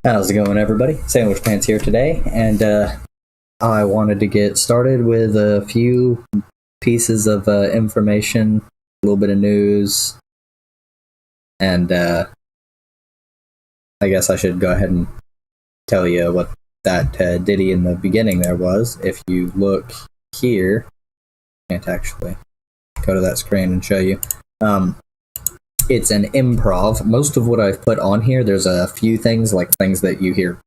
How's it going, everybody? Sandwhichpants here today, and I wanted to get started with a few pieces of information, a little bit of news, and I guess I should go ahead and tell you what that ditty in the beginning there was. If you look here, can't actually go to that screen and show you. It's an improv. Most of what I've put on here, there's a few things, like things that you hear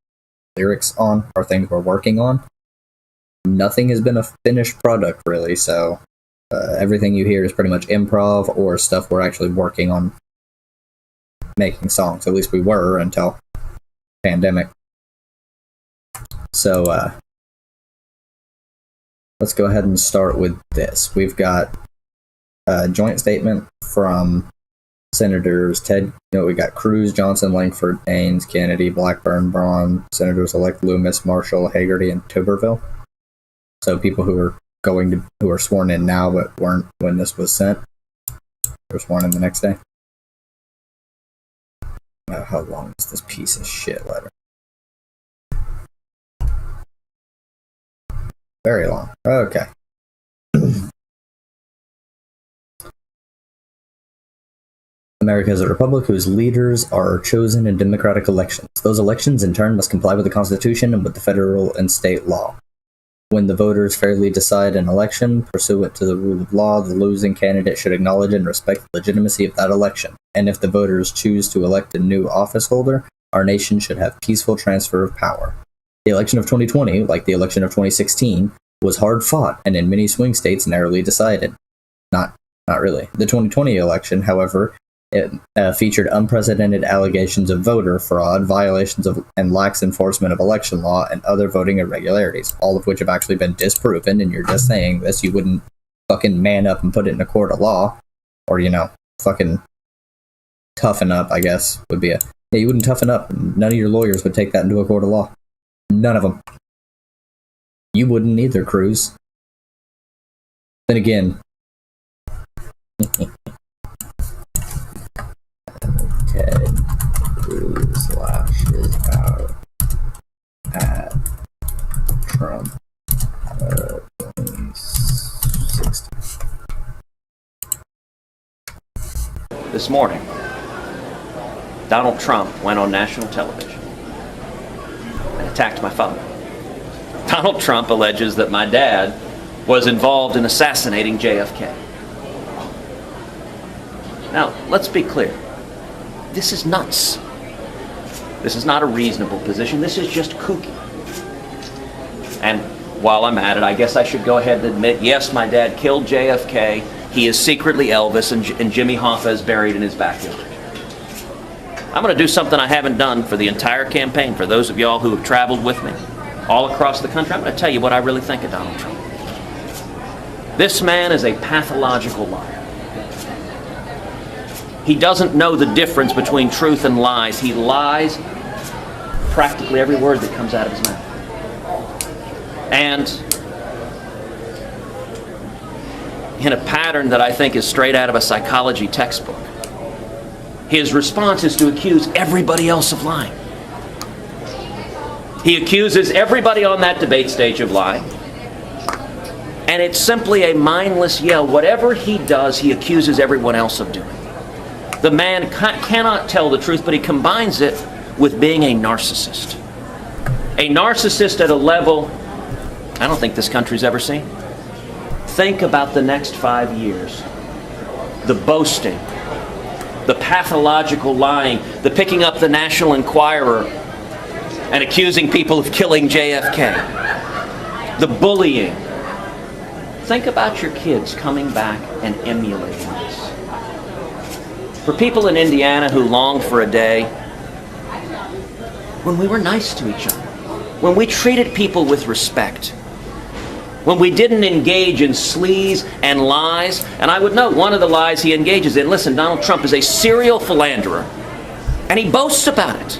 lyrics on, or things we're working on. Nothing has been a finished product, really, so everything you hear is pretty much improv or stuff we're actually working on making songs. At least we were until pandemic. So let's go ahead and start with this. We've got a joint statement from Senators we got Cruz, Johnson, Langford, Ains, Kennedy, Blackburn, Braun, Senators-elect Loomis, Marshall, Hagerty, and Tuberville. So people who are sworn in now but weren't when this was sent. They were sworn in the next day. How long is this piece of shit letter? Very long. Okay. America is a republic whose leaders are chosen in democratic elections. Those elections, in turn, must comply with the Constitution and with the federal and state law. When the voters fairly decide an election, pursuant to the rule of law, the losing candidate should acknowledge and respect the legitimacy of that election. And if the voters choose to elect a new office holder, our nation should have peaceful transfer of power. The election of 2020, like the election of 2016, was hard fought and in many swing states narrowly decided. Not really. The 2020 election, however, it featured unprecedented allegations of voter fraud, violations of and lax enforcement of election law, and other voting irregularities, all of which have actually been disproven, and you're just saying this. You wouldn't fucking man up and put it in a court of law, or, fucking toughen up, I guess, would be you wouldn't toughen up. None of your lawyers would take that into a court of law. None of them. You wouldn't either, Cruz. Then again... Ted Cruz lashes out at Trump 2016. This morning, Donald Trump went on national television and attacked my father. Donald Trump alleges that my dad was involved in assassinating JFK. Now, let's be clear. This is nuts. This is not a reasonable position. This is just kooky. And while I'm at it, I guess I should go ahead and admit, yes, my dad killed JFK. He is secretly Elvis, and Jimmy Hoffa is buried in his backyard. I'm going to do something I haven't done for the entire campaign. For those of y'all who have traveled with me all across the country, I'm going to tell you what I really think of Donald Trump. This man is a pathological liar. He doesn't know the difference between truth and lies. He lies practically every word that comes out of his mouth. And in a pattern that I think is straight out of a psychology textbook, his response is to accuse everybody else of lying. He accuses everybody on that debate stage of lying. And it's simply a mindless yell. Whatever he does, he accuses everyone else of doing. The man cannot tell the truth, but he combines it with being a narcissist. A narcissist at a level I don't think this country's ever seen. Think about the next 5 years. The boasting, the pathological lying, the picking up the National Enquirer and accusing people of killing JFK, the bullying. Think about your kids coming back and emulating this. For people in Indiana who long for a day when we were nice to each other, when we treated people with respect, when we didn't engage in sleaze and lies. And I would note one of the lies he engages in. Listen, Donald Trump is a serial philanderer, and he boasts about it.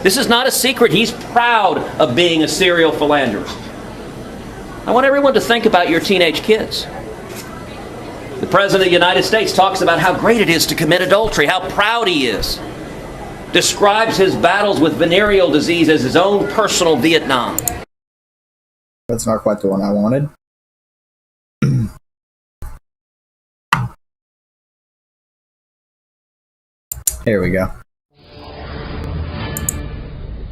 This is not a secret. He's proud of being a serial philanderer. I want everyone to think about your teenage kids. The President of the United States talks about how great it is to commit adultery, how proud he is. describes his battles with venereal disease as his own personal Vietnam. That's not quite the one I wanted. Here we go.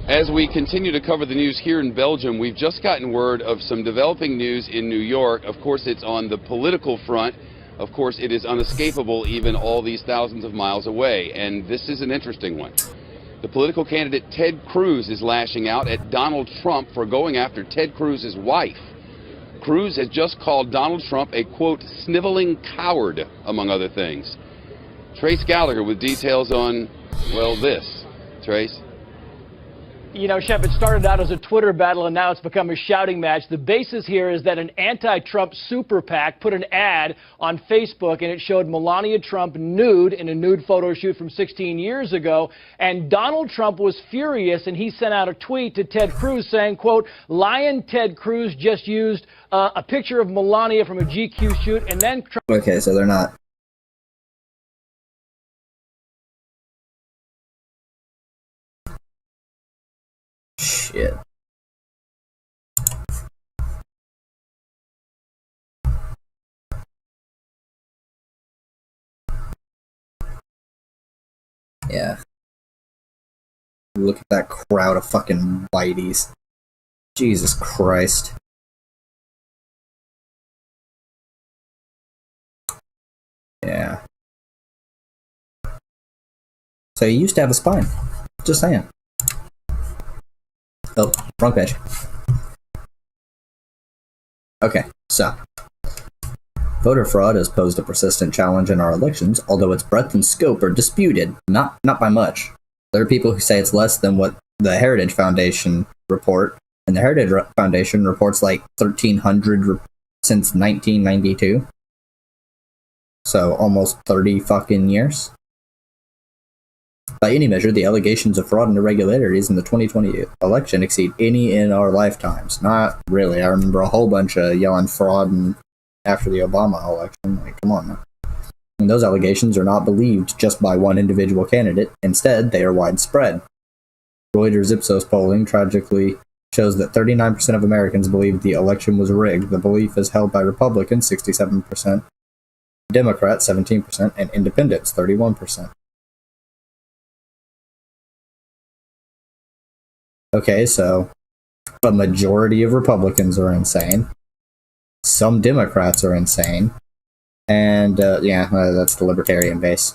As we continue to cover the news here in Belgium, we've just gotten word of some developing news in New York. Of course, it's on the political front. Of course, it is unescapable even all these thousands of miles away. And this is an interesting one. The political candidate Ted Cruz is lashing out at Donald Trump for going after Ted Cruz's wife. Cruz has just called Donald Trump a, quote, sniveling coward, among other things. Trace Gallagher with details on, well, this. Trace? You know, Shep, it started out as a Twitter battle and now it's become a shouting match. The basis here is that an anti-Trump super PAC put an ad on Facebook and it showed Melania Trump nude in a nude photo shoot from 16 years ago. And Donald Trump was furious and he sent out a tweet to Ted Cruz saying, quote, "Lion Ted Cruz just used a picture of Melania from a GQ shoot and then..." Okay, so they're not. Shit. Yeah. Look at that crowd of fucking whiteys. Jesus Christ. Yeah. So he used to have a spine. Just saying. Oh, wrong page. Okay, so. Voter fraud has posed a persistent challenge in our elections, although its breadth and scope are disputed, not by much. There are people who say it's less than what the Heritage Foundation report, and the Heritage Foundation reports like 1,300 since 1992. So almost 30 fucking years. By any measure, the allegations of fraud and irregularities in the 2020 election exceed any in our lifetimes. Not really. I remember a whole bunch of yelling fraud after the Obama election. Like, come on now. And those allegations are not believed just by one individual candidate. Instead, they are widespread. Reuters Ipsos polling tragically shows that 39% of Americans believe the election was rigged. The belief is held by Republicans, 67%, Democrats, 17%, and Independents, 31%. Okay, so a majority of Republicans are insane. Some Democrats are insane. And, that's the Libertarian base.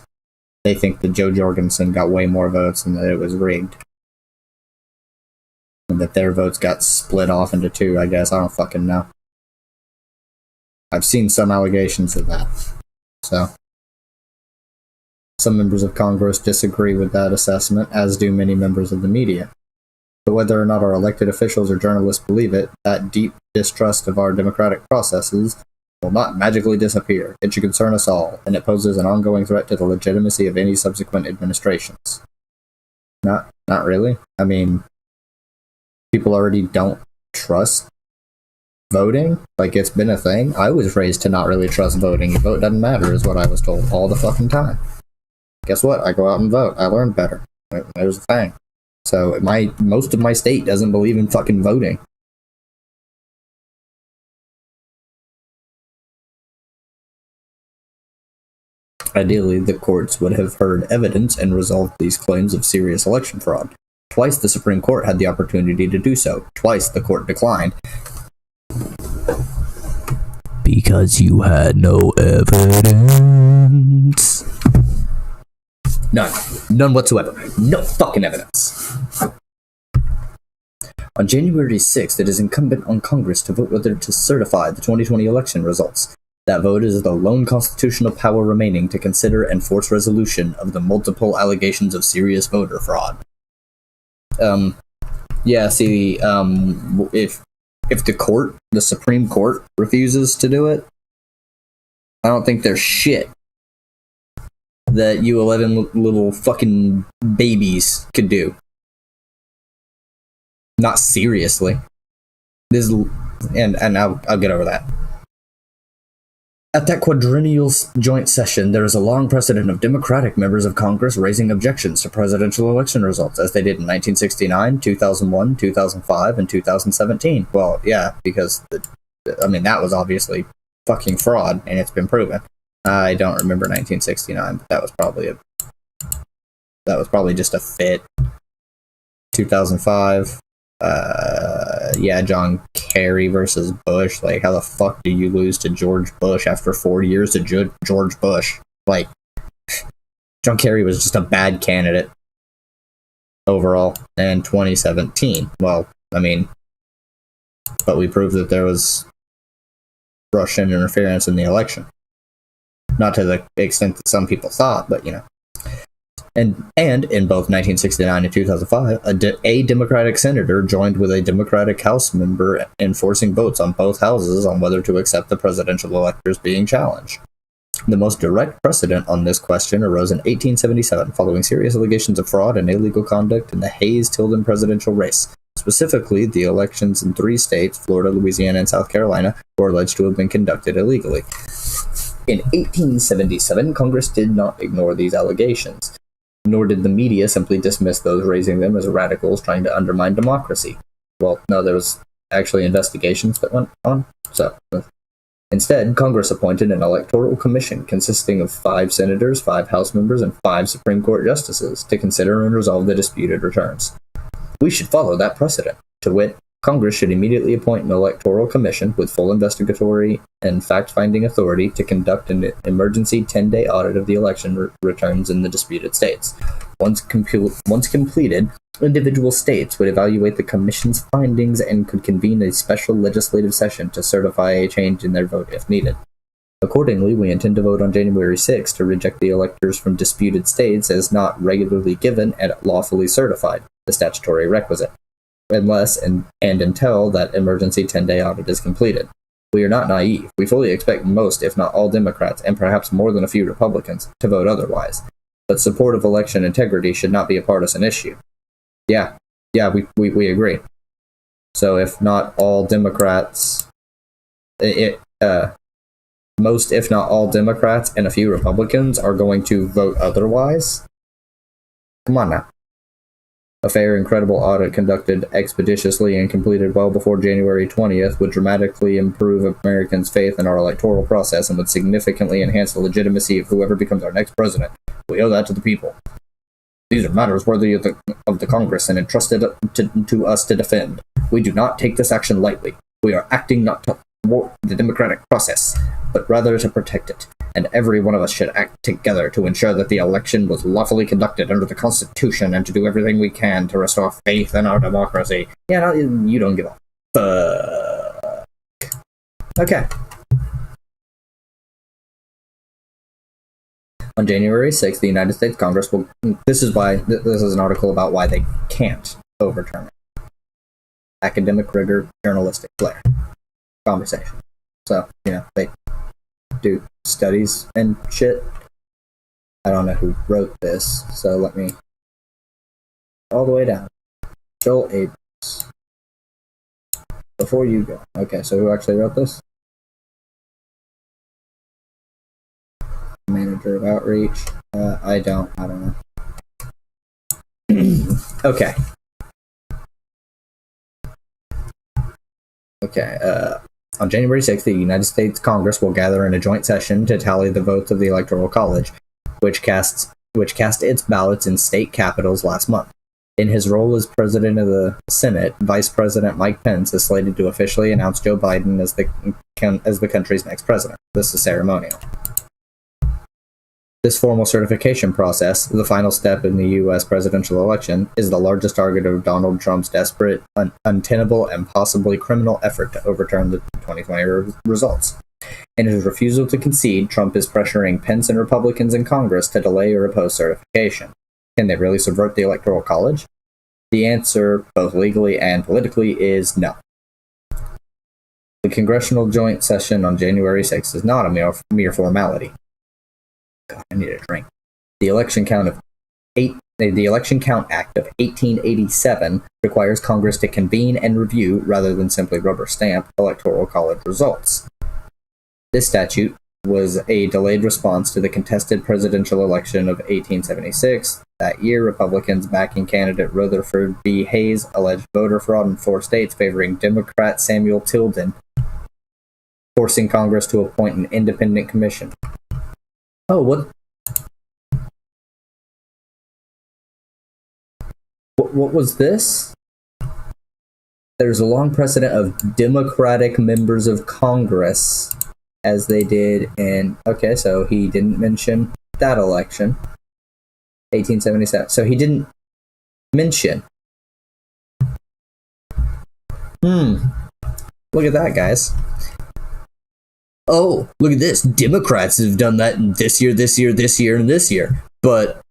They think that Joe Jorgensen got way more votes and that it was rigged. And that their votes got split off into two, I guess. I don't fucking know. I've seen some allegations of that. So. Some members of Congress disagree with that assessment, as do many members of the media. But whether or not our elected officials or journalists believe it, that deep distrust of our democratic processes will not magically disappear. It should concern us all, and it poses an ongoing threat to the legitimacy of any subsequent administrations. Not really. I mean, people already don't trust voting. Like, it's been a thing. I was raised to not really trust voting. Your vote doesn't matter, is what I was told all the fucking time. Guess what? I go out and vote. I learn better. There's the thing. So most of my state doesn't believe in fucking voting. Ideally, the courts would have heard evidence and resolved these claims of serious election fraud. Twice the Supreme Court had the opportunity to do so. Twice the court declined. Because you had no evidence. None whatsoever. No fucking evidence. On January 6th, it is incumbent on Congress to vote whether to certify the 2020 election results. That vote is the lone constitutional power remaining to consider and force resolution of the multiple allegations of serious voter fraud. If the Supreme Court refuses to do it, I don't think there's shit that you 11 little fucking babies could do. Not seriously. And I'll get over that. At that quadrennial joint session, there is a long precedent of Democratic members of Congress raising objections to presidential election results, as they did in 1969, 2001, 2005, and 2017. Well, yeah, because, that was obviously fucking fraud, and it's been proven. I don't remember 1969, but that was probably just a fit. 2005, John Kerry versus Bush. Like, how the fuck do you lose to George Bush after 4 years to George Bush? Like, John Kerry was just a bad candidate overall. And 2017, but we proved that there was Russian interference in the election. Not to the extent that some people thought, but, And in both 1969 and 2005, a Democratic senator joined with a Democratic House member in forcing votes on both houses on whether to accept the presidential electors being challenged. The most direct precedent on this question arose in 1877, following serious allegations of fraud and illegal conduct in the Hayes-Tilden presidential race. Specifically, the elections in 3 states, Florida, Louisiana, and South Carolina, were alleged to have been conducted illegally. In 1877, Congress did not ignore these allegations, nor did the media simply dismiss those raising them as radicals trying to undermine democracy. Well, no, there was actually investigations that went on. Instead, Congress appointed an electoral commission consisting of 5 senators, 5 House members, and 5 Supreme Court justices to consider and resolve the disputed returns. We should follow that precedent. To wit, Congress should immediately appoint an electoral commission with full investigatory and fact-finding authority to conduct an emergency 10-day audit of the election returns in the disputed states. Once completed, individual states would evaluate the commission's findings and could convene a special legislative session to certify a change in their vote if needed. Accordingly, we intend to vote on January 6 to reject the electors from disputed states as not regularly given and lawfully certified, the statutory requisite, unless and until that emergency 10-day audit is completed. We are not naive. We fully expect most, if not all, Democrats, and perhaps more than a few Republicans, to vote otherwise. But support of election integrity should not be a partisan issue. Yeah, we agree. So if not all Democrats, most, if not all Democrats and a few Republicans are going to vote otherwise? Come on now. A fair and credible audit conducted expeditiously and completed well before January 20th would dramatically improve Americans' faith in our electoral process and would significantly enhance the legitimacy of whoever becomes our next president. We owe that to the people. These are matters worthy of the Congress and entrusted to us to defend. We do not take this action lightly. We are acting not to thwart the democratic process, but rather to protect it. And every one of us should act together to ensure that the election was lawfully conducted under the Constitution and to do everything we can to restore faith in our democracy. Yeah, no, you don't give a fuck. Okay. On January 6th, the United States Congress will... This is an article about why they can't overturn it. Academic rigor, journalistic flair. Conversation. So, they do studies and shit. I don't know who wrote this, so let me... all the way down. Joel Abrams. Before you go. Okay, so who actually wrote this? Manager of Outreach. I don't know. Okay. On January 6th, the United States Congress will gather in a joint session to tally the votes of the Electoral College, which cast its ballots in state capitals last month. In his role as President of the Senate, Vice President Mike Pence is slated to officially announce Joe Biden as the country's next president. This is ceremonial. This formal certification process, the final step in the U.S. presidential election, is the largest target of Donald Trump's desperate, untenable, and possibly criminal effort to overturn the 2020 results. In his refusal to concede, Trump is pressuring Pence and Republicans in Congress to delay or oppose certification. Can they really subvert the Electoral College? The answer, both legally and politically, is no. The Congressional Joint Session on January 6th is not a mere formality. God, I need a drink. The Election Count Act of 1887 requires Congress to convene and review, rather than simply rubber stamp, Electoral College results. This statute, was a delayed response to the contested presidential election of 1876. That year, Republicans backing candidate Rutherford B. Hayes alleged voter fraud in 4 states, favoring Democrat Samuel Tilden, forcing Congress to appoint an independent commission. Oh, what was this? There's a long precedent of Democratic members of Congress, as they did in... Okay, so he didn't mention that election. 1877. So he didn't mention. Look at that, guys. Oh, look at this. Democrats have done that this year, this year, this year, and this year. But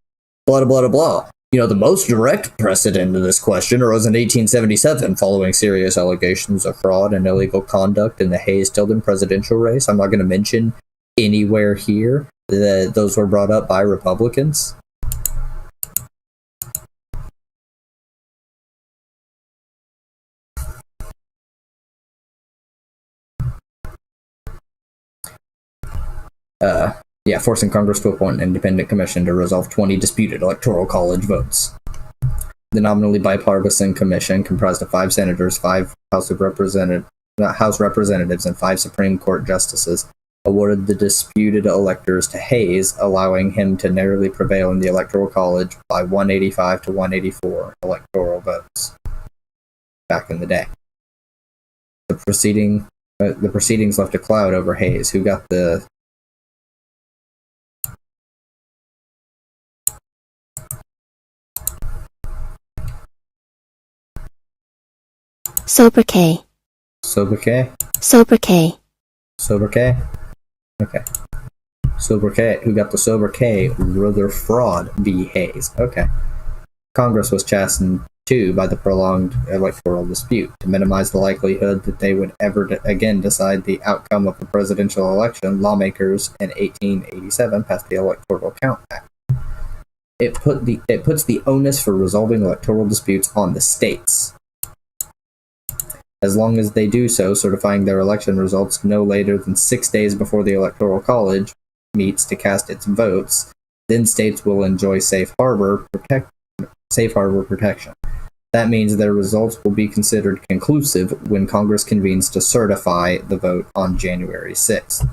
blah, blah, blah, blah. You know, the most direct precedent of this question arose in 1877 following serious allegations of fraud and illegal conduct in the Hayes-Tilden presidential race. I'm not going to mention anywhere here that those were brought up by Republicans. Forcing Congress to appoint an independent commission to resolve 20 disputed electoral college votes. The nominally bipartisan commission, comprised of 5 senators, 5 House representatives, and 5 Supreme Court justices, awarded the disputed electors to Hayes, allowing him to narrowly prevail in the electoral college by 185 to 184 electoral votes. Back in the day, the proceedings left a cloud over Hayes, who got the Sobriquet. Sobriquet? Sobriquet. Sobriquet? Okay. Sobriquet, who got the sobriquet Rutherford B. Hayes. Okay. Congress was chastened, too, by the prolonged electoral dispute. To minimize the likelihood that they would ever again decide the outcome of the presidential election, lawmakers in 1887 passed the Electoral Count Act. It puts the onus for resolving electoral disputes on the states, as long as they do so, certifying their election results no later than 6 days before the Electoral College meets to cast its votes. Then states will enjoy safe harbor protection. That means their results will be considered conclusive when Congress convenes to certify the vote on January 6th.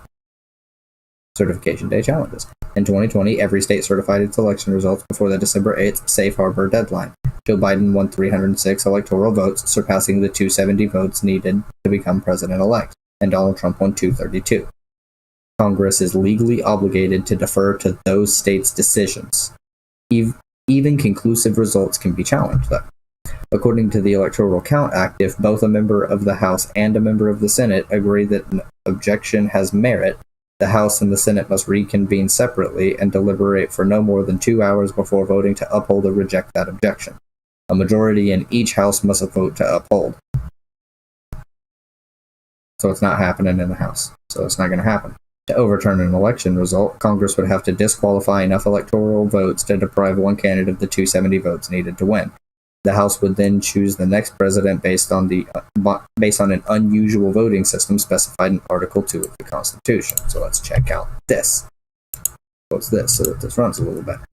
Certification Day challenges. In 2020, every state certified its election results before the December 8th safe harbor deadline. Joe Biden won 306 electoral votes, surpassing the 270 votes needed to become president-elect, and Donald Trump won 232. Congress is legally obligated to defer to those states' decisions. Even conclusive results can be challenged, though. According to the Electoral Count Act, if both a member of the House and a member of the Senate agree that an objection has merit, the House and the Senate must reconvene separately and deliberate for no more than 2 hours before voting to uphold or reject that objection. A majority in each House must vote to uphold. So it's not happening in the House. So it's not going to happen. To overturn an election result, Congress would have to disqualify enough electoral votes to deprive one candidate of the 270 votes needed to win. The House would then choose the next president based on an unusual voting system specified in Article 2 of the Constitution. So let's check out this. What's this? So that this runs a little better.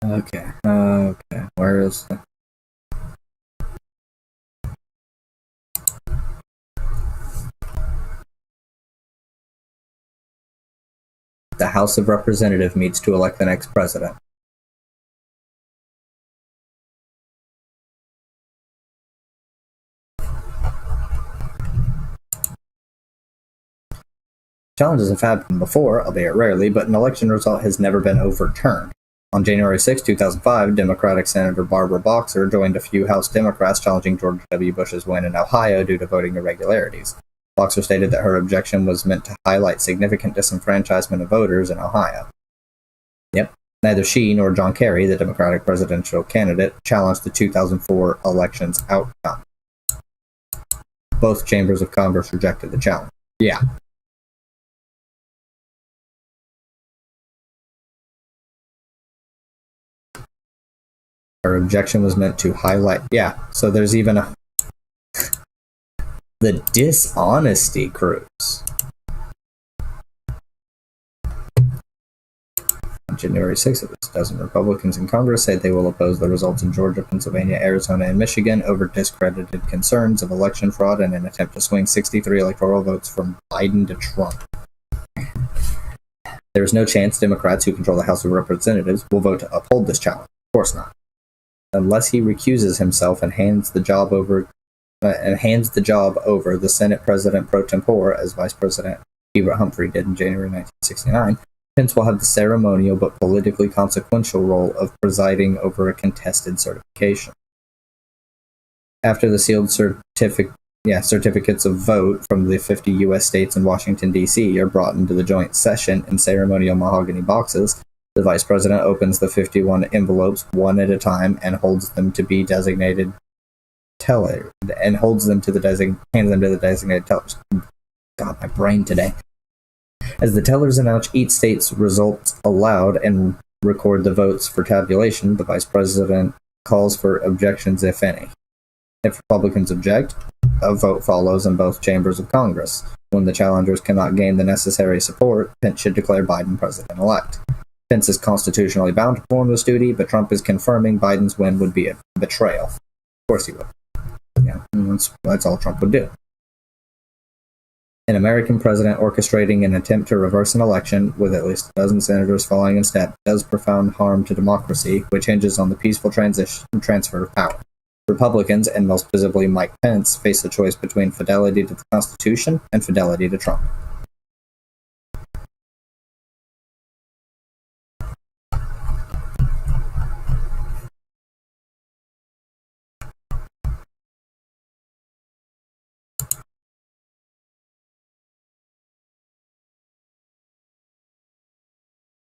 Okay, where is the House of Representatives meets to elect the next president. Challenges have happened before, albeit rarely, but an election result has never been overturned. On January 6, 2005, Democratic Senator Barbara Boxer joined a few House Democrats challenging George W. Bush's win in Ohio due to voting irregularities. Boxer stated that her objection was meant to highlight significant disenfranchisement of voters in Ohio. Yep, neither she nor John Kerry, the Democratic presidential candidate, challenged the 2004 election's outcome. Both chambers of Congress rejected the challenge. Yeah. Our objection was meant to highlight. Yeah, so there's even the dishonesty cruise. On January 6th of this, dozen Republicans in Congress say they will oppose the results in Georgia, Pennsylvania, Arizona, and Michigan over discredited concerns of election fraud in an attempt to swing 63 electoral votes from Biden to Trump. There is no chance Democrats who control the House of Representatives will vote to uphold this challenge. Of course not. Unless he recuses himself and hands the job over the Senate President pro tempore, as Vice President Hubert Humphrey did in January 1969, Pence will have the ceremonial but politically consequential role of presiding over a contested certification. After the sealed certificates of vote from the 50 U.S. states and Washington, D.C. are brought into the joint session in ceremonial mahogany boxes, the Vice President opens the 51 envelopes one at a time and holds them to be designated teller, and hands them to the designated tellers. God, my brain today. As the tellers announce each state's results aloud and record the votes for tabulation, the Vice President calls for objections, if any. If Republicans object, a vote follows in both chambers of Congress. When the challengers cannot gain the necessary support, Pence should declare Biden president-elect. Pence is constitutionally bound to perform this duty, but Trump is confirming Biden's win would be a betrayal. Of course he would. Yeah, that's all Trump would do. An American president orchestrating an attempt to reverse an election, with at least a dozen senators falling in step, does profound harm to democracy, which hinges on the peaceful transfer of power. Republicans, and most visibly Mike Pence, face the choice between fidelity to the Constitution and fidelity to Trump.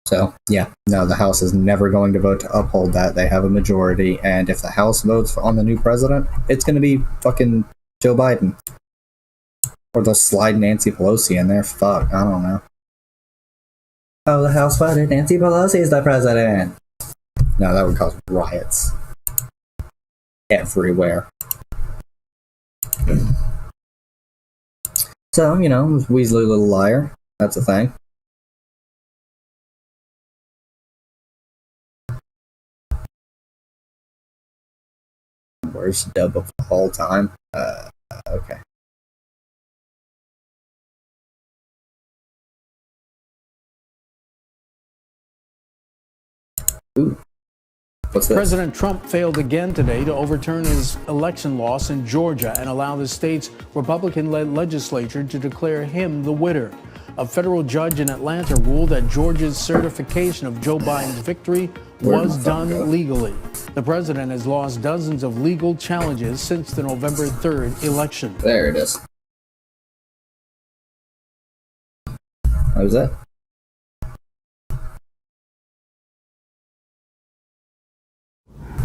So, yeah, no, the House is never going to vote to uphold that. They have a majority, and if the House votes on the new president, it's going to be fucking Joe Biden. Or they'll slide Nancy Pelosi in there. Fuck, I don't know. Oh, the House voted Nancy Pelosi is the president. No, that would cause riots. Everywhere. So, you know, Weasley little liar. That's a thing. Worst dub of all time. Okay. Ooh. What's this? President Trump failed again today to overturn his election loss in Georgia and allow the state's Republican-led legislature to declare him the winner. A federal judge in Atlanta ruled that Georgia's certification of Joe Biden's victory was done legally. The president has lost dozens of legal challenges since the November 3rd election. There it is. What was that?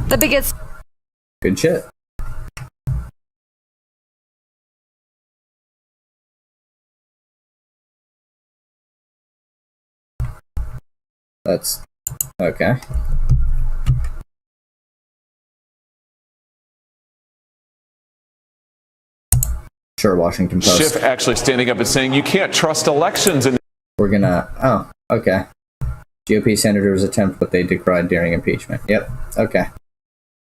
The biggest. Good shit. That's okay. Sure, Washington Post. Schiff actually standing up and saying you can't trust elections. And we're gonna. Oh, okay. GOP senators attempt what they decried during impeachment. Yep. Okay.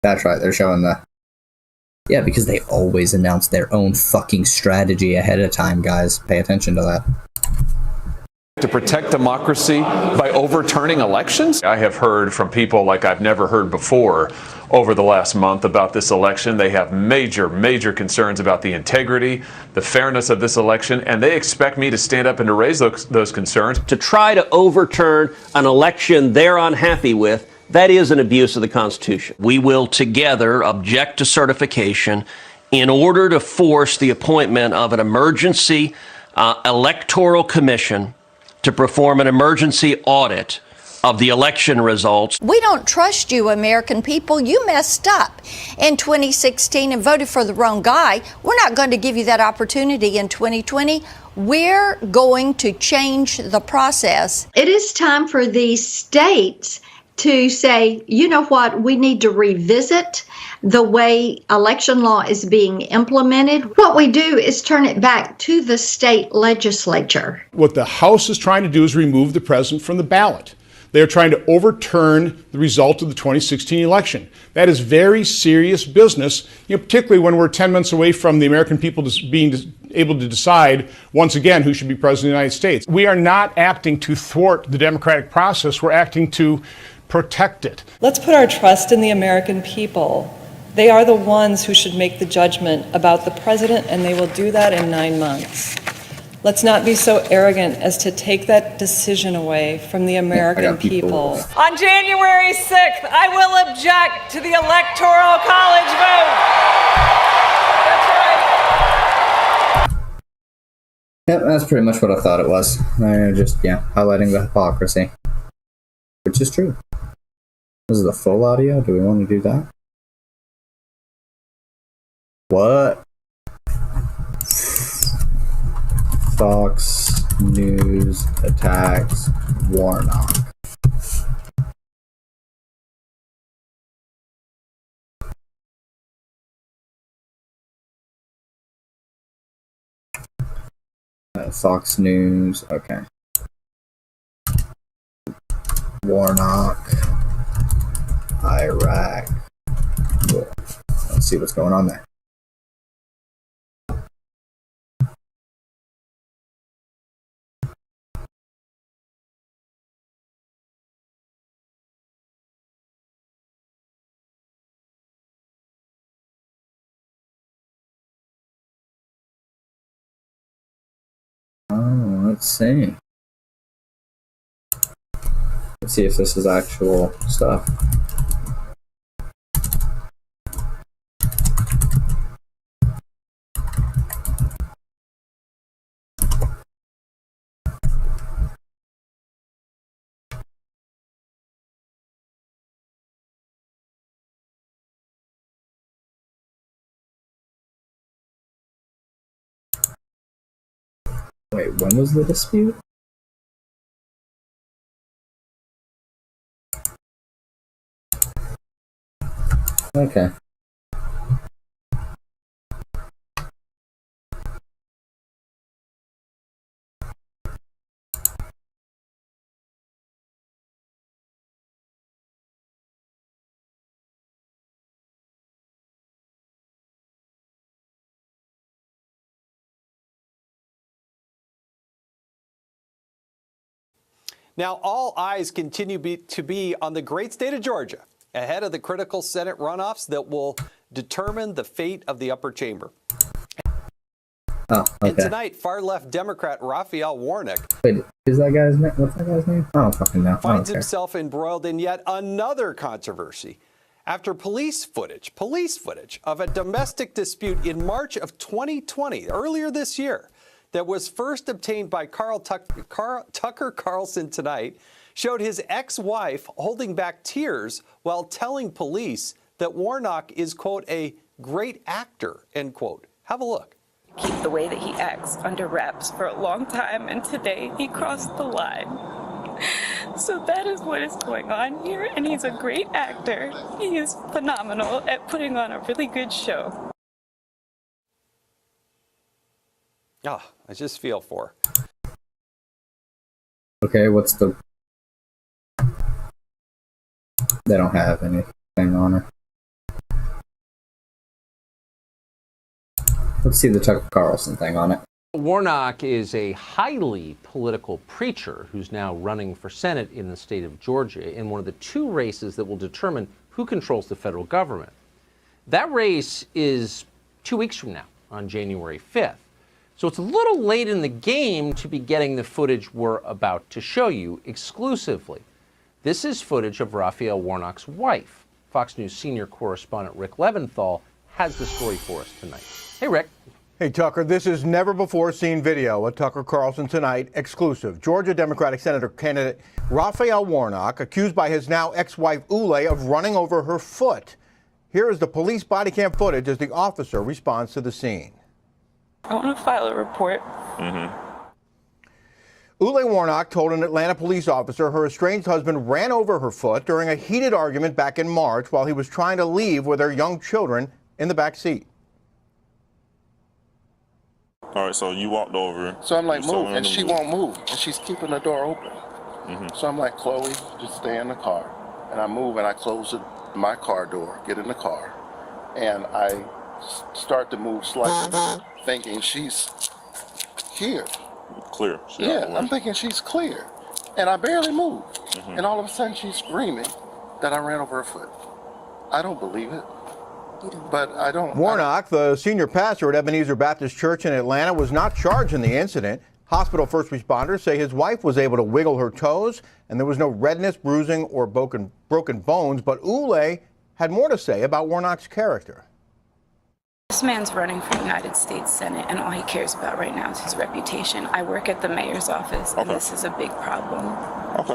That's right. They're showing the. Yeah, because they always announce their own fucking strategy ahead of time, guys. Pay attention to that. To protect democracy by overturning elections? I have heard from people like I've never heard before over the last month about this election. They have major concerns about the integrity, the fairness of this election, and they expect me to stand up and to raise those concerns. To try to overturn an election they're unhappy with, that is an abuse of the Constitution. We will together object to certification in order to force the appointment of an emergency electoral commission to perform an emergency audit of the election results. We don't trust you, American people. You messed up in 2016 and voted for the wrong guy. We're not going to give you that opportunity in 2020. We're going to change the process. It is time for these states to say, you know what, we need to revisit the way election law is being implemented. What we do is turn it back to the state legislature. What the House is trying to do is remove the president from the ballot. They are trying to overturn the result of the 2016 election. That is very serious business, particularly when we're 10 months away from the American people being able to decide once again who should be president of the United States. We are not acting to thwart the democratic process. We're acting to protect it. Let's put our trust in the American people. They are the ones who should make the judgment about the president, and they will do that in 9 months. Let's not be so arrogant as to take that decision away from the American people. On January 6th, I will object to the Electoral College vote. That's right. Yep, that's pretty much what I thought it was. They're just, highlighting the hypocrisy. Which is true. This is the full audio. Do we want to do that? What? Fox News attacks Warnock. Fox News, okay. Warnock, Iraq. Cool. Let's see what's going on there. Oh, let's see. Let's see if this is actual stuff. Wait, when was the dispute? Okay. Now, all eyes continue to be on the great state of Georgia, ahead of the critical Senate runoffs that will determine the fate of the upper chamber. Oh, okay. And tonight, far-left Democrat Raphael Warnock Wait, is that guy's name? What's that guy's name? I don't fucking know. finds himself embroiled in yet another controversy after police footage of a domestic dispute in March of 2020, earlier this year, that was first obtained by Tucker Carlson tonight, showed his ex-wife holding back tears while telling police that Warnock is, quote, a great actor, end quote. Have a look. Keep the way that he acts under wraps for a long time, and today he crossed the line. So that is what is going on here, and he's a great actor. He is phenomenal at putting on a really good show. Ah, I just feel for her. Okay, what's the... They don't have anything on her. Let's see the Tucker Carlson thing on it. Warnock is a highly political preacher who's now running for Senate in the state of Georgia in one of the two races that will determine who controls the federal government. That race is 2 weeks from now, on January 5th. So it's a little late in the game to be getting the footage we're about to show you exclusively. This is footage of Raphael Warnock's wife. Fox News senior correspondent Rick Leventhal has the story for us tonight. Hey, Rick. Hey, Tucker, this is never before seen video at Tucker Carlson Tonight exclusive. Georgia Democratic Senator candidate Raphael Warnock accused by his now ex-wife Ule of running over her foot. Here is the police body cam footage as the officer responds to the scene. I want to file a report. Ule Warnock told an Atlanta police officer her estranged husband ran over her foot during a heated argument back in March while he was trying to leave with their young children in the back seat. All right, so you walked over. So I'm like, move, and she won't move, and she's keeping the door open. So I'm like, Chloe, just stay in the car. And I move, and I close my car door, get in the car, and I start to move slightly, thinking she's here. Clear. I'm thinking she's clear, and I barely move. And all of a sudden, she's screaming that I ran over her foot. I don't believe it. But I don't. Warnock, the senior pastor at Ebenezer Baptist Church in Atlanta, was not charged in the incident. Hospital first responders say his wife was able to wiggle her toes, and there was no redness, bruising, or broken bones. But Ule had more to say about Warnock's character. This man's running for United States Senate, and all he cares about right now is his reputation. I work at the mayor's office, and this is a big problem.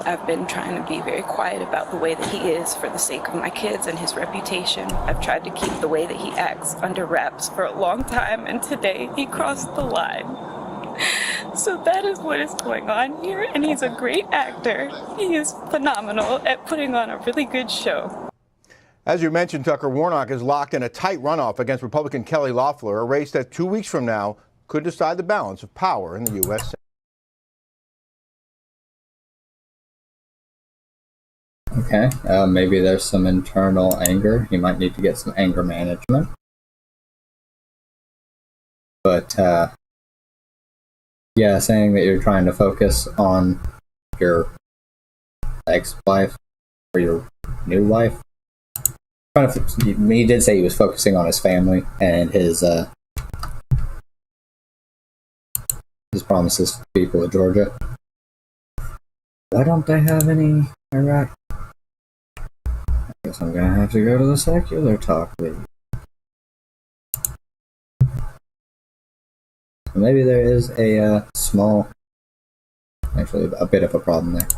I've been trying to be very quiet about the way that he is for the sake of my kids and his reputation. I've tried to keep the way that he acts under wraps for a long time, and today he crossed the line. So that is what is going on here, and he's a great actor. He is phenomenal at putting on a really good show. As you mentioned, Tucker, Warnock is locked in a tight runoff against Republican Kelly Loeffler, a race that 2 weeks from now could decide the balance of power in the U.S. Senate. Okay, maybe there's some internal anger. He might need to get some anger management. But, yeah, saying that you're trying to focus on your ex-wife or your new wife. He did say he was focusing on his family and his promises to the people of Georgia. Why don't they have any Iraq? I guess I'm gonna have to go to the secular talk with you. Maybe there is a actually a bit of a problem there.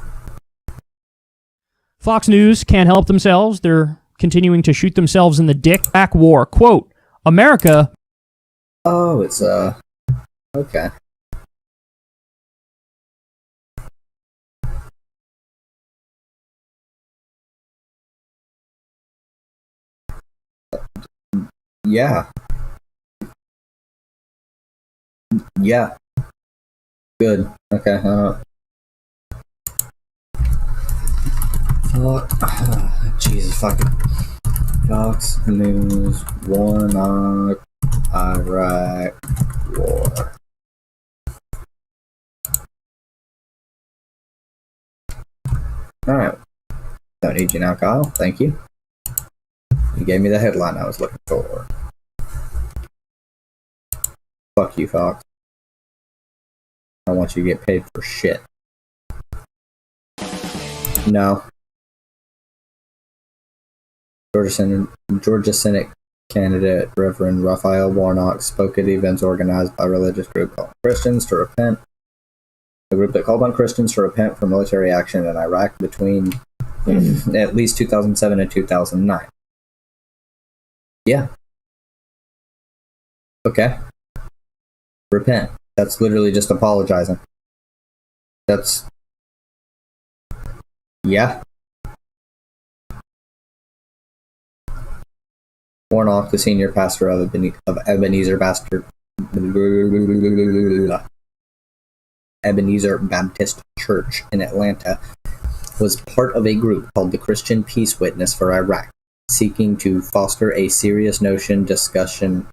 Fox News can't help themselves. They're continuing to shoot themselves in the dick. Back war. Quote, America. Oh, it's, okay. Yeah. Yeah. Good. Okay, Jesus fucking Fox News, Warnock, Iraq war. Alright. Don't need you now, Kyle. Thank you. You gave me the headline I was looking for. Fuck you, Fox. I want you to get paid for shit. No. Georgia Senate candidate Reverend Raphael Warnock spoke at events organized by a religious group called Christians to Repent. A group that called on Christians to repent for military action in Iraq between at least 2007 and 2009. Yeah. Okay. Repent. That's literally just apologizing. That's... Yeah. Warnock, the senior pastor of Ebenezer Baptist Church in Atlanta, was part of a group called the Christian Peace Witness for Iraq, seeking to foster a serious nationwide discussion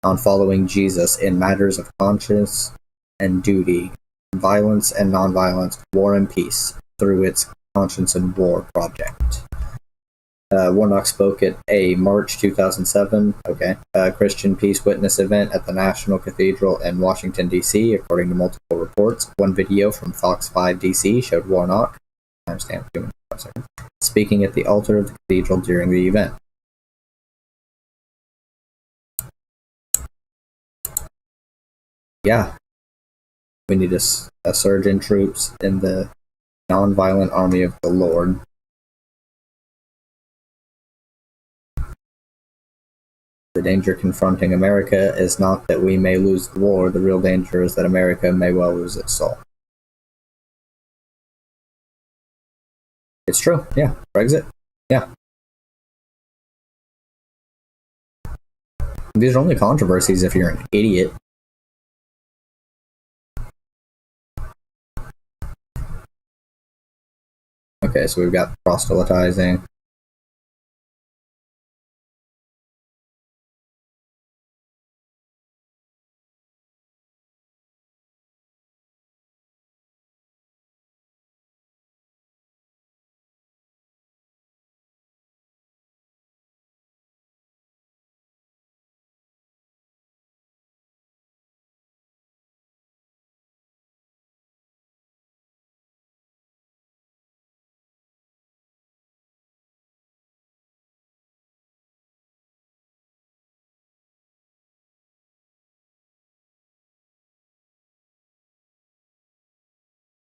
on following Jesus in matters of conscience and duty, violence and nonviolence, war and peace, through its Conscience and War project. Warnock spoke at a March 2007 Christian Peace Witness event at the National Cathedral in Washington, D.C., according to multiple reports. One video from Fox 5 D.C. showed Warnock, timestamp 2 minutes, 5 seconds, speaking at the altar of the cathedral during the event. yeah, we need a surge in troops in the nonviolent army of the Lord. The danger confronting America is not that we may lose the war. The real danger is that America may well lose its soul. It's true. Yeah. Brexit. Yeah. These are only controversies if you're an idiot. Okay, so we've got proselytizing.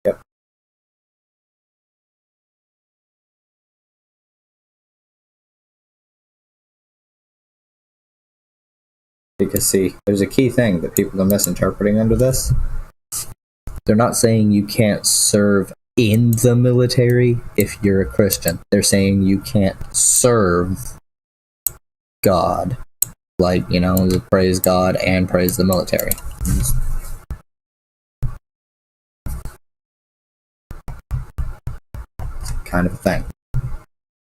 Yep. Because see, there's a key thing that people are misinterpreting under this. They're not saying you can't serve in the military if you're a Christian. They're saying you can't serve God. Like, you know, praise God and praise the military. It's kind of a thing.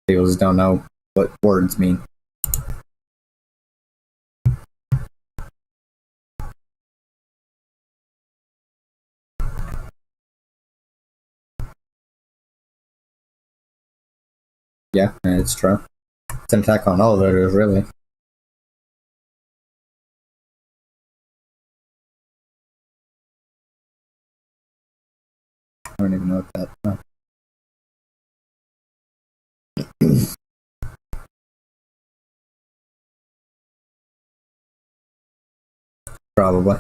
People just don't know what words mean. Yeah, it's true. It's an attack on all voters, really. I don't even know what that. Probably.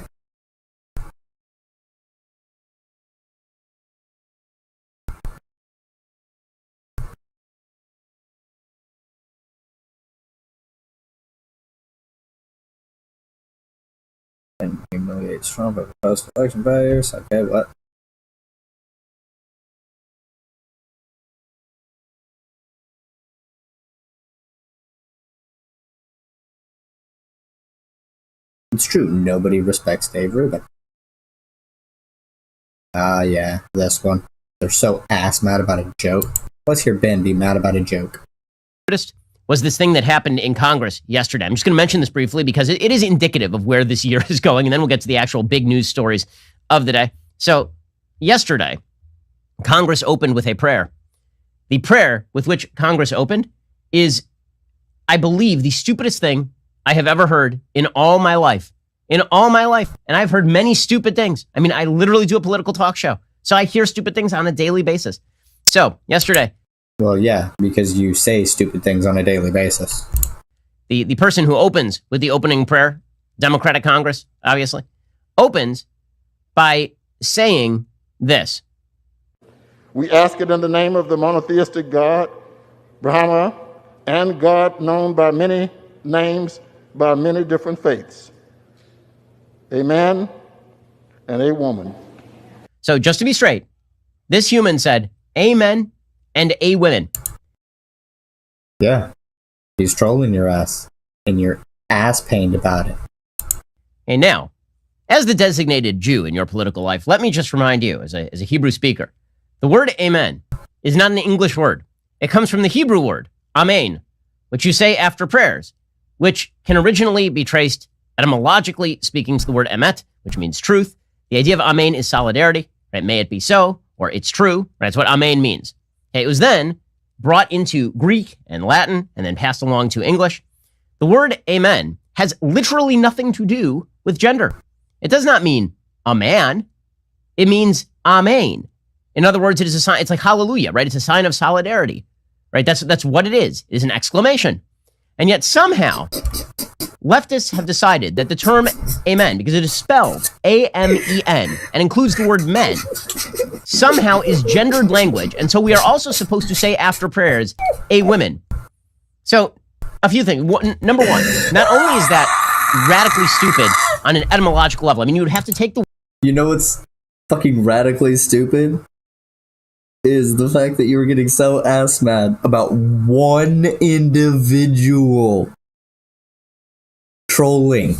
And humiliates Trump over post-election failures. Okay, what? It's true, nobody respects Dave Rubin. Yeah, this one. They're so ass mad about a joke. Let's hear Ben be mad about a joke. Was this thing that happened in Congress yesterday. I'm just going to mention this briefly because it is indicative of where this year is going, and then we'll get to the actual big news stories of the day. So, yesterday, Congress opened with a prayer. The prayer with which Congress opened is, I believe, the stupidest thing I have ever heard in all my life. In all my life. And I've heard many stupid things. I mean, I literally do a political talk show, so I hear stupid things on a daily basis. So, yesterday, well, yeah, because you say stupid things on a daily basis. The person who opens with the opening prayer, Democratic Congress, obviously, opens by saying this. We ask it in the name of the monotheistic God, Brahma, and God known by many names, by many different faiths. A man and a woman. So just to be straight, this human said, amen and a women. Yeah. He's trolling your ass. And you're ass pained about it. And now, as the designated Jew in your political life, let me just remind you, as a Hebrew speaker, the word amen is not an English word. It comes from the Hebrew word, amen, which you say after prayers, which can originally be traced etymologically speaking to the word emet, which means truth. The idea of amen is solidarity, right? May it be so, or it's true, right? That's what amen means. Okay, it was then brought into Greek and Latin and then passed along to English. The word amen has literally nothing to do with gender. It does not mean a man. It means amen. In other words, it is a sign. It's like hallelujah, right? It's a sign of solidarity, right? That's what it is an exclamation. And yet somehow leftists have decided that the term amen, because it is spelled A-M-E-N and includes the word men, somehow is gendered language. And so we are also supposed to say after prayers, a women. So a few things. Number one, not only is that radically stupid on an etymological level, I mean, you would have to take the... You know what's fucking radically stupid? Is the fact that you were getting so ass mad about one individual trolling.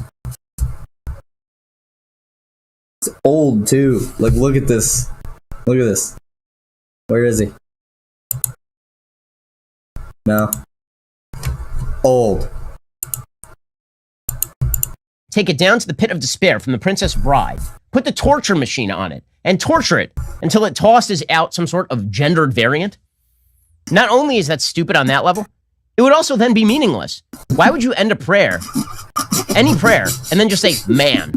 It's old too. Like, look at this. Look at this. Where is he? No. Old. Take it down to the pit of despair from the Princess Bride. Put the torture machine on it and torture it until it tosses out some sort of gendered variant. Not only is that stupid on that level, it would also then be meaningless. Why would you end a prayer, any prayer, and then just say man?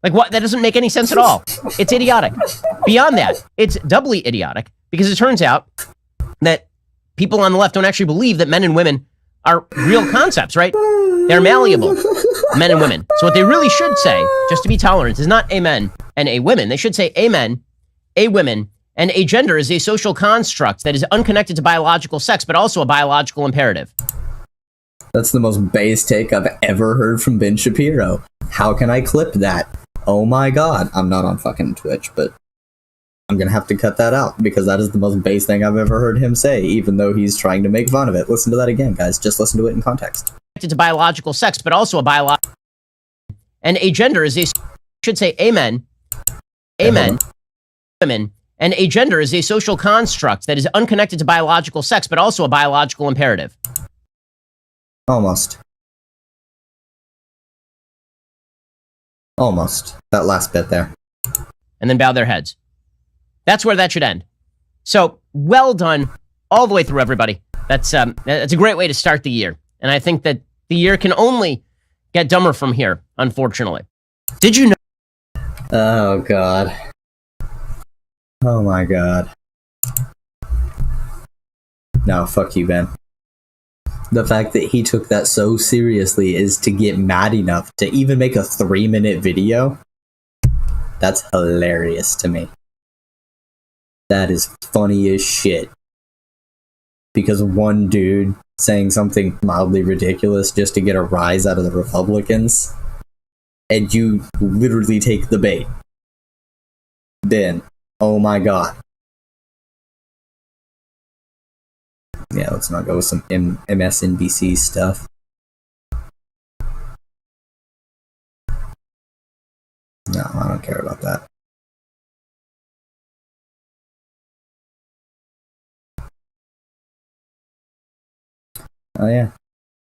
Like, what? That doesn't make any sense at all. It's idiotic. Beyond that, it's doubly idiotic because it turns out that people on the left don't actually believe that men and women are real concepts, right? They're malleable, men and women. So what they really should say, just to be tolerant, is not amen and a women. They should say amen, a women, and a gender is a social construct that is unconnected to biological sex, but also a biological imperative. That's the most base take I've ever heard from Ben Shapiro. How can I clip that? Oh my god. I'm not on fucking Twitch, but I'm gonna have to cut that out because that is the most base thing I've ever heard him say, even though he's trying to make fun of it. Listen to that again, guys. Just listen to it in context. To biological sex, but also a biological, and a gender is a, should say amen, amen, women, and a gender is a social construct that is unconnected to biological sex, but also a biological imperative. Almost. Almost. That last bit there. And then bow their heads. That's where that should end. So, well done all the way through, everybody. That's a great way to start the year. And I think that the year can only get dumber from here, unfortunately. Did you know? Oh, God. Oh, my God. No, fuck you, Ben. The fact that he took that so seriously is to get mad enough to even make a 3-minute video. That's hilarious to me. That is funny as shit. Because one dude saying something mildly ridiculous just to get a rise out of the Republicans, and you literally take the bait. Ben, oh my god. Yeah, let's not go with some MSNBC stuff. No, I don't care about that. Oh yeah,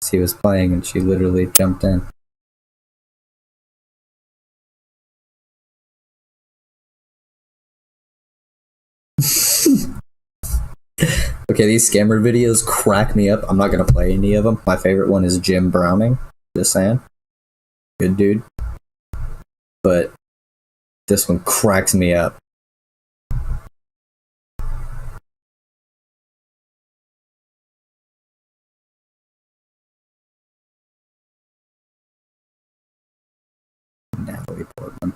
she was playing and she literally jumped in. Okay, these scammer videos crack me up. I'm not gonna play any of them. My favorite one is Jim Browning. Just saying. Good dude. But this one cracks me up. Natalie Portman.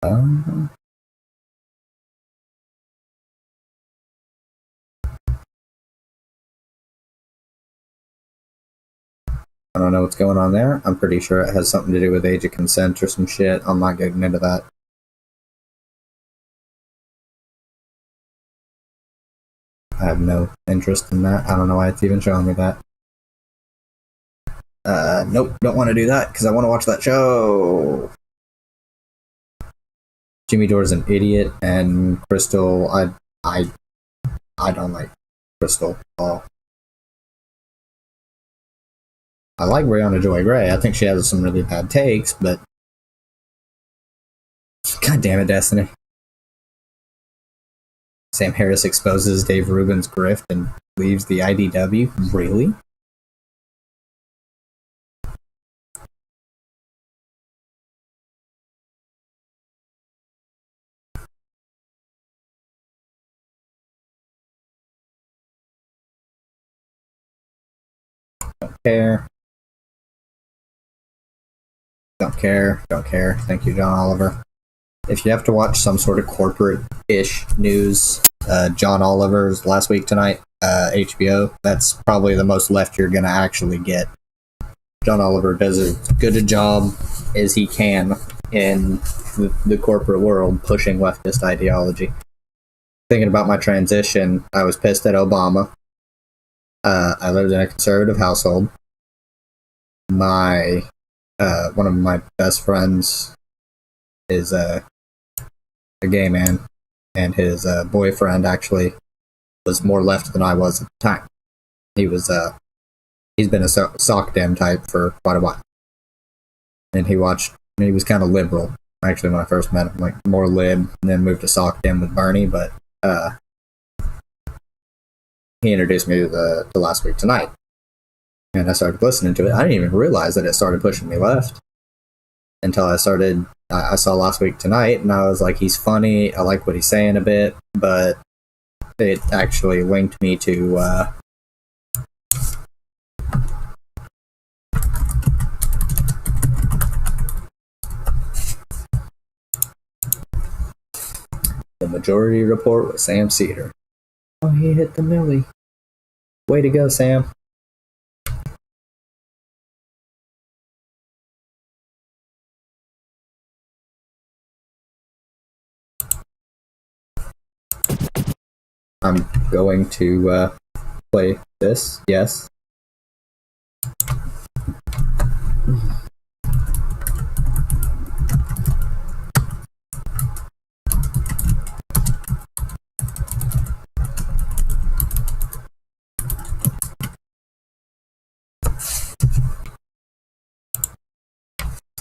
I don't know what's going on there. I'm pretty sure it has something to do with age of consent or some shit. I'm not getting into that. I have no interest in that. I don't know why it's even showing me that. Nope, don't want to do that because I want to watch that show. Jimmy Dore's an idiot, and Crystal, I don't like Crystal at all. I like Brianna Joy Gray. I think she has some really bad takes, but god damn it, Destiny. Sam Harris exposes Dave Rubin's grift and leaves the IDW. Really? Don't care. Don't care. Don't care. Thank you, John Oliver. If you have to watch some sort of corporate-ish news, John Oliver's Last Week Tonight, HBO, that's probably the most left you're going to actually get. John Oliver does as good a job as he can in the corporate world pushing leftist ideology. Thinking about my transition, I was pissed at Obama. I lived in a conservative household. One of my best friends is a gay man, and his boyfriend actually was more left than I was at the time. He's been a sock dem type for quite a while, and he was kind of liberal actually when I first met him, like more lib, and then moved to sock dem with Bernie. But he introduced me to the Last Week Tonight, and I started listening to it. I didn't even realize that it started pushing me left until I saw Last Week Tonight, and I was like, he's funny, I like what he's saying a bit, but it actually linked me to The Majority Report with Sam Cedar. Oh, he hit the millie. Way to go, Sam. I'm going to play this, yes.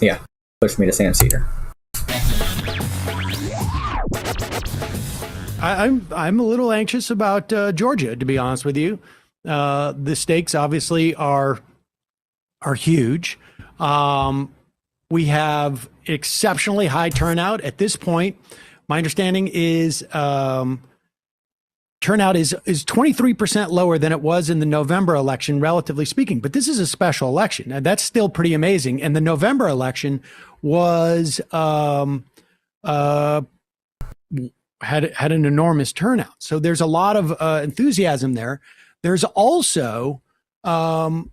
Yeah, push me to Sam Cedar. I'm a little anxious about Georgia, to be honest with you. The stakes obviously are huge. We have exceptionally high turnout at this point. My understanding is turnout is 23% lower than it was in the November election, relatively speaking. But this is a special election, and that's still pretty amazing. And the November election was had an enormous turnout. So there's a lot of enthusiasm there. There's also about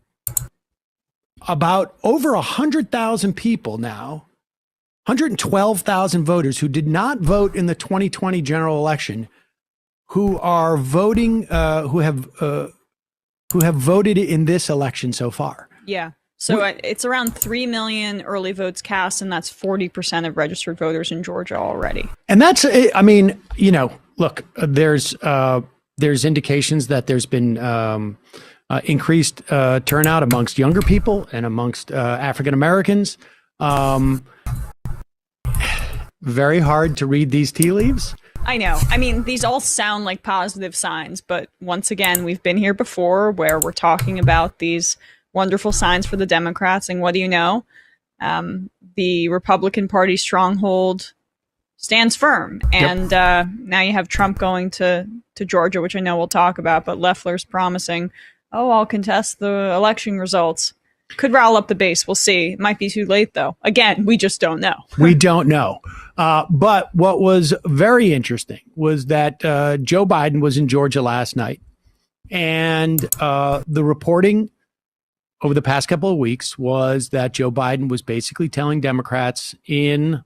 over 100,000 people now, 112,000 voters who did not vote in the 2020 general election, who are voting, who have voted in this election so far. Yeah. So it's around 3 million early votes cast, and that's 40% of registered voters in Georgia already. And that's, I mean, you know, look, there's indications that there's been increased turnout amongst younger people and amongst African Americans. Very hard to read these tea leaves. I know. I mean, these all sound like positive signs, but once again, we've been here before where we're talking about these wonderful signs for the Democrats, and what do you know? The Republican Party stronghold stands firm, and now you have Trump going to Georgia, which I know we'll talk about, but Loeffler's promising, oh, I'll contest the election results. Could rile up the base. We'll see. It might be too late, though. Again, we just don't know. We don't know. But what was very interesting was that Joe Biden was in Georgia last night, and the reporting over the past couple of weeks was that Joe Biden was basically telling Democrats in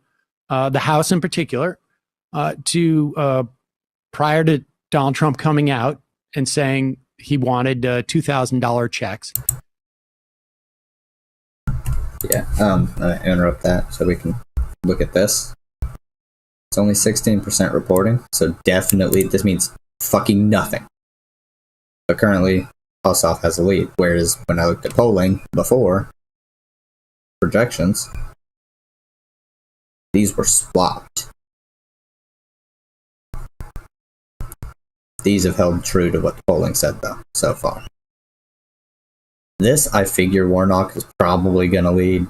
the House in particular to prior to Donald Trump coming out and saying he wanted $2,000 checks. Yeah, interrupt that so we can look at this. It's only 16% reporting, so definitely this means fucking nothing. But currently, Ossoff has a lead, whereas when I looked at polling before, projections, these were swapped. These have held true to what the polling said, though, so far. This, I figure Warnock is probably going to lead,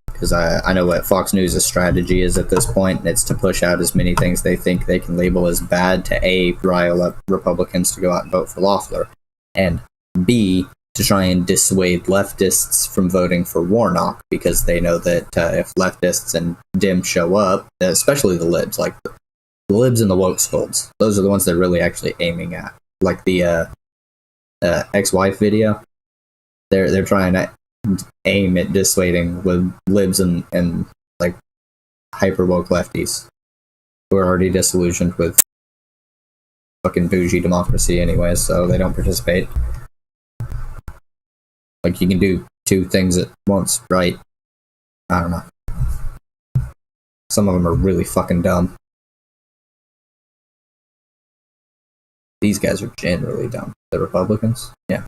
because I know what Fox News' strategy is at this point, and it's to push out as many things they think they can label as bad to A, rile up Republicans to go out and vote for Loeffler, and B, to try and dissuade leftists from voting for Warnock, because they know that if leftists and Dems show up, especially the libs, like the libs and the woke scolds, those are the ones they're really actually aiming at. Like the ex-wife video, they're trying to aim at dissuading libs and like hyper woke lefties who are already disillusioned with fucking bougie democracy anyway, so they don't participate. Like, you can do two things at once, right? I don't know. Some of them are really fucking dumb. These guys are generally dumb. The Republicans? Yeah.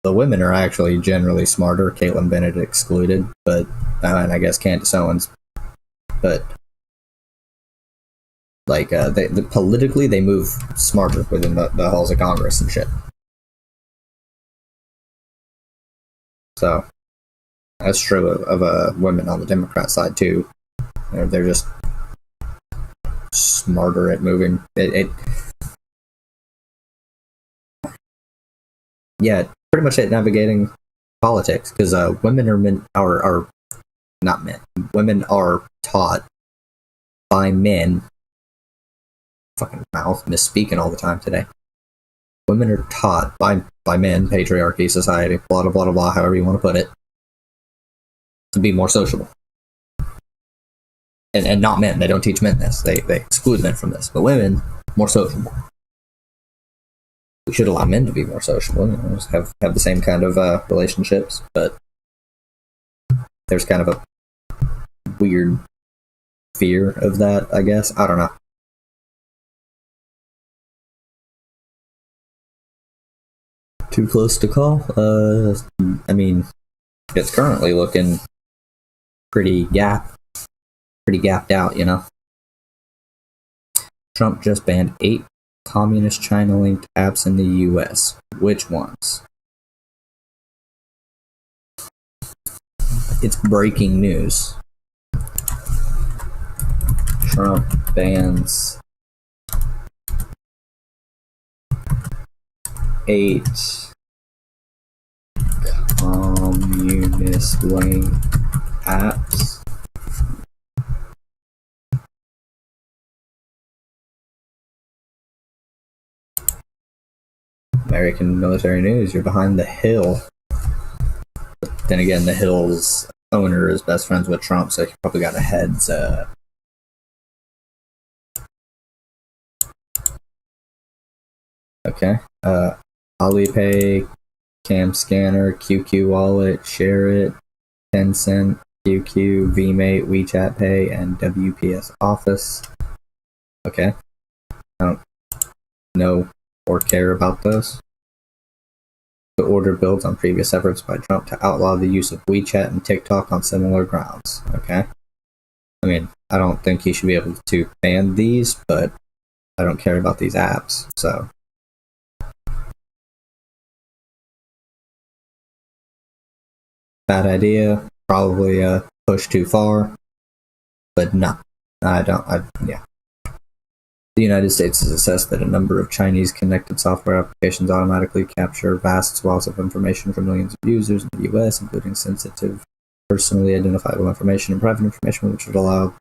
The women are actually generally smarter, Caitlin Bennett excluded, but, and I guess Candace Owens. But, like, politically, they move smarter within the halls of Congress and shit. So, that's true of women on the Democrat side, too. They're just smarter at moving. Yeah, pretty much at navigating politics, because women are not men. Women are taught by men. Fucking mouth misspeaking all the time today. Women are taught by men, patriarchy, society, blah blah blah blah, however you want to put it, to be more sociable. And not men. They don't teach men this. They exclude men from this. But women, more sociable. We should allow men to be more sociable, just have the same kind of relationships, but there's kind of a weird fear of that, I guess. I don't know. Too close to call? I mean, it's currently looking pretty gapped out, you know? Trump just banned 8 communist China-linked apps in the US. Which ones? It's breaking news. Trump bans 8 communist-linked apps. American military news, you're behind the Hill. But then again, the Hill's owner is best friends with Trump, so he probably got a heads up. Okay. Alipay, Cam Scanner, QQ Wallet, Share It, Tencent, QQ, VMate, WeChat Pay, and WPS Office. Okay. I don't know or care about those. The order builds on previous efforts by Trump to outlaw the use of WeChat and TikTok on similar grounds. Okay. I mean, I don't think he should be able to ban these, but I don't care about these apps, so. Bad idea. Probably push too far. But no. Yeah. The United States has assessed that a number of Chinese connected software applications automatically capture vast swaths of information from millions of users in the US, including sensitive, personally identifiable information and private information, which would allow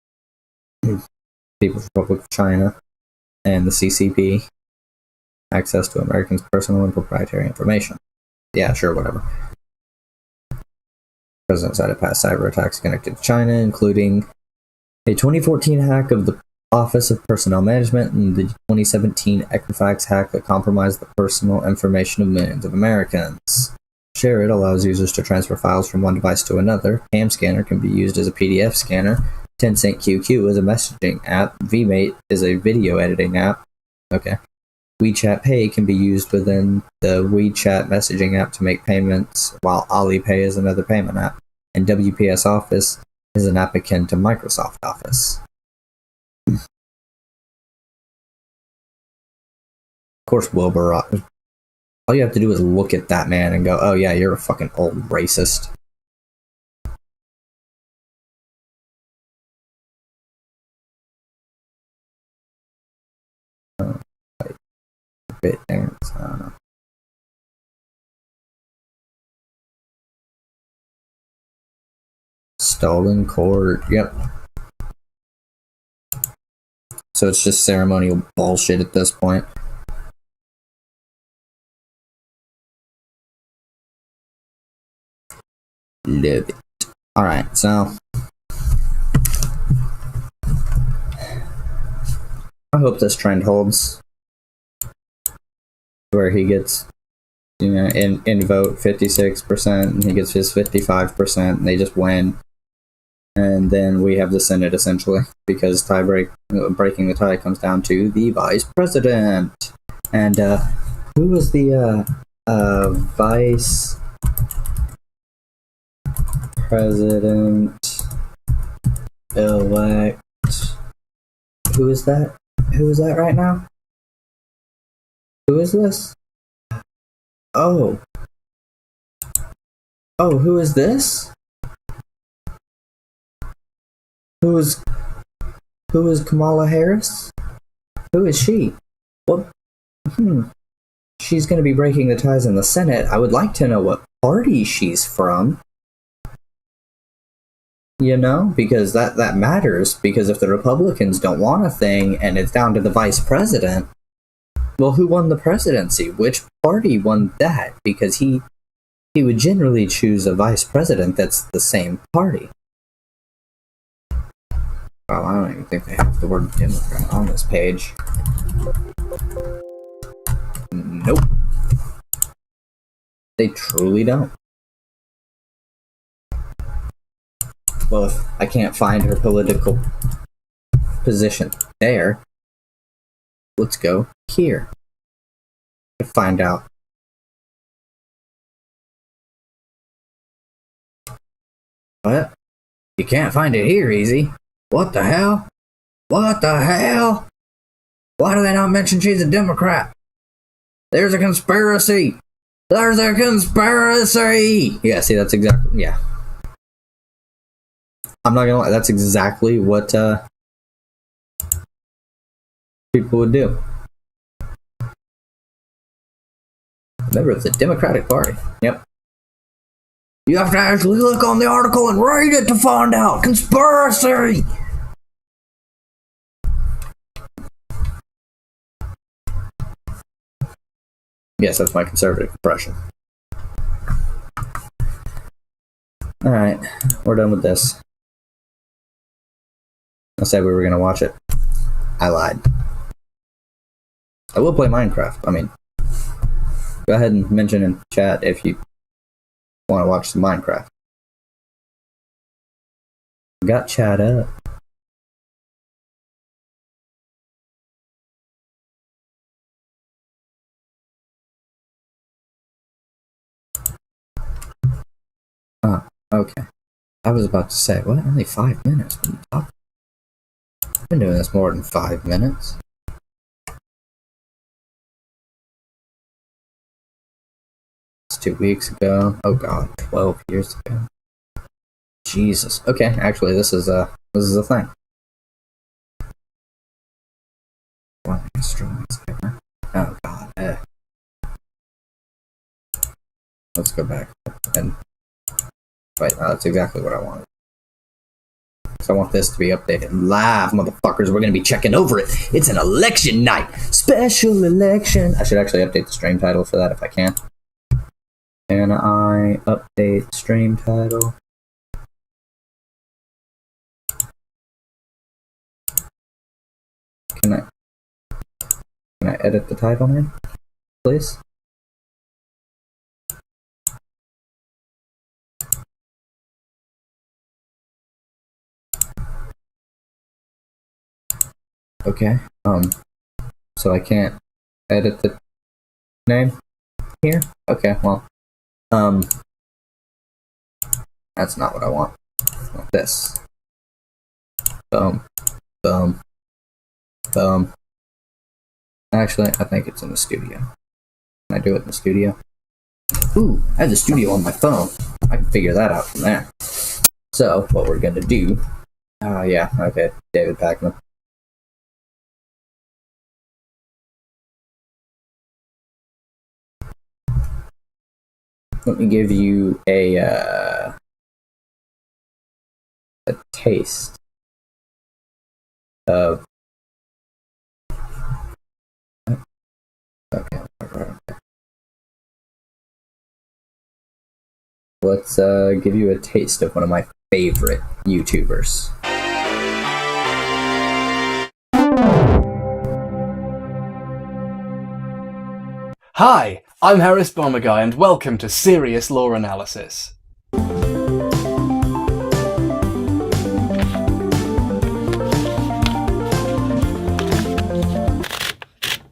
people from the Republic of China and the CCP access to Americans' personal and proprietary information. Yeah, sure, whatever. The president cited past cyber attacks connected to China, including a 2014 hack of the Office of Personnel Management and the 2017 Equifax hack that compromised the personal information of millions of Americans. Share It allows users to transfer files from one device to another. Cam Scanner can be used as a PDF scanner. Tencent QQ is a messaging app. VMate is a video editing app. Okay. WeChat Pay can be used within the WeChat messaging app to make payments, while Alipay is another payment app. And WPS Office is an app akin to Microsoft Office. course, Wilbur. All you have to do is look at that man and go, "Oh yeah, you're a fucking old racist." Bit dance. I don't know. Stolen court. Yep. So it's just ceremonial bullshit at this point. Love it. Alright, so I hope this trend holds. Where he gets, you know, in vote 56%, and he gets his 55%, and they just win. And then we have the Senate essentially, because breaking the tie comes down to the vice president. And who was the vice president elect? Who is that? Who is that right now? Who is this? Oh, who is this? Who is Kamala Harris? Who is she? Well, she's going to be breaking the ties in the Senate. I would like to know what party she's from. You know, because that matters. Because if the Republicans don't want a thing and it's down to the vice president, well, who won the presidency? Which party won that? Because he would generally choose a vice president that's the same party. Well, I don't even think they have the word Democrat on this page. Nope. They truly don't. Well, if I can't find her political position there, let's go here to find out. What? You can't find it here, Easy. What the hell? What the hell? Why do they not mention she's a Democrat? There's a conspiracy! There's a conspiracy! Yeah, see, that's exactly, yeah. I'm not gonna lie, that's exactly what people would do. Remember, it's the Democratic Party. Yep. You have to actually look on the article and read it to find out. Conspiracy! Yes, that's my conservative impression. Alright, we're done with this. I said we were going to watch it. I lied. I will play Minecraft. I mean, go ahead and mention in chat if you want to watch some Minecraft. Got chat up. Oh, okay. I was about to say, what? Only 5 minutes? What are you talking? I've been doing this more than 5 minutes. It's 2 weeks ago. Oh god, 12 years ago. Jesus. Okay, actually, this is a thing. Oh god. Let's go back and wait. No, that's exactly what I wanted. So I want this to be updated live, motherfuckers. We're gonna be checking over it. It's an election night, special election. I should actually update the stream title for that if I can. Can I update stream title? Can I edit the title name, please? Okay. So I can't edit the name here? Okay, well. That's not what I want. I want this. Boom. Boom. Boom. Actually, I think it's in the studio. Can I do it in the studio? Ooh, I have the studio on my phone. I can figure that out from there. So, what we're gonna do... Oh, yeah, okay, David Packman. Let me give you a taste of... Okay. Let's give you a taste of one of my favorite YouTubers. Hi, I'm Harris Bomberguy and welcome to Serious Law Analysis.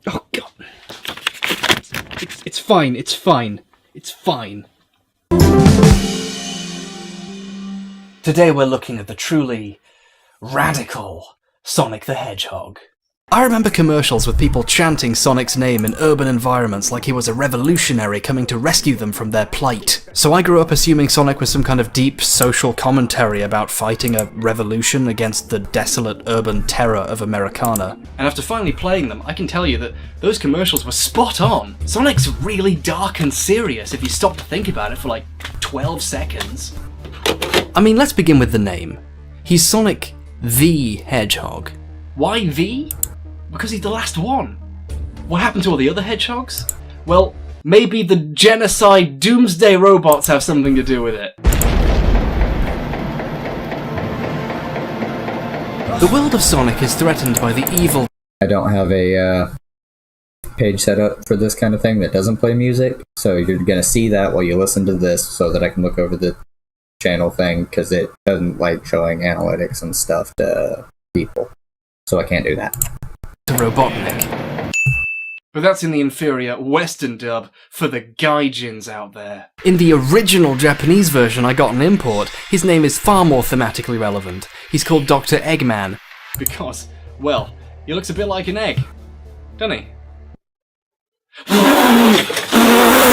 Oh god. It's fine, it's fine. It's fine. Today we're looking at the truly radical Sonic the Hedgehog. I remember commercials with people chanting Sonic's name in urban environments like he was a revolutionary coming to rescue them from their plight. So I grew up assuming Sonic was some kind of deep social commentary about fighting a revolution against the desolate urban terror of Americana. And after finally playing them, I can tell you that those commercials were spot on. Sonic's really dark and serious if you stop to think about it for like 12 seconds. I mean, let's begin with the name. He's Sonic the Hedgehog. Why the? Because he's the last one. What happened to all the other hedgehogs? Well, maybe the genocide doomsday robots have something to do with it. The world of Sonic is threatened by the evil... I don't have a page set up for this kind of thing that doesn't play music, so you're gonna see that while you listen to this so that I can look over the channel thing, because it doesn't like showing analytics and stuff to people. So I can't do that. To Robotnik. But that's in the inferior Western dub for the gaijins out there. In the original Japanese version I got an import, his name is far more thematically relevant. He's called Dr. Eggman. Because, well, he looks a bit like an egg, doesn't he?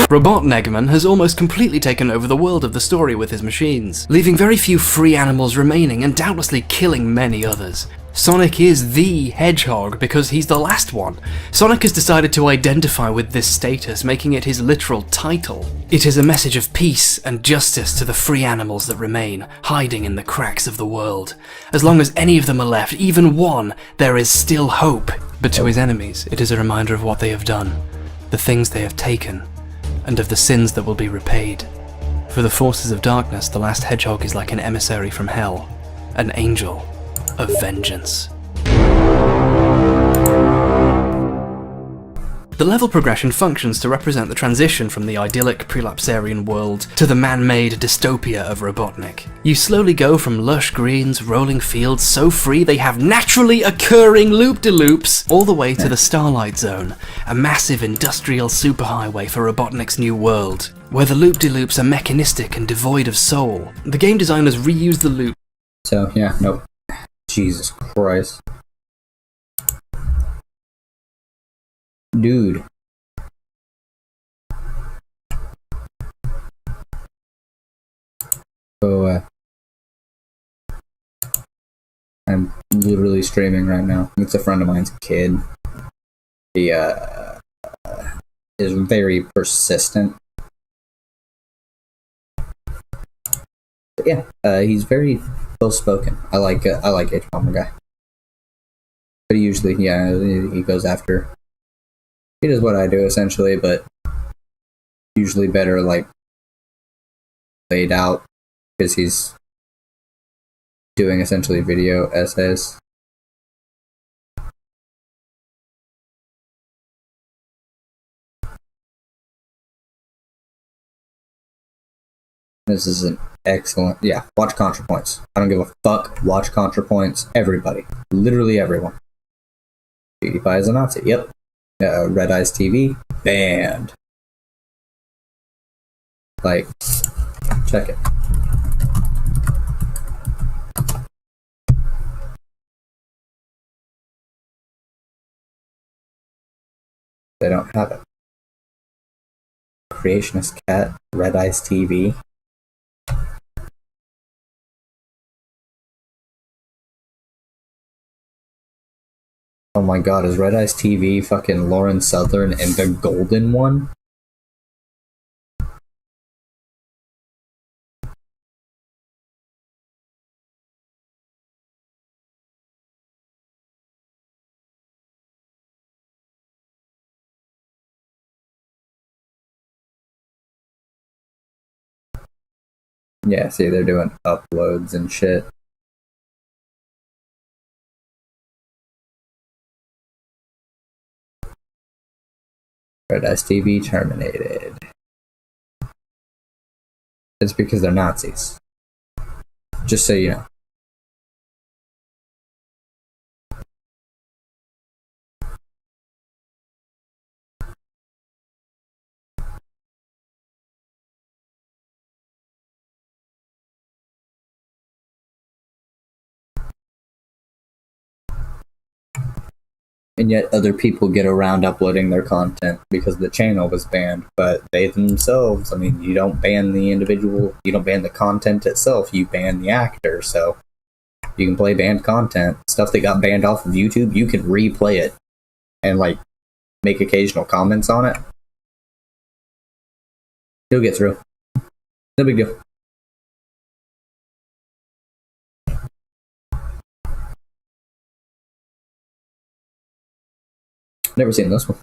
Robotnik has almost completely taken over the world of the story with his machines, leaving very few free animals remaining and doubtlessly killing many others. Sonic is the Hedgehog because he's the last one. Sonic has decided to identify with this status, making it his literal title. It is a message of peace and justice to the free animals that remain, hiding in the cracks of the world. As long as any of them are left, even one, there is still hope. But to his enemies, it is a reminder of what they have done, the things they have taken, and of the sins that will be repaid. For the forces of darkness, the last Hedgehog is like an emissary from hell, an angel of vengeance. The level progression functions to represent the transition from the idyllic prelapsarian world to the man-made dystopia of Robotnik. You slowly go from lush greens, rolling fields so free they have naturally occurring loop-de-loops, all the way to the Starlight Zone, a massive industrial superhighway for Robotnik's new world, where the loop-de-loops are mechanistic and devoid of soul. The game designers reused the loop. So, yeah, nope. Jesus Christ. Dude. So, I'm literally streaming right now. It's a friend of mine's kid. He, is very persistent. But yeah, he's very well-spoken. I like H. Bomber Guy. But usually, yeah, he goes after... He does what I do, essentially, but usually better, like, laid out, because he's doing, essentially, video essays. This is an excellent... Yeah, watch ContraPoints. I don't give a fuck. Watch ContraPoints. Everybody. Literally everyone. PewDiePie is a Nazi. Yep. Red Eyes TV. Banned. Like, check it. They don't have it. Creationist Cat, Red Eyes TV. Oh my god, is Red Eyes TV fucking Lauren Southern and the golden one? Yeah, see, they're doing uploads and shit. Red Eyes TV terminated. It's because they're Nazis. Just so you know. And yet other people get around uploading their content because the channel was banned, but they themselves, I mean, you don't ban the individual, you don't ban the content itself, you ban the actor, so you can play banned content. Stuff that got banned off of YouTube, you can replay it and, like, make occasional comments on it. You'll get through. No big deal. Never seen this one.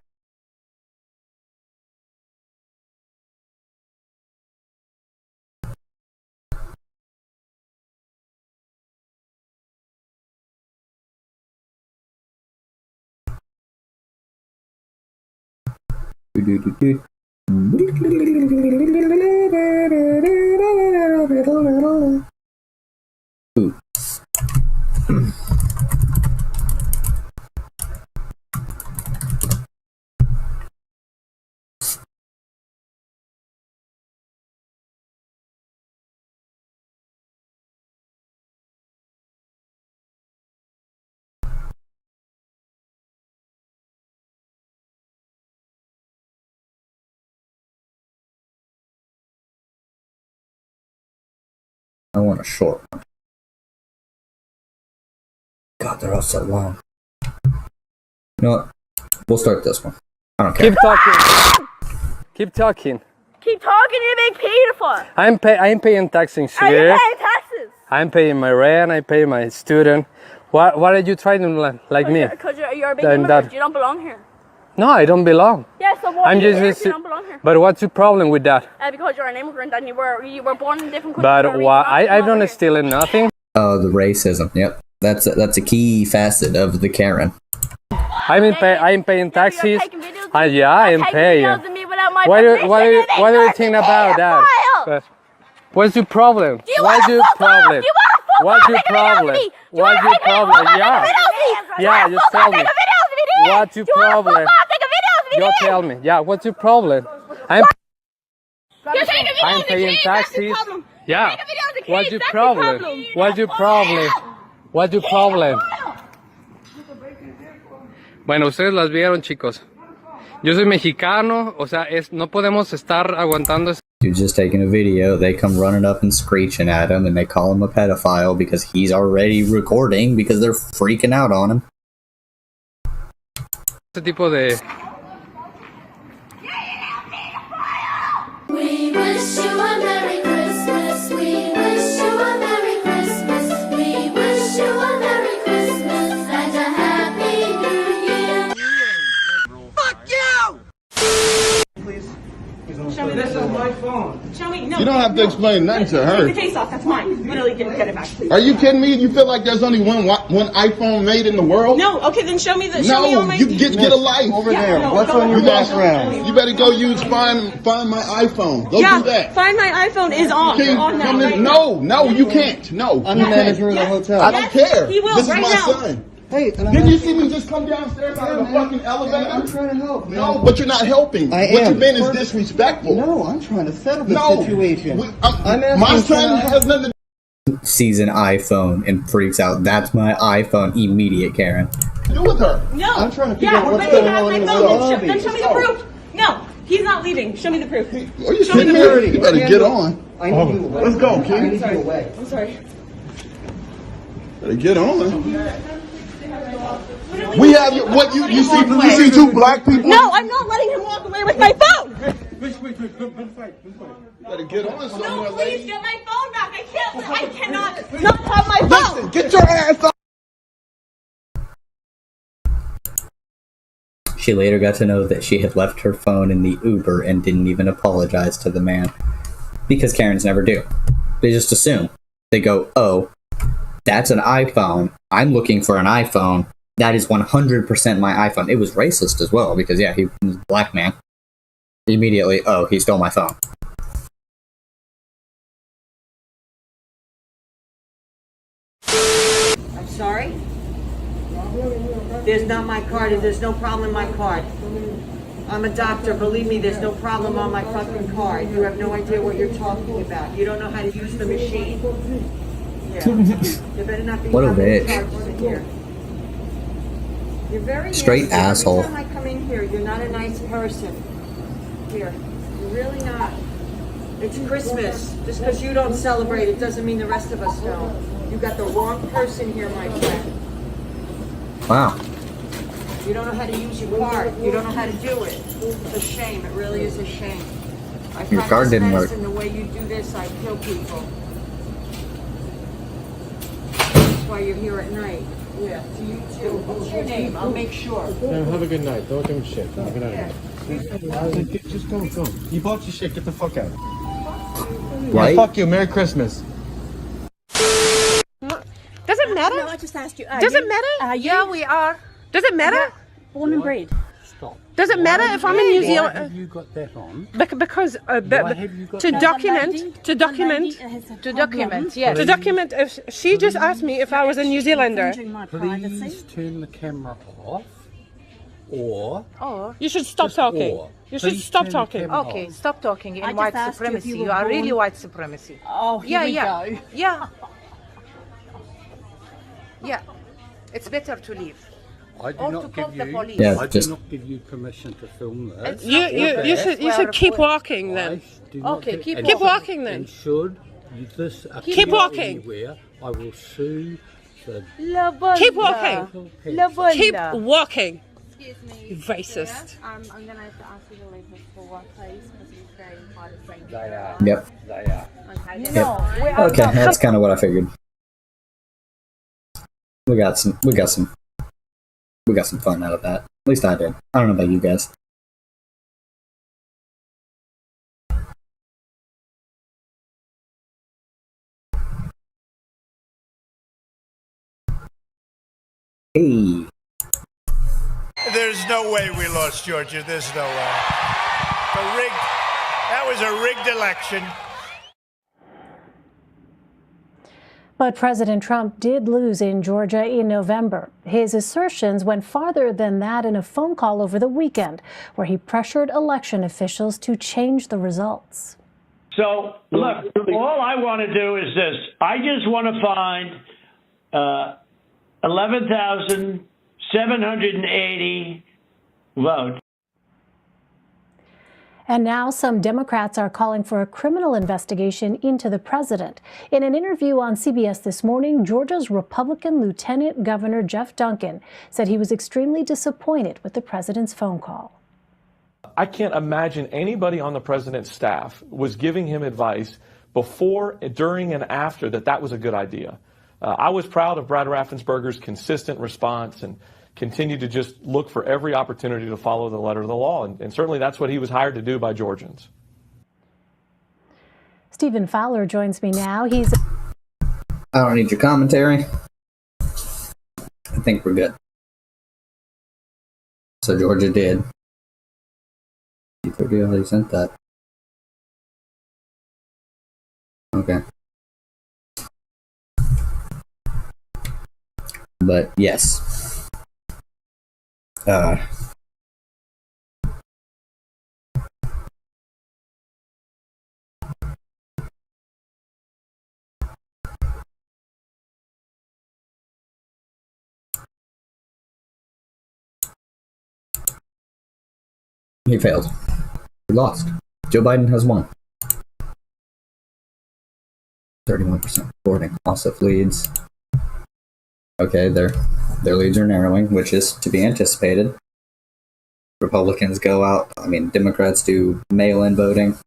Ooh. I want a short one. God, they're all so long. You know what? We'll start this one. I don't care. Keep talking. Keep talking. Keep talking, you're being paid for. I'm paying taxes Are here. you paying taxes? I'm paying my rent, I pay my student. Why are you trying to like me? Because you're a big immigrant, you don't belong here. No, I don't belong. Yes, so why you don't belong here? But what's the problem with that? Because you're an immigrant and you were born in a different country. But why? I've done stealing nothing. Oh, the racism. Yep, that's a key facet of the Karen. I'm paying taxes. Yeah, I'm paying. What do you think about that? What's your problem? What's your problem? What's your problem? What's your problem? Yeah, just tell me. What's your problem? You tell me. Yeah, what's your problem? I'm paying taxes. Yeah. What's your problem? What's your problem? What's your problem? Bueno, ustedes las vieron, chicos. Yo soy mexicano, o sea, no podemos estar aguantando. Dude's just taking a video, they come running up and screeching at him, and they call him a pedophile because he's already recording because they're freaking out on him. Este tipo de... We wish you a Merry Christmas. We wish you a Merry Christmas. We wish you a Merry Christmas and a Happy New Year. Fuck you! Please. Show me this is my phone. Show me. No. You don't have to explain nothing to her. Take the case off. That's mine. Literally, get it back, please. Are you kidding me? You feel like there's only one iPhone made in the world? No. Okay, then show me the. No, show me all my... you get a life over there. No, what's on your background? You better go use find my iPhone. Go do that. Find My iPhone is on. Can on now, right no, you can't. No, I'm the manager of the hotel. I don't care. He will this right is my now. son. Hey, did you see me just come downstairs out of the fucking elevator? I'm trying to help. Man. No, but you're not helping. What you've been is disrespectful. No, I'm trying to settle the situation. My son has nothing to Sees an iPhone and freaks out. That's my iPhone. Immediate Karen. to do with her? No. I'm trying to figure out what's going on in the lobby. Then show me the proof. No, he's not leaving. Show me the proof. Are you kidding me? You better get on. Let's go, kid. I'm sorry. Better get on. We have what you see two black people. No, I'm not letting him walk away with my phone. Better get on somewhere. No, please get my phone back. I cannot not have my phone. Listen, get your ass on. She later got to know that she had left her phone in the Uber and didn't even apologize to the man. Because Karens never do. They just assume. They go, oh, that's an iPhone. I'm looking for an iPhone. That is 100% my iPhone. It was racist as well, because yeah, he was a black man. Immediately, oh, he stole my phone. I'm sorry? There's not my card, and there's no problem in my card. I'm a doctor, believe me, there's no problem on my fucking card. You have no idea what you're talking about. You don't know how to use the machine. Yeah. You better not be What a bitch. charged in here. You're very Straight nasty. asshole. Every time I come in here, you're not a nice person. Here, you're really not. It's Christmas. Just because you don't celebrate it doesn't mean the rest of us don't. You got the wrong person here, my friend. Wow. You don't know how to use your card. You don't know how to do it. It's a shame. It really is a shame. I Your card didn't work. And the way you do this, I kill people. That's why you're here at night. Yeah, to you too. What's your name? I'll make sure. No, have a good night. Don't do shit. Have a good night. Just go. You bought your shit. Get the fuck out. Right? Yeah, fuck you. Merry Christmas. Does it matter? No, I just asked you. Does it matter? Yeah, we are. Does it matter? Yeah, born and bred. Stop. Does it matter if I'm in New Zealand? Why have you got that on? Because Why have you got to that? document, Yes. to document. If she just asked me if I was a New Zealander, Please turn the camera off, or you should stop talking. or. You should Please stop turn the talking. camera Okay, off. stop talking in I white just asked you if supremacy. you You were are really born- white supremacy. Oh, here we go. Yeah. Yeah. It's better to leave. I do Or to not call give the you. police. Yeah, I just- do not give you permission to film this. You should keep walking then. Do not Okay, give- keep and- Keep walking then. And should this Keep appear walking. anywhere, I will sue the Keep walking. people. Keep walking. Excuse me. You racist. I'm going to have to ask you to leave this for, please, because he's very hard to say. They are. Yep. They are. Okay, Yep. then. Okay, that's kind of what I figured. We got some fun out of that. At least I did. I don't know about you guys. Hey. There's no way we lost Georgia. There's no way. That was a rigged election. But President Trump did lose in Georgia in November. His assertions went farther than that in a phone call over the weekend, where he pressured election officials to change the results. So, look, all I want to do is this. I just want to find 11,780 votes. And now some Democrats are calling for a criminal investigation into the president. In an interview on CBS this morning, Georgia's Republican Lieutenant Governor Jeff Duncan said he was extremely disappointed with the president's phone call. I can't imagine anybody on the president's staff was giving him advice before, during, and after that was a good idea. I was proud of Brad Raffensperger's consistent response and continued to just look for every opportunity to follow the letter of the law. And certainly that's what he was hired to do by Georgians. Stephen Fowler joins me now. I don't need your commentary. I think we're good. So Georgia did. You already sent that. Okay. But yes. He failed. He lost. Joe Biden has won. 31% reporting. Ossoff leads. Okay, their leads are narrowing, which is to be anticipated. Republicans go out. I mean, Democrats do mail-in voting.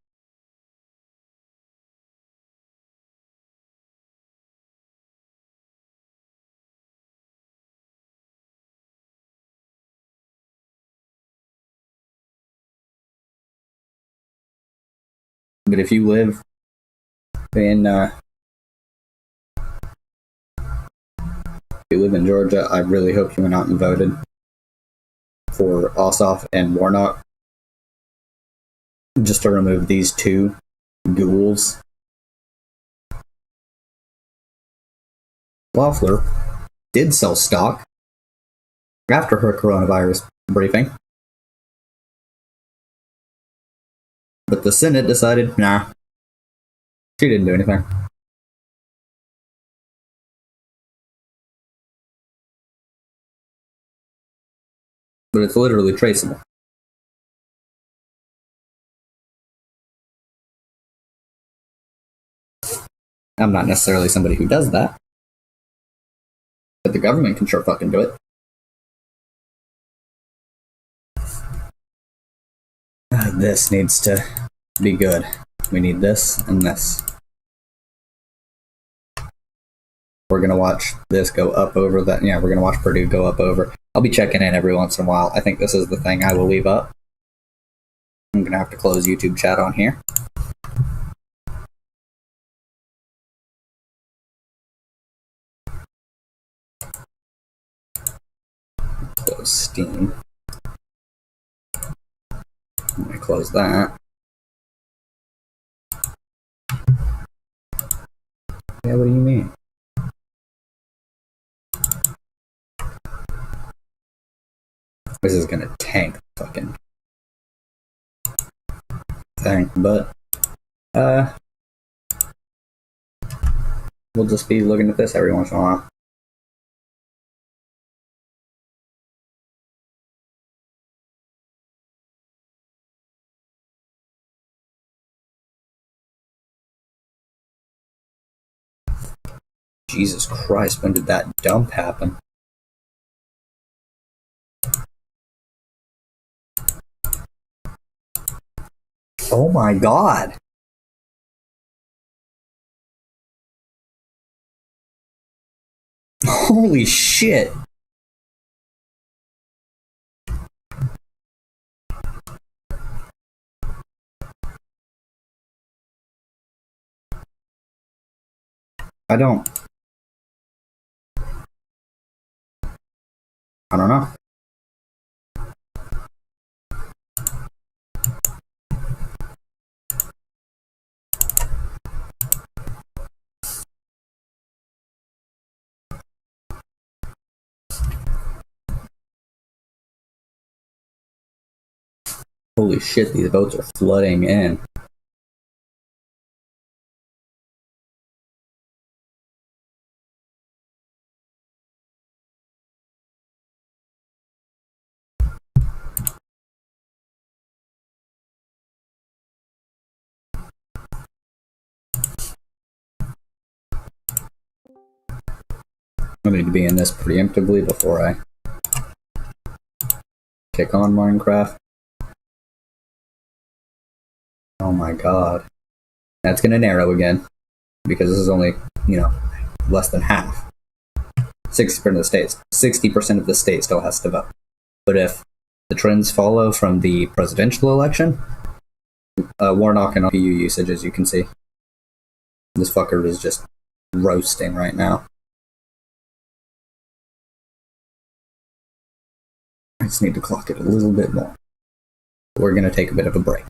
But if you live in Georgia, I really hope you went out and voted for Ossoff and Warnock, just to remove these two ghouls. Loeffler did sell stock after her coronavirus briefing, but the Senate decided, nah, she didn't do anything. But it's literally traceable. I'm not necessarily somebody who does that, but the government can sure fucking do it. This needs to be good. We need this and this. We're gonna watch this go up over that. Yeah, we're gonna watch Purdue go up over. I'll be checking in every once in a while. I think this is the thing I will leave up. I'm gonna have to close YouTube chat on here. Close Steam. I'm gonna close that. Yeah, what do you mean? This is gonna tank the fucking thing, but we'll just be looking at this every once in a while. Jesus Christ, when did that dump happen? Oh my god! Holy shit! I don't know. Holy shit, these votes are flooding in. I need to be in this preemptively before I kick on Minecraft. Oh my god. That's gonna narrow again, because this is only, less than half. 60% of the states. 60% of the state still has to vote. But if the trends follow from the presidential election, Warnock and PU usage, as you can see. This fucker is just roasting right now. I just need to clock it a little bit more. We're going to take a bit of a break.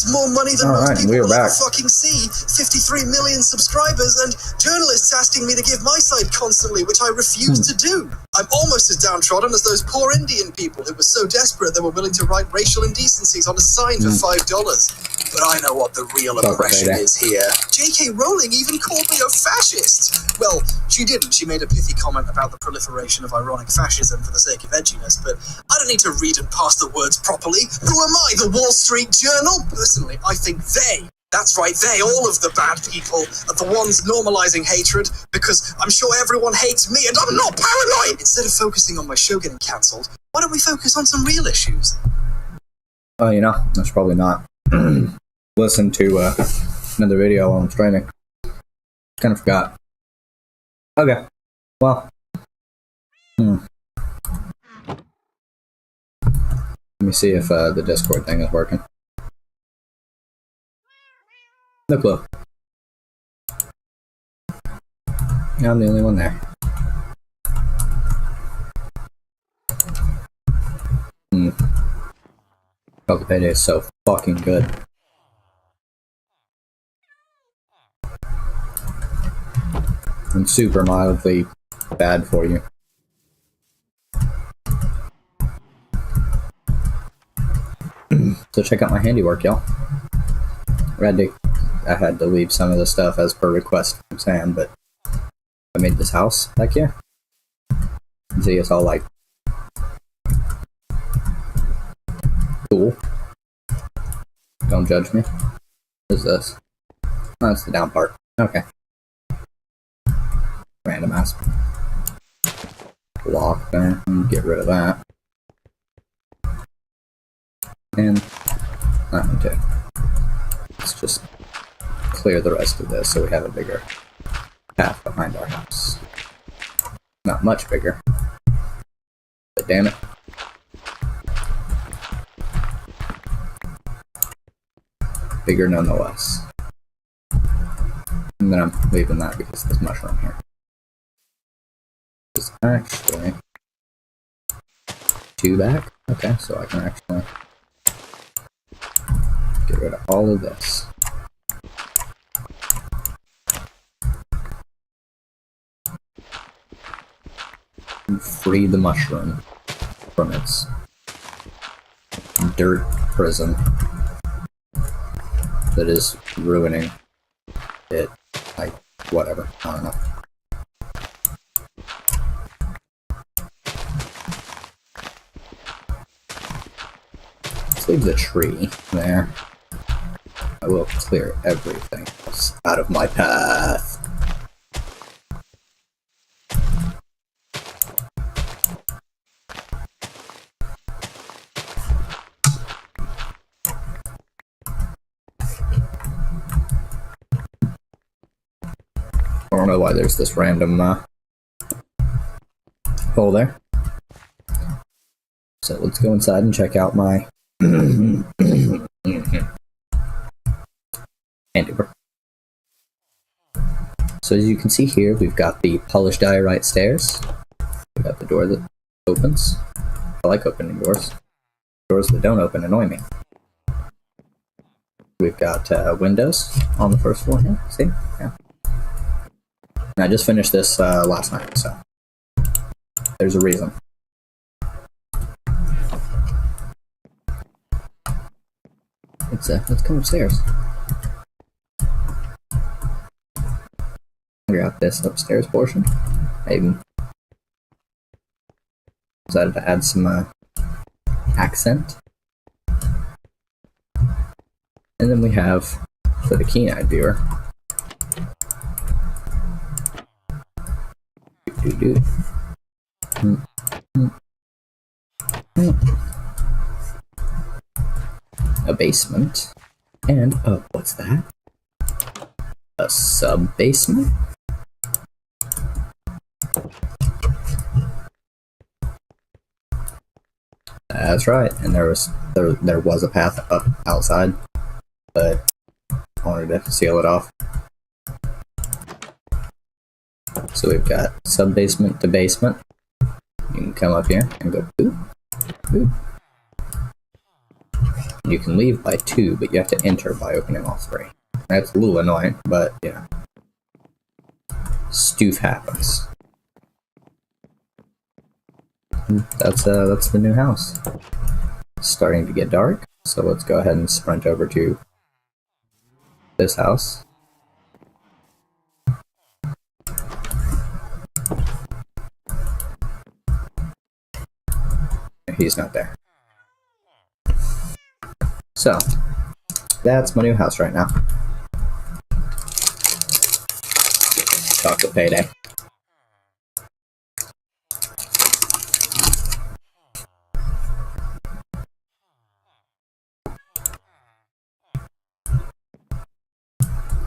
There's more money than All most right, people we're will ever back. fucking see. 53 million subscribers and journalists asking me to give my side constantly, which I refuse to do. I'm almost as downtrodden as those poor Indian people who were so desperate they were willing to write racial indecencies on a sign for $5. But I know what the real aggression is here. J.K. Rowling even called me a fascist. Well, she didn't. She made a pithy comment about the proliferation of ironic fascism for the sake of edginess, but I don't need to read and parse the words properly. Who am I, the Wall Street Journal? Personally, I think they, that's right, they, all of the bad people, are the ones normalizing hatred, because I'm sure everyone hates me and I'm not paranoid! Instead of focusing on my show getting cancelled, why don't we focus on some real issues? Oh, you know, that's probably not. Listen to another video while I'm streaming. Kind of forgot. Okay. Well. Let me see if the Discord thing is working. No clue. Yeah, I'm the only one there. Oh, the payday is so fucking good. And super mildly bad for you. So check out my handiwork, y'all. I had to leave some of the stuff as per request from Sam, but I made this house back here. See, it's all like cool. Don't judge me. What is this? Oh, that's the down part. Okay. Random ass block there. Get rid of that. And that one too. Let's just clear the rest of this so we have a bigger path behind our house. Not much bigger, but damn it. Bigger nonetheless. And then I'm leaving that because there's mushroom here. It's actually 2 back. Okay, so I can actually get rid of all of this. And free the mushroom from its dirt prison that is ruining it. Like, whatever. I don't know. Let's leave the tree there. I will clear everything else out of my path. I don't know why there's this random hole there. So let's go inside and check out my handiwork. So as you can see here, we've got the polished diorite stairs. We've got the door that opens. I like opening doors. Doors that don't open annoy me. We've got windows on the first floor here. See? Yeah. And I just finished this last night, so there's a reason. Let's come upstairs. We got this upstairs portion. I even decided to add some accent. And then we have, for the keen-eyed viewer, a basement, and oh, what's that? A sub-basement? That's right, and there was a path up outside, but I wanted to seal it off. So we've got sub-basement to basement. You can come up here and go boop, boop. You can leave by 2, but you have to enter by opening all 3. That's a little annoying, but yeah. Stoof happens. That's the new house. It's starting to get dark, so let's go ahead and sprint over to this house. He's not there. So, that's my new house right now. Chocolate payday.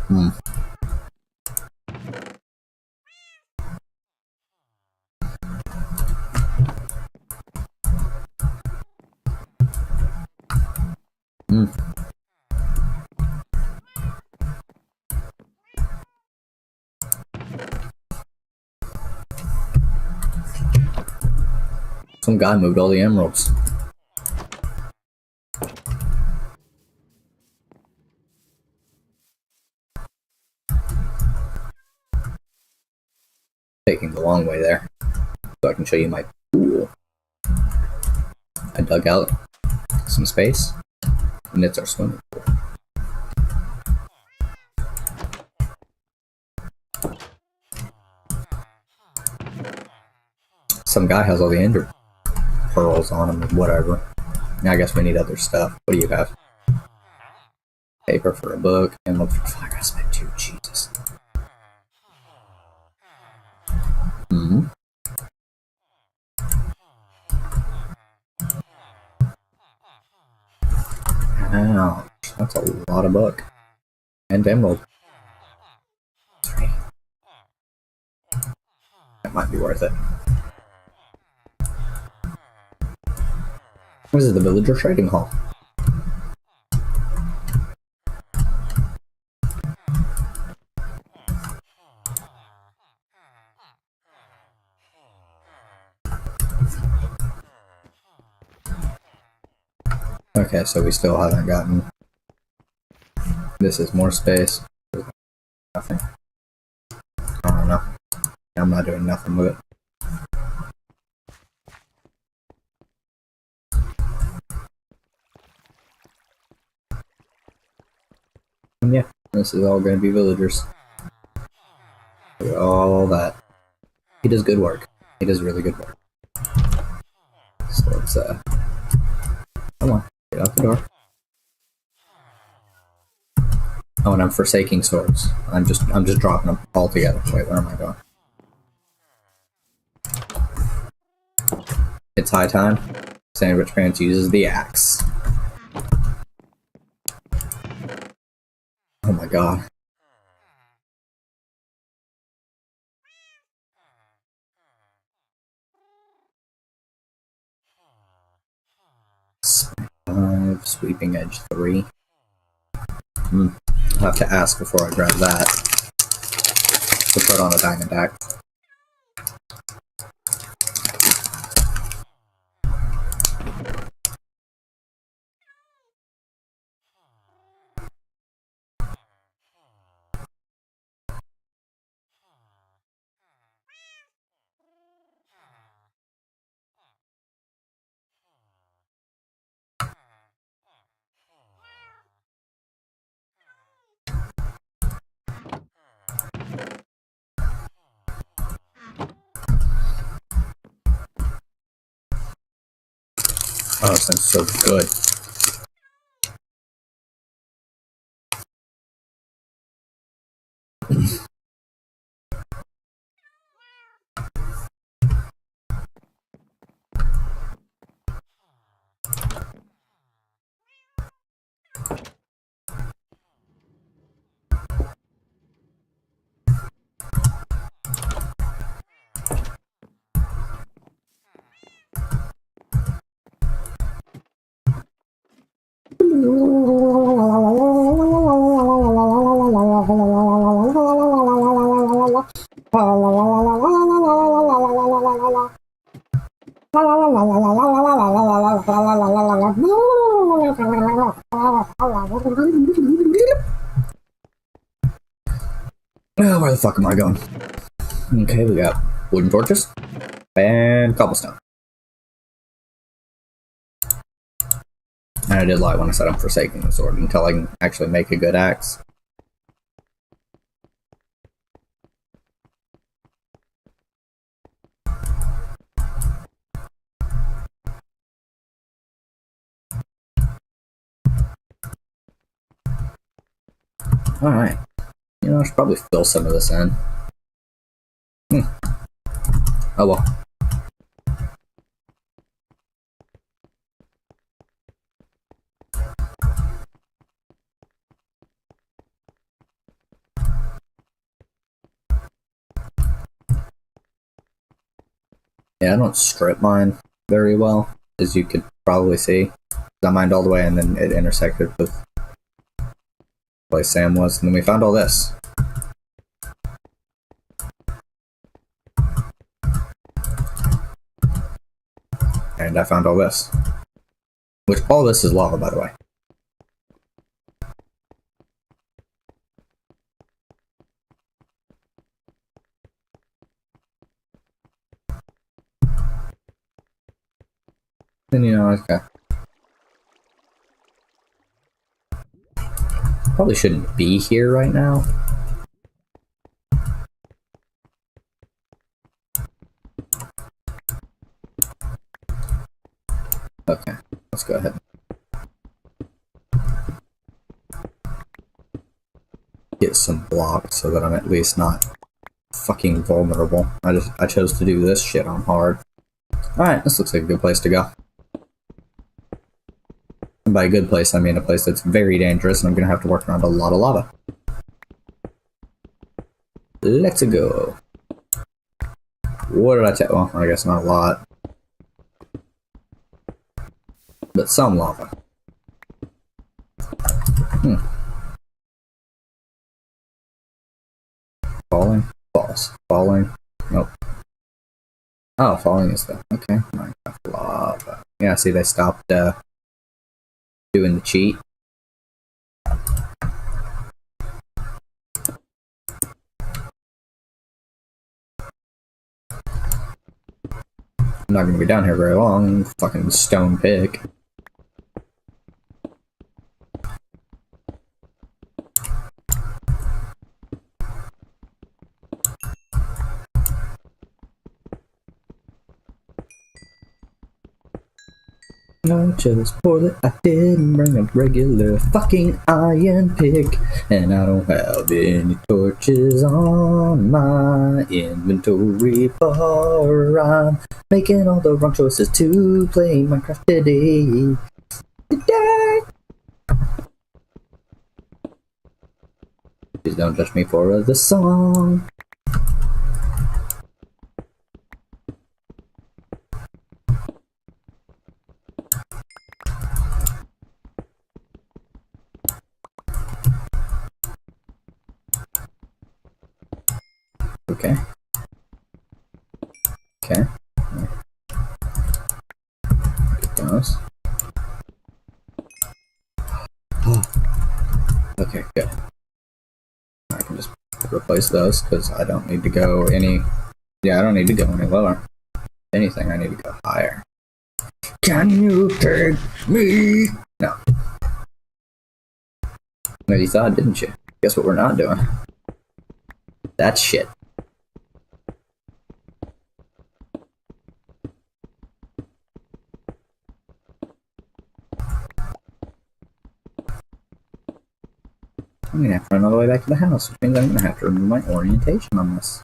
Hmm. Some guy moved all the emeralds. Taking the long way there, so I can show you my pool. I dug out some space, and it's our swimming pool. Some guy has all the ender pearls on him, or whatever. Now I guess we need other stuff. What do you have? Paper for a book, and look for fire aspect 2. Jesus. Ouch, that's a lot of book. And emerald. 3. That might be worth it. This is the villager trading hall. Okay, so we still haven't gotten... This is more space. Nothing. I don't know. I'm not doing nothing with it. And yeah, this is all going to be villagers. Look at all that. He does good work. He does really good work. So let's, come on, get out the door. Oh, and I'm forsaking swords. I'm just dropping them all together. Wait, where am I going? It's high time. Sandwhichpants uses the axe. Oh my god. Five, sweeping edge 3. I'll have to ask before I grab that to put on a diamond axe. Oh, this sounds so good. Oh, where the fuck am I going? Okay, we got wooden torches and cobblestone. And I did lie when I said I'm forsaking the sword until I can actually make a good axe. Alright. You know, I should probably fill some of this in. Oh well. Yeah, I don't strip mine very well, as you could probably see. I mined all the way and then it intersected with the place Sam was, and then we found all this. And I found all this. Which, all this is lava, by the way. And you know, okay. Probably shouldn't be here right now. Okay, let's go ahead. Get some blocks so that I'm at least not fucking vulnerable. I chose to do this shit on hard. Alright, this looks like a good place to go. And by a good place, I mean a place that's very dangerous and I'm gonna have to work around a lot of lava. Let's go. What did I tell? Well, I guess not a lot. But some lava. Falling? Falls. Falling? Nope. Oh, falling is the... Okay. Minecraft lava. Yeah, see, they stopped, doing the cheat. I'm not gonna be down here very long. Fucking stone pick. No, just poor that I didn't bring a regular fucking iron pick, and I don't have any torches on my inventory bar. I'm making all the wrong choices to play Minecraft today. Please don't judge me for the song. Okay. Okay. Get those. Okay, good. I can just replace those because I don't need to go any... Yeah, I don't need to go any lower. If anything, I need to go higher. Can you take me? No. Well, you thought, didn't you? Guess what we're not doing? That shit. I'm gonna have to run all the way back to the house, which means I'm gonna have to remove my orientation on this.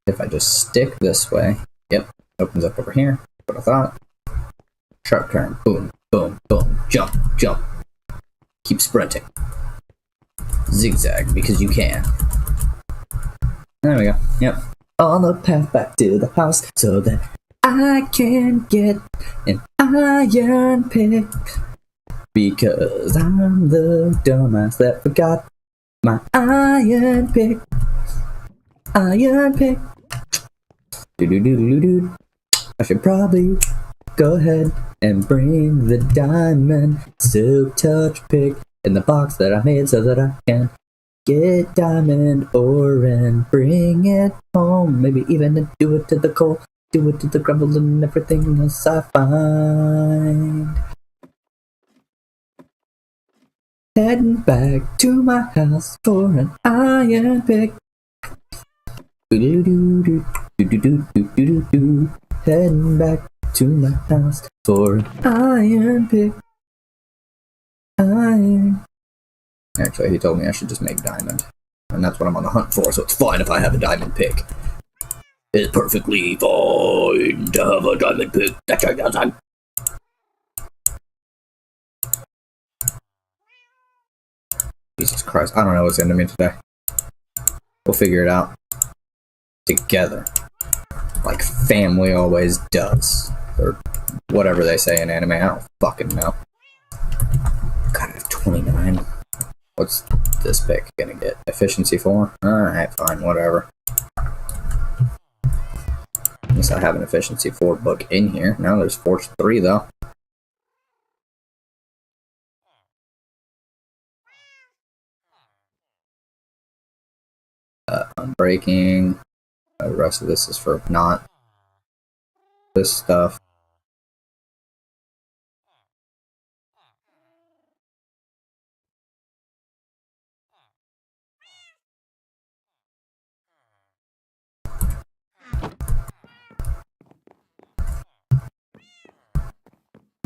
If I just stick this way, yep, opens up over here. What I thought. Sharp turn, boom, boom, boom, jump, jump. Keep sprinting. Zigzag, because you can. There we go, yep. On the path back to the house, so that I can get an iron pick. Because I'm the dumbass that forgot my iron pick. Iron pick. Do do do do do. I should probably Go ahead and bring the diamond silk touch pick in the box that I made so that I can get diamond ore and bring it home. Maybe even do it to the coal, do it to the gravel and everything else I find. Heading back to my house for an iron pick. Heading back to my house for an iron pick. Iron. Actually, he told me I should just make diamond. And that's what I'm on the hunt for, so it's fine if I have a diamond pick. It's perfectly fine to have a diamond pick. That's right. Jesus Christ, I don't know what's into me today. We'll figure it out. Together. Like family always does. Or whatever they say in anime, I don't fucking know. God, I have 29. What's this pick gonna get? Efficiency 4? Alright, fine, whatever. At least I have an efficiency 4 book in here. Now there's force 3 though. Unbreaking. The rest of this is for not this stuff.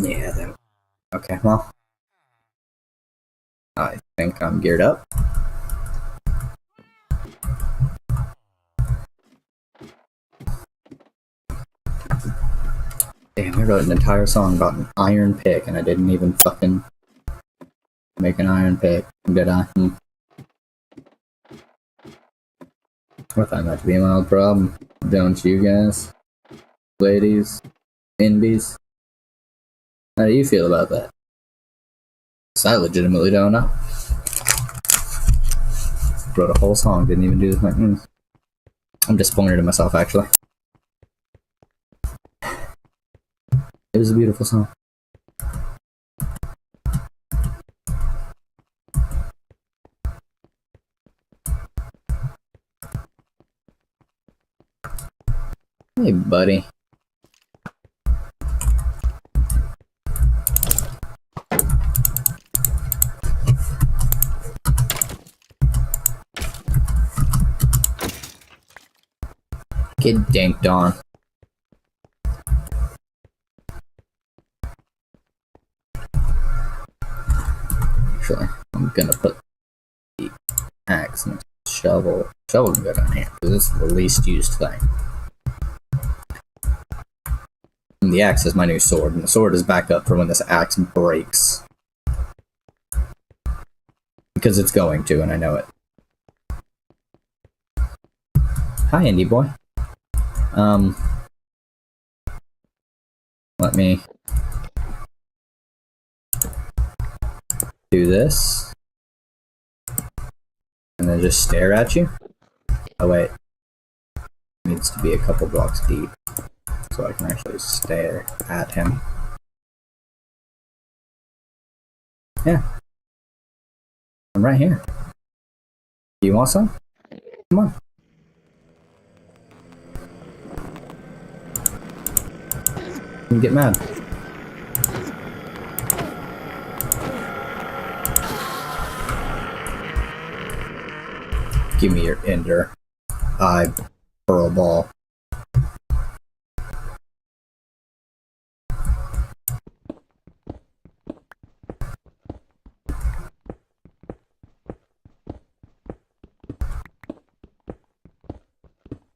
Yeah, that. Okay, well. I think I'm geared up. Damn, I wrote an entire song about an iron pick and I didn't even fucking make an iron pick, did I? I find that to be a mild problem, don't you guys? Ladies? Indies? How do you feel about that? Because I legitimately don't know. Wrote a whole song, didn't even do this. I'm disappointed in myself, actually. It was a beautiful song. Hey, buddy. Get danked on. Actually, I'm gonna put the axe and shovel. Shovel can go down here because it's the least used thing. And the axe is my new sword, and the sword is backup for when this axe breaks. Because it's going to, and I know it. Hi, indie boy. Let me do this. And then just stare at you. Oh wait. It needs to be a couple blocks deep. So I can actually stare at him. Yeah. I'm right here. Do you want some? Come on. Don't get mad. Give me your ender. I pearl ball.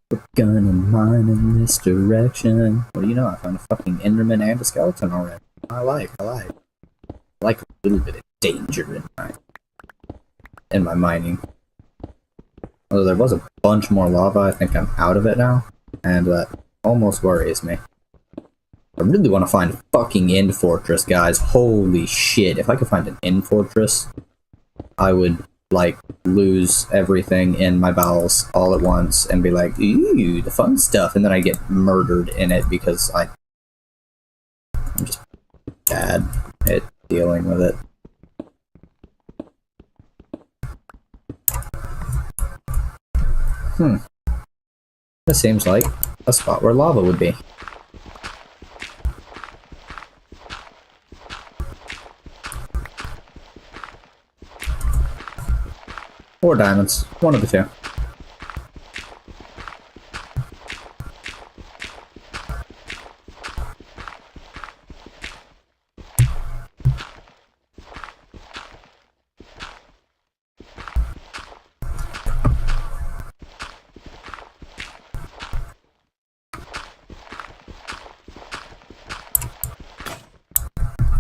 We're gonna mine in this direction. What do you know? I found a fucking Enderman and a skeleton already. I like a little bit of danger in my mining. Although there was a bunch more lava, I think I'm out of it now, and that almost worries me. I really want to find a fucking end fortress, guys. Holy shit! If I could find an end fortress, I would like lose everything in my bowels all at once and be like, ooh, the fun stuff, and then I get murdered in it because I I'm just bad at dealing with it. This seems like a spot where lava would be. Or diamonds. One of the two.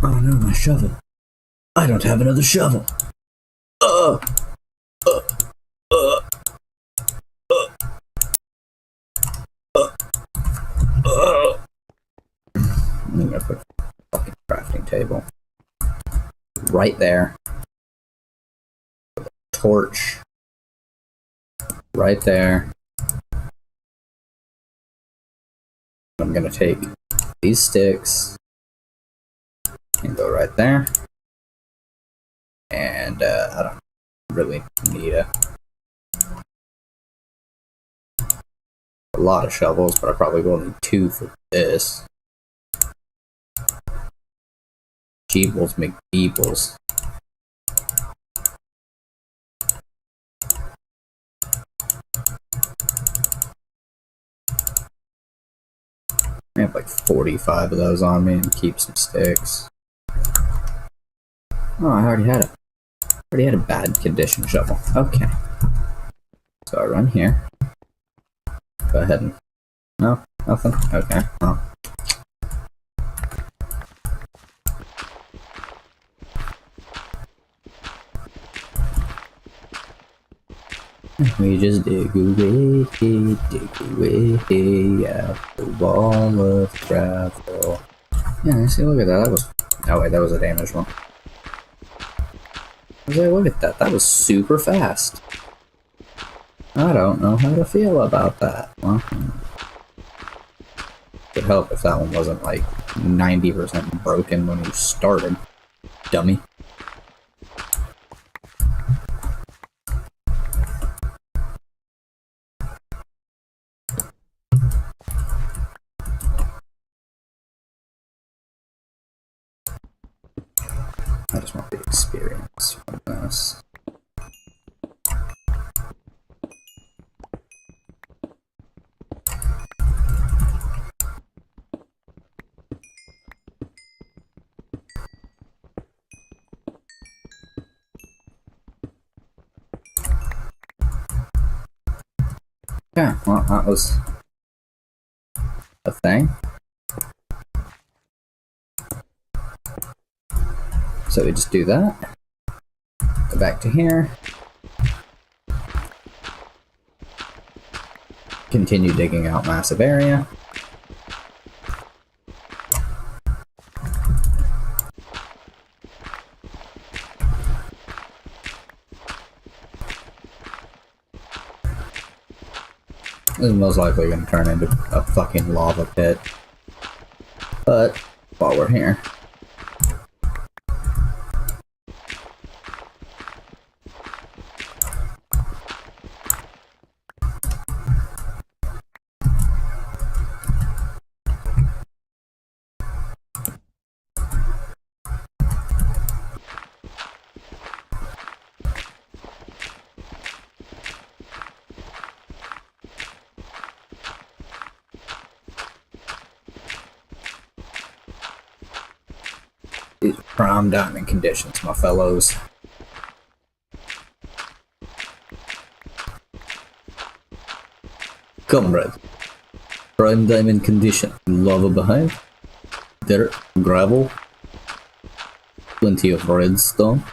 Oh no, my shovel. I don't have another shovel. I'm gonna put a fucking crafting table right there. Torch right there. I'm gonna take these sticks and go right there. And I don't really need a lot of shovels, but I probably will need 2 for this. Jeebles McBeebles. I have like 45 of those on me and keep some sticks. Oh, I already had a bad condition shovel. Okay. So I run here. Go ahead and... No? Nothing? Okay. Oh. We just dig away at the wall of gravel. Yeah, see, look at that. That was... Oh wait, that was a damaged one. Look at that. That was super fast. I don't know how to feel about that. Well, would help if that one wasn't like 90% broken when you started, dummy. I just want the experience from this. Yeah, well, that was a thing. So we just do that. Go back to here. Continue digging out massive area. This is most likely going to turn into a fucking lava pit. But, while we're here... These are prime diamond conditions, my fellows. Comrade. Prime diamond condition. Lava behind. Dirt, gravel. Plenty of redstone.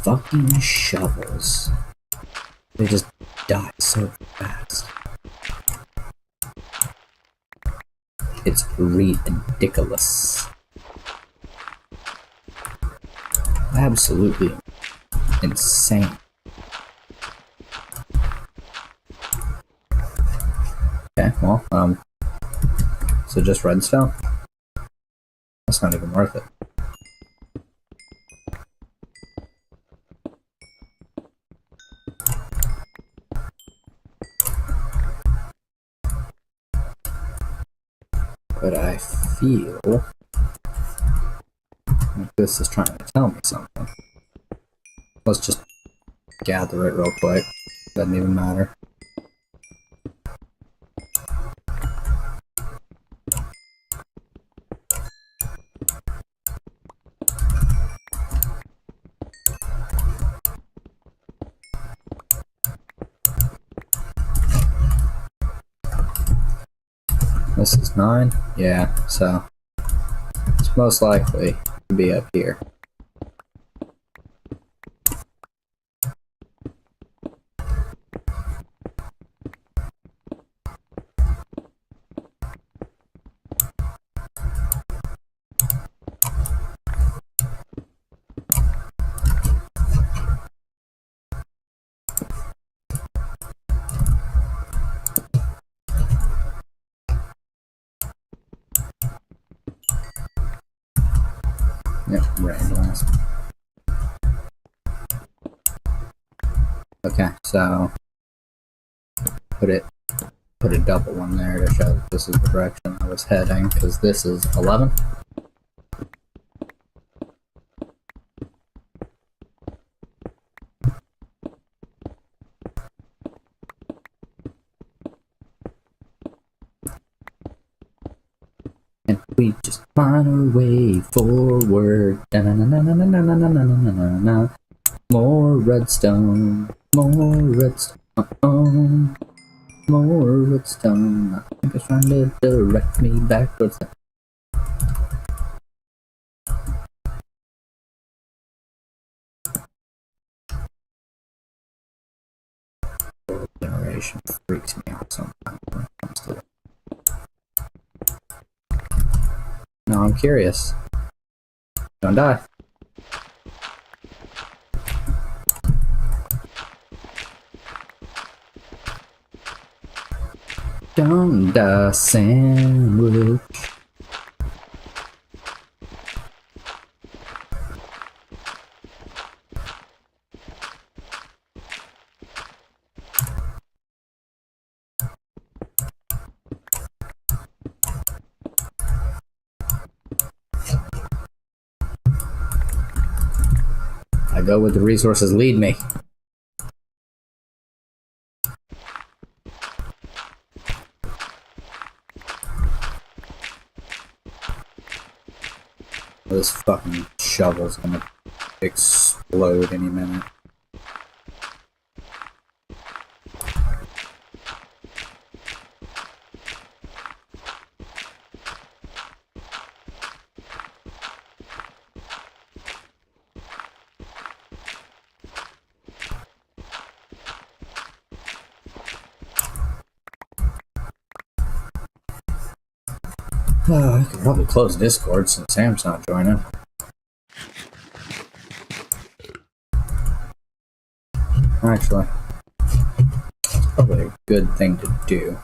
Fucking shovels. They just die so fast. It's ridiculous. Absolutely insane. Okay, well, so just redstone? That's not even worth it. But I feel like this is trying to tell me something. Let's just gather it real quick. Doesn't even matter. This is 9? Yeah, so it's most likely to be up here. Yep, randomized. Okay, so put a double one there to show that this is the direction I was heading, because this is 11. And we just find our way forward. Da-na-na-na-na-na-na-na-na-na-na-na. More redstone. More redstone. More redstone. I think it's trying to direct me backwards. Generation freaks me out sometimes when it comes to it. Now I'm curious. Don't die. Don't die, sandwich. I go where the resources lead me. This fucking shovel's gonna explode any minute. I could probably close Discord since Sam's not joining. Actually, it's probably a good thing to do.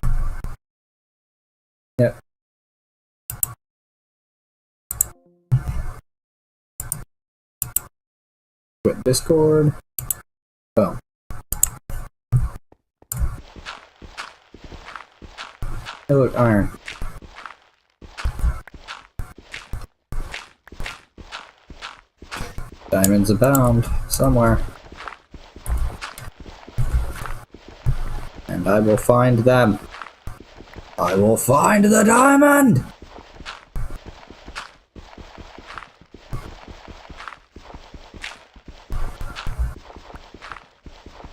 Yep. Quit Discord. Oh. Hey, look, iron. Diamonds abound somewhere. And I will find them. I will find the diamond!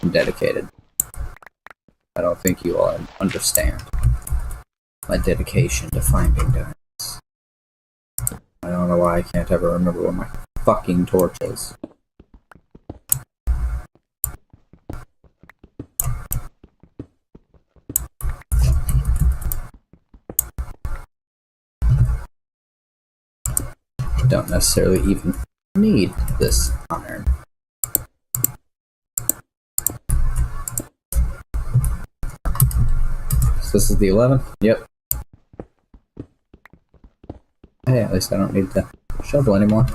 I'm dedicated. I don't think you all understand my dedication to finding diamonds. I don't know why I can't ever remember where my fucking torch is. Don't necessarily even need this iron. this is the 11? Yep. Hey, at least I don't need the shovel anymore.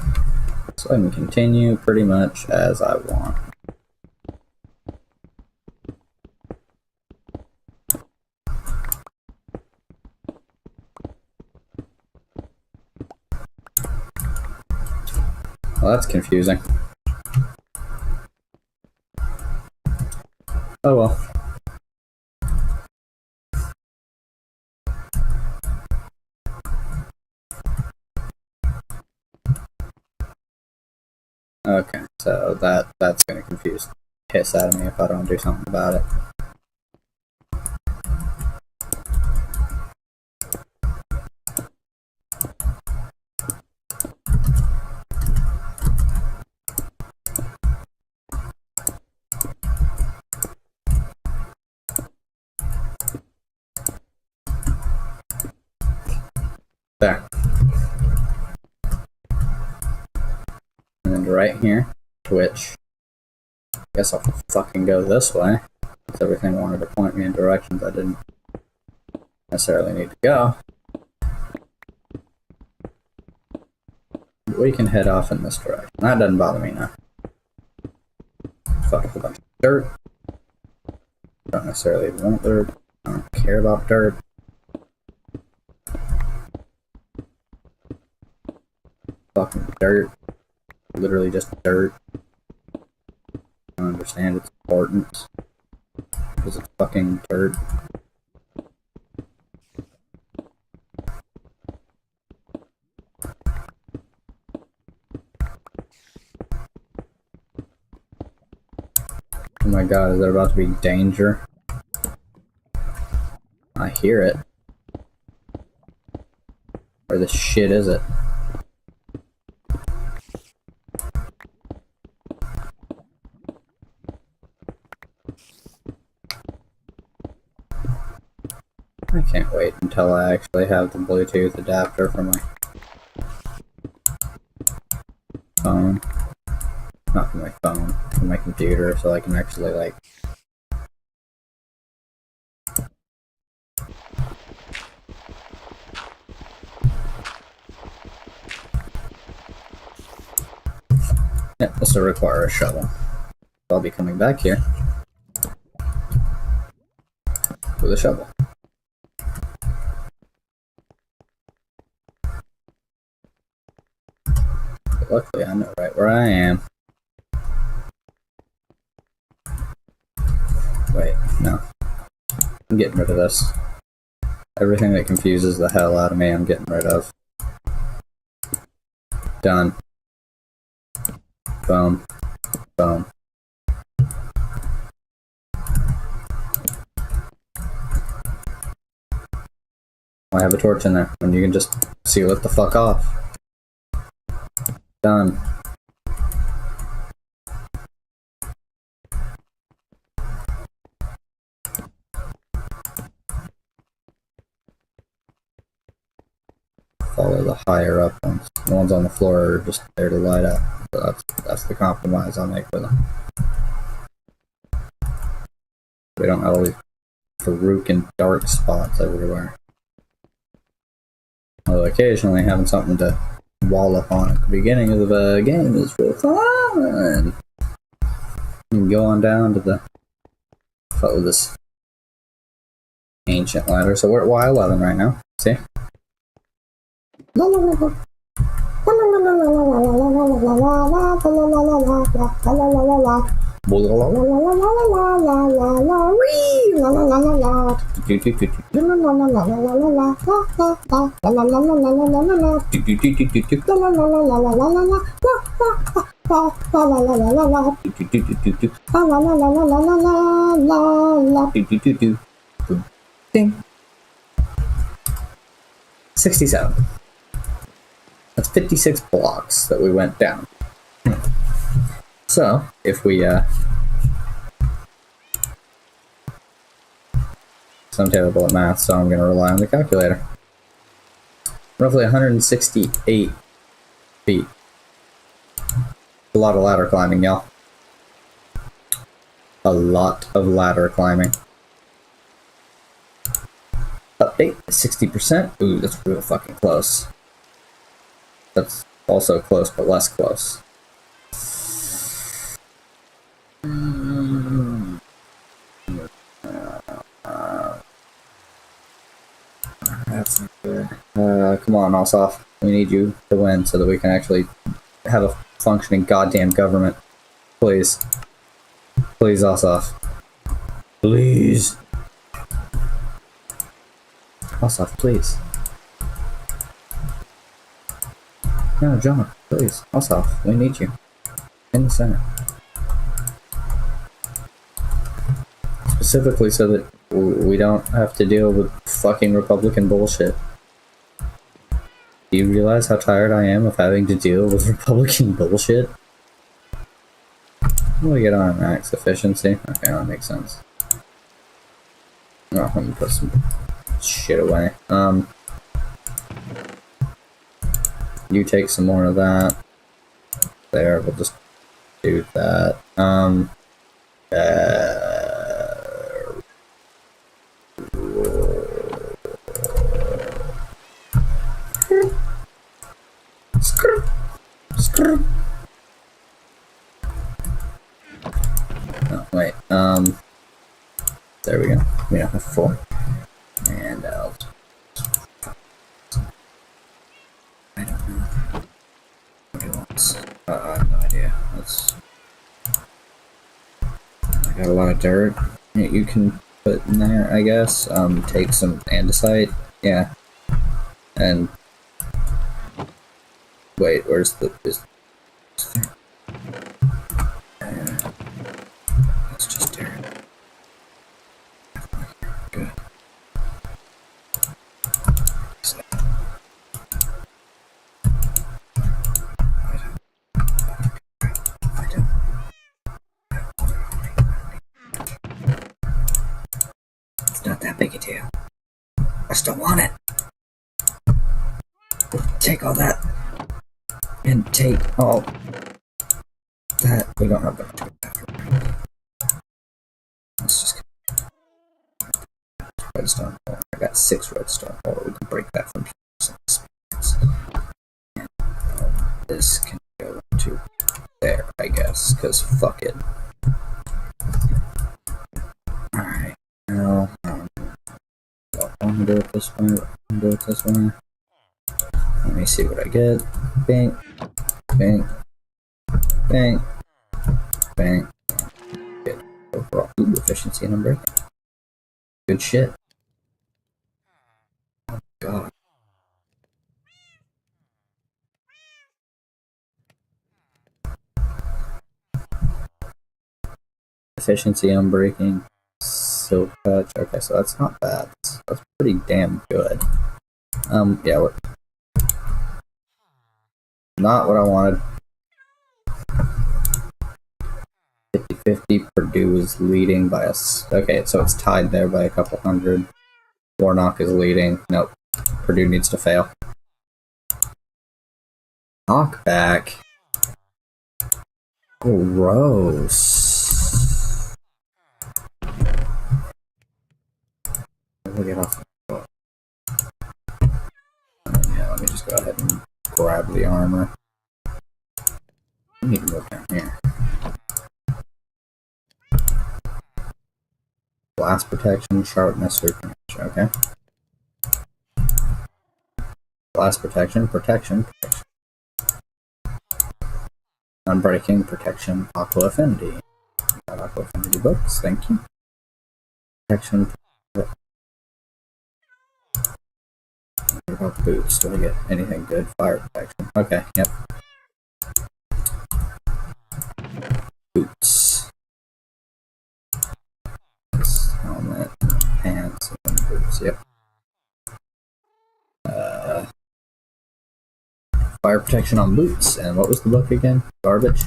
So I can continue pretty much as I want. Well, that's confusing. Oh well. Okay, so that's gonna confuse the piss out of me if I don't do something about it. There. And then right here, which I guess I'll fucking go this way, because everything wanted to point me in directions I didn't necessarily need to go. But we can head off in this direction. That doesn't bother me now. Fuck a bunch of dirt. Don't necessarily want dirt. I don't care about dirt. Fucking dirt. Literally just dirt. I don't understand its importance. Because it's fucking dirt. Oh my god, is there about to be danger? I hear it. Where the shit is it? I can't wait until I actually have the Bluetooth adapter for my phone. Not for my phone, for my computer, so I can actually, like... Yeah, this will require a shovel. I'll be coming back here with a shovel. But luckily, I know right where I am. Wait, no. I'm getting rid of this. Everything that confuses the hell out of me, I'm getting rid of. Done. Boom. Boom. I have a torch in there, and you can just seal it the fuck off. Done. Follow the higher up ones. The ones on the floor are just there to light up. So that's the compromise I'll make with them. We don't have all these farouk dark spots everywhere. Although occasionally having something to wall up on at the beginning of the game is real fun. You can go on down to the follow this ancient ladder. So we're at Y11 right now. See? Ding. 67. That's 56 blocks that we went down. So, if we, I'm terrible at math, so I'm going to rely on the calculator. Roughly 168 feet. A lot of ladder climbing, y'all. A lot of ladder climbing. update is 60%. Ooh, that's real fucking close. That's also close, but less close. That's not good. Come on, Ossoff. We need you to win so that we can actually have a functioning goddamn government. Please. Please, Ossoff. Please. Ossoff, please. No, John, please. Ossoff, we need you. In the Senate. Specifically so that we don't have to deal with fucking Republican bullshit. Do you realize how tired I am of having to deal with Republican bullshit? I'm gonna get on max efficiency. Okay, that makes sense. Oh, let me put some shit away. You take some more of that. There, we'll just do that. Oh, wait, there we go. We now have 4. And I don't know what he wants. I have no idea. I got a lot of dirt that you can put in there, I guess. Take some andesite. Yeah. And wait, where's the it's just dirt. Good. It's not that big a deal. I still want it. Take all that. And take all that. We don't have that. Let's just redstone ore. I got 6 redstone ore. We can break that from some expense. And this can go to there, I guess, because fuck it. Alright, now, I'm gonna do it this way, I'm gonna do it this way. Let me see what I get. Bang, bang, bang, bang. Good. Overall, ooh, efficiency and unbreaking. Good shit. Oh god. Efficiency, unbreaking, silk touch. Okay, so that's not bad. That's pretty damn good. Yeah, what? Not what I wanted. 50-50. Purdue is leading by us. Okay, so it's tied there by a couple hundred. Warnock is leading. Nope. Purdue needs to fail. Knockback. Gross. We'll get off. Yeah, let me just go ahead and grab the armor. I need to go down here. Blast protection, sharpness, or okay. Blast protection, protection. Unbreaking, protection, aqua affinity. Got aqua affinity books, thank you. Protection. What about boots? Do I get anything good? Fire protection. Okay, yep. Boots. Helmet, pants, and boots, yep. Fire protection on boots, and what was the book again? Garbage?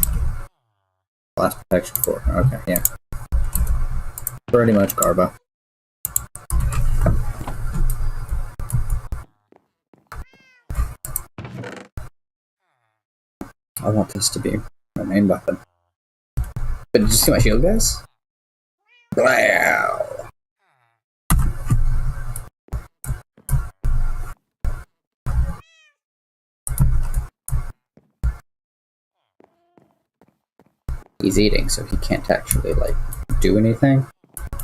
Blast protection 4, okay, yeah. Pretty much Garbo. I want this to be my main weapon. But did you see my shield, guys? Wow! he's eating, so he can't actually, like, do anything.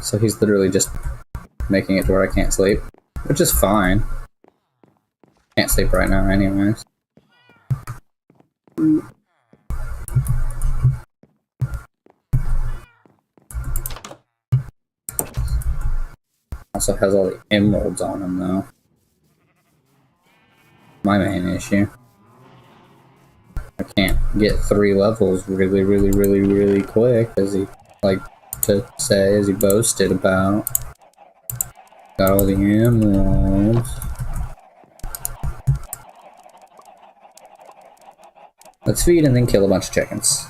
So he's literally just making it to where I can't sleep, which is fine. Can't sleep right now anyways. Also has all the emeralds on him, though. My main issue. I can't get 3 levels really quick, as he like to say, as he boasted about. Got all the emeralds. Let's feed and then kill a bunch of chickens.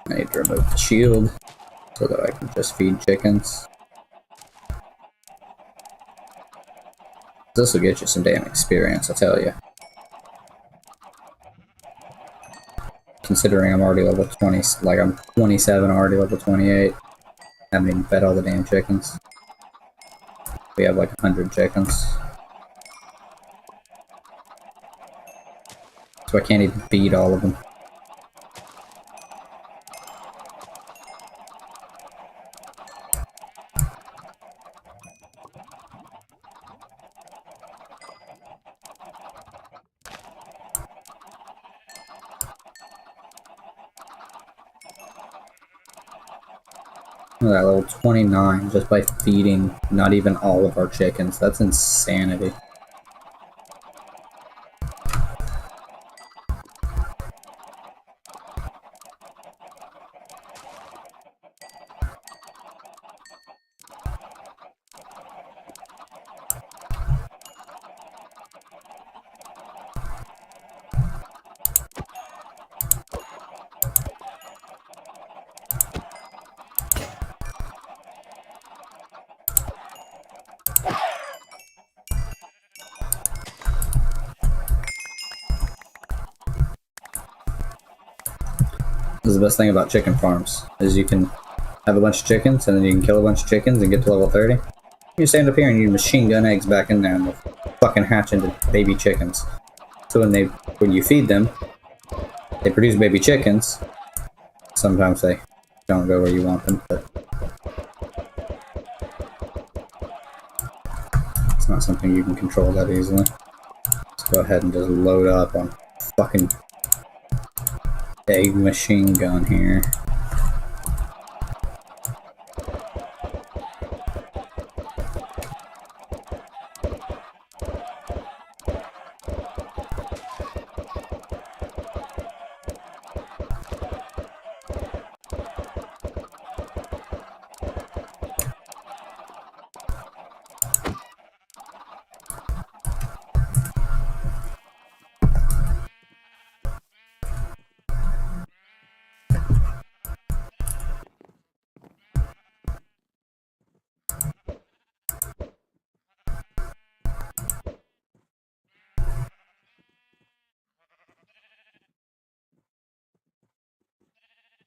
I need to remove the shield so that I can just feed chickens. This will get you some damn experience, I tell you. Considering I'm already level 20, like I'm 27, already level 28. Haven't even fed all the damn chickens. We have like 100 chickens. So I can't even feed all of them. Look at that, level 29 just by feeding not even all of our chickens. That's insanity. This is the best thing about chicken farms, is you can have a bunch of chickens, and then you can kill a bunch of chickens and get to level 30. You stand up here and you machine gun eggs back in there and they'll fucking hatch into baby chickens. So when you feed them, they produce baby chickens. Sometimes they don't go where you want them, but it's not something you can control that easily. Let's go ahead and just load up on fucking egg machine gun here.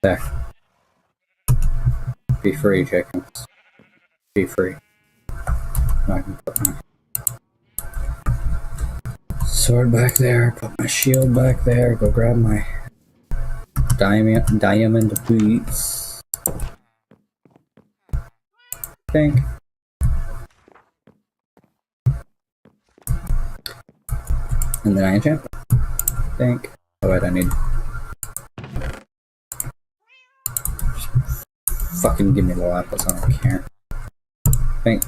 There. Be free, chickens. Be free. I can put my sword back there, put my shield back there, go grab my diamond boots. Think. And then I enchant. Think. Oh wait, I need. Fucking give me the lapis, I don't care. Think.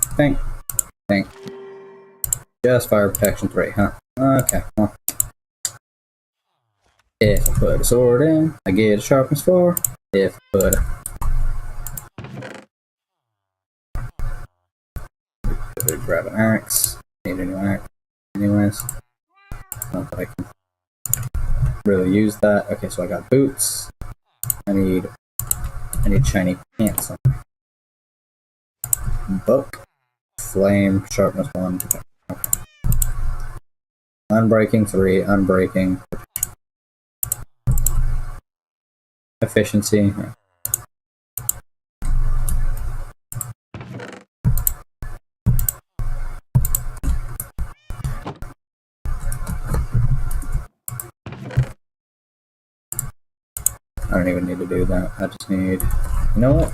Just fire protection 3, huh? Okay, well. If I put a sword in, I get a sharpness 4. If I put a... grab an axe. Need a new axe. Anyways. Not that I can really use that. Okay, so I got boots. I need shiny pants on me. Book. Flame. Sharpness 1. Okay. Unbreaking 3. Unbreaking. Efficiency. don't even need to do that. I just need... You know what?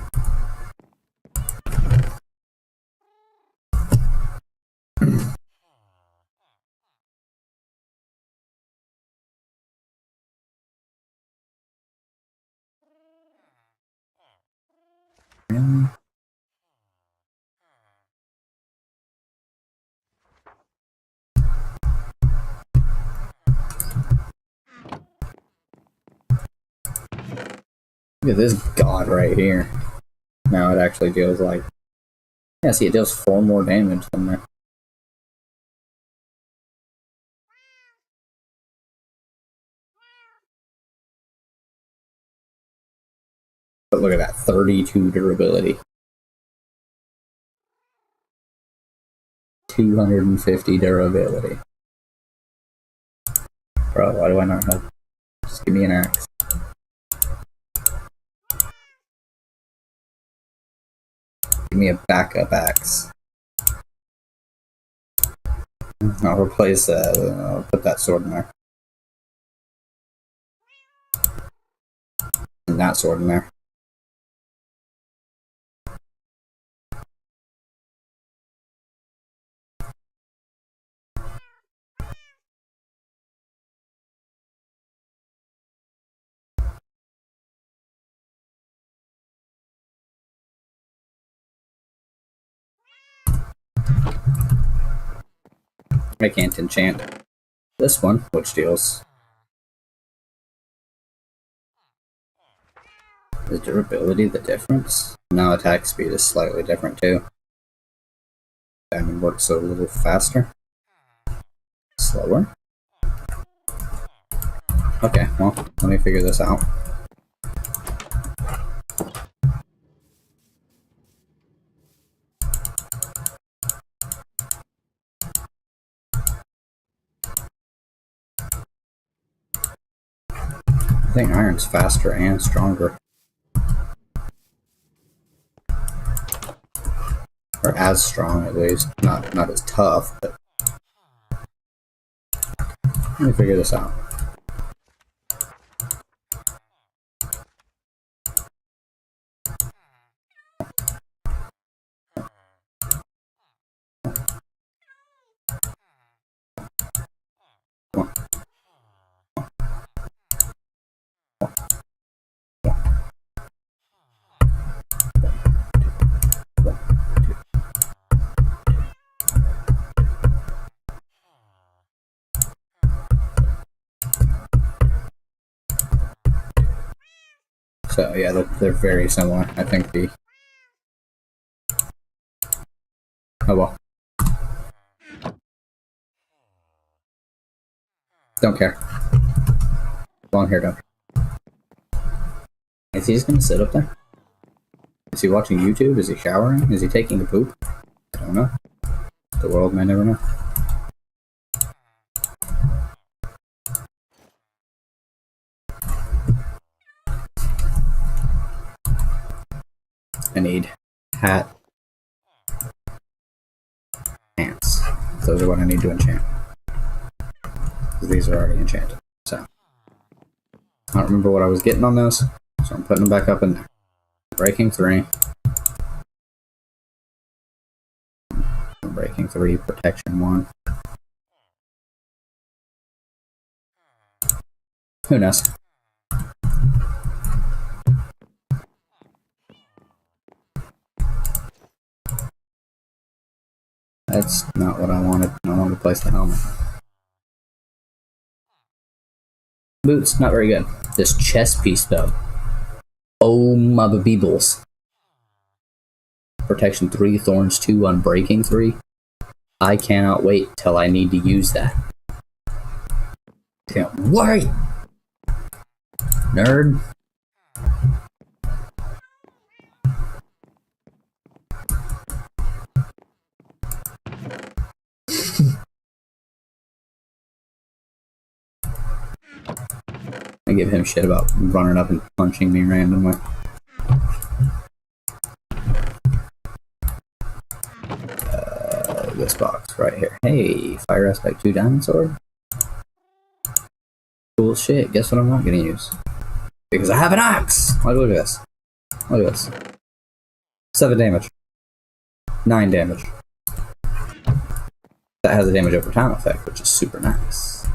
Really? Look at this god right here. Now it actually deals like... Yeah, see, it deals 4 more damage than there. But look at that, 32 durability. 250 durability. Bro, why do I not have... Just give me an axe. Give me a backup axe. I'll replace that. I'll put that sword in there. And that sword in there. I can't enchant this one, which deals... Is durability the difference? Now attack speed is slightly different too. Diamond works a little faster. Slower? Okay, well, let me figure this out. I think iron's faster and stronger. Or as strong, at least. Not as tough, but... Let me figure this out. So yeah, they're very similar. I think the... Oh well. Don't care. Long hair, don't care. Is he just gonna sit up there? Is he watching YouTube? Is he showering? Is he taking a poop? I don't know. The world may never know. I need hat, pants. Those are what I need to enchant. These are already enchanted. So I don't remember what I was getting on those, so I'm putting them back up in there. Breaking 3. Breaking 3, protection 1. Who knows? That's not what I wanted. I wanted to place the helmet. Boots, not very good. This chest piece, though. Oh my beebles. Protection 3, Thorns 2, Unbreaking 3. I cannot wait till I need to use that. Can't wait! Nerd. I give him shit about running up and punching me randomly. This box right here. Hey, Fire Aspect 2 Diamond Sword. Cool shit. Guess what I'm not gonna use? Because I have an axe! Look at this. Look at this. 7 damage. 9 damage. That has a damage over time effect, which is super nice.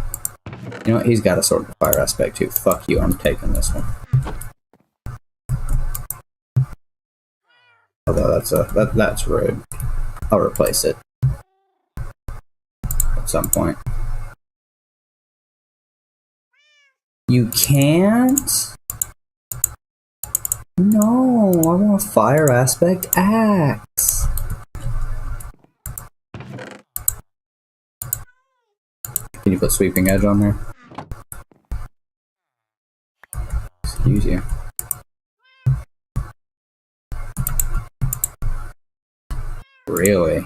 You know what? He's got a sword of fire aspect too. Fuck you, I'm taking this one. Although that's rude. I'll replace it at some point. You can't? No, I want a fire aspect axe. Can you put sweeping edge on there? Excuse you. Really?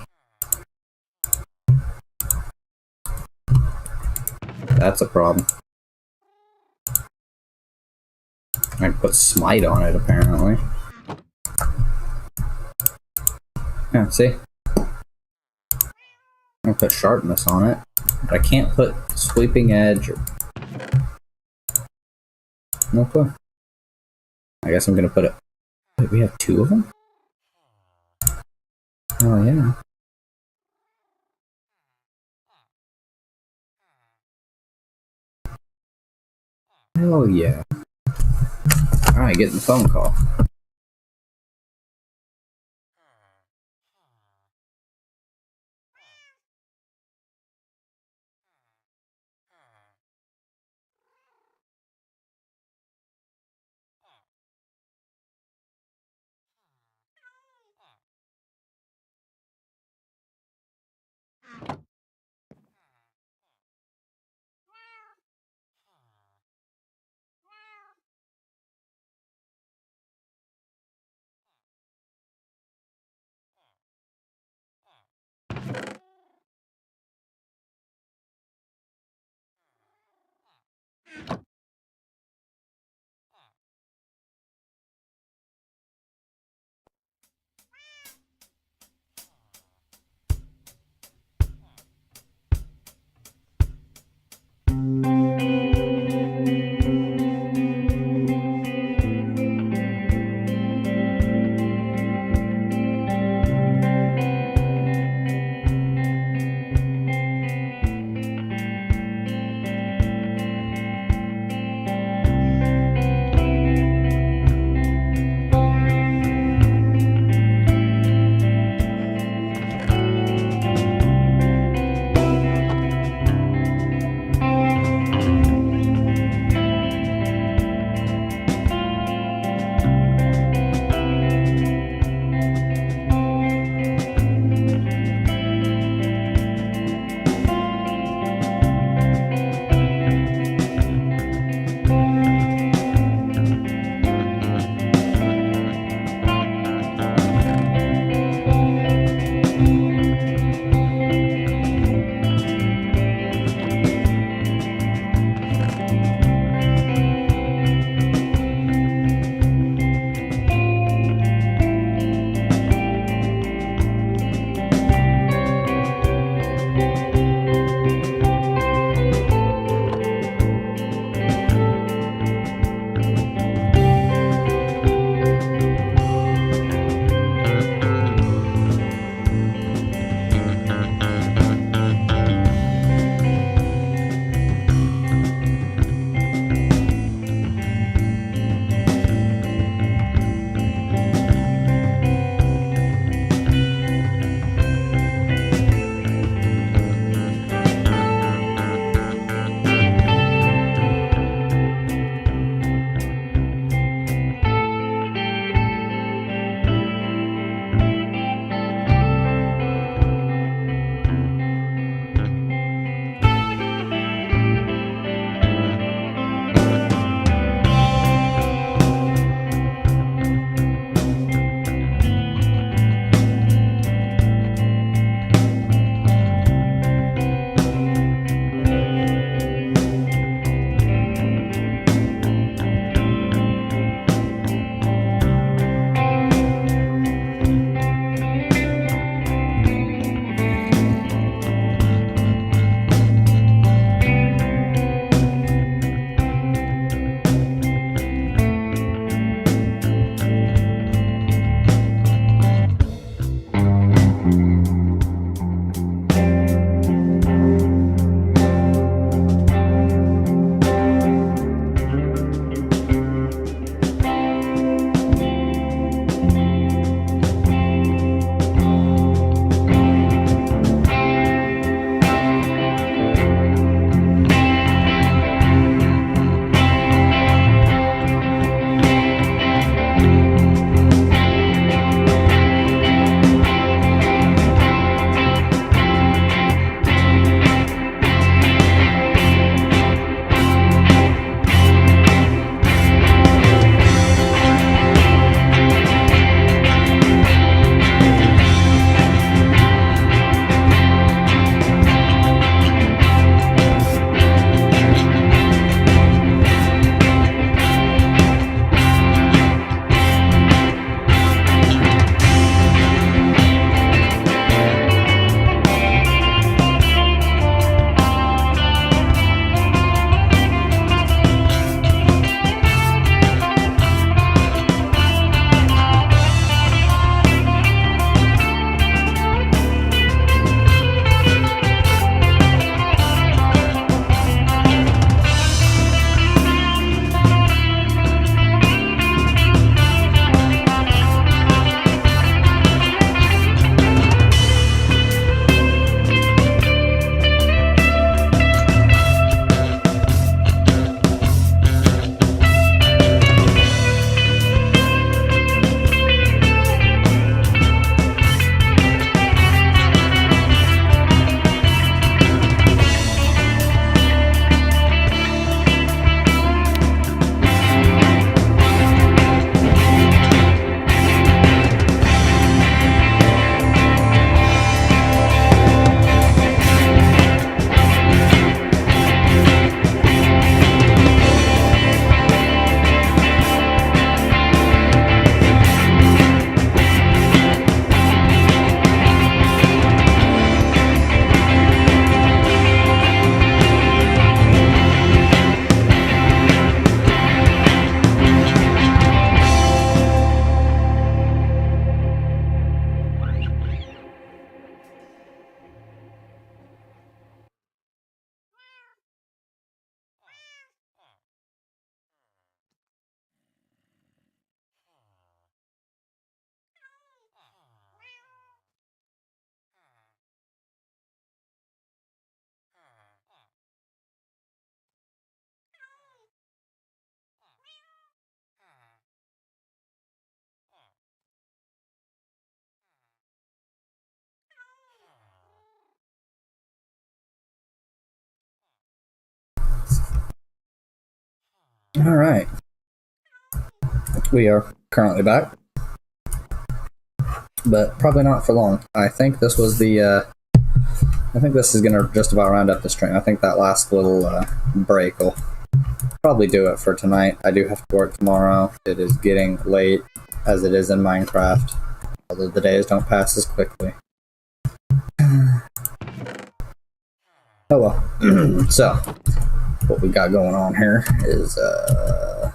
That's a problem. I can put smite on it, apparently. Yeah, see? I can put sharpness on it, but I can't put sweeping edge or... No clue. I guess I'm gonna put it... Wait, we have 2 of them? Oh, yeah. Hell yeah. Alright, getting the phone call. Alright. We are currently back. But probably not for long. I think this was the, I think this is gonna just about round up the stream. I think that last little, break will probably do it for tonight. I do have to work tomorrow. It is getting late, as it is in Minecraft. Although the days don't pass as quickly. Oh well. So, what we got going on here is, I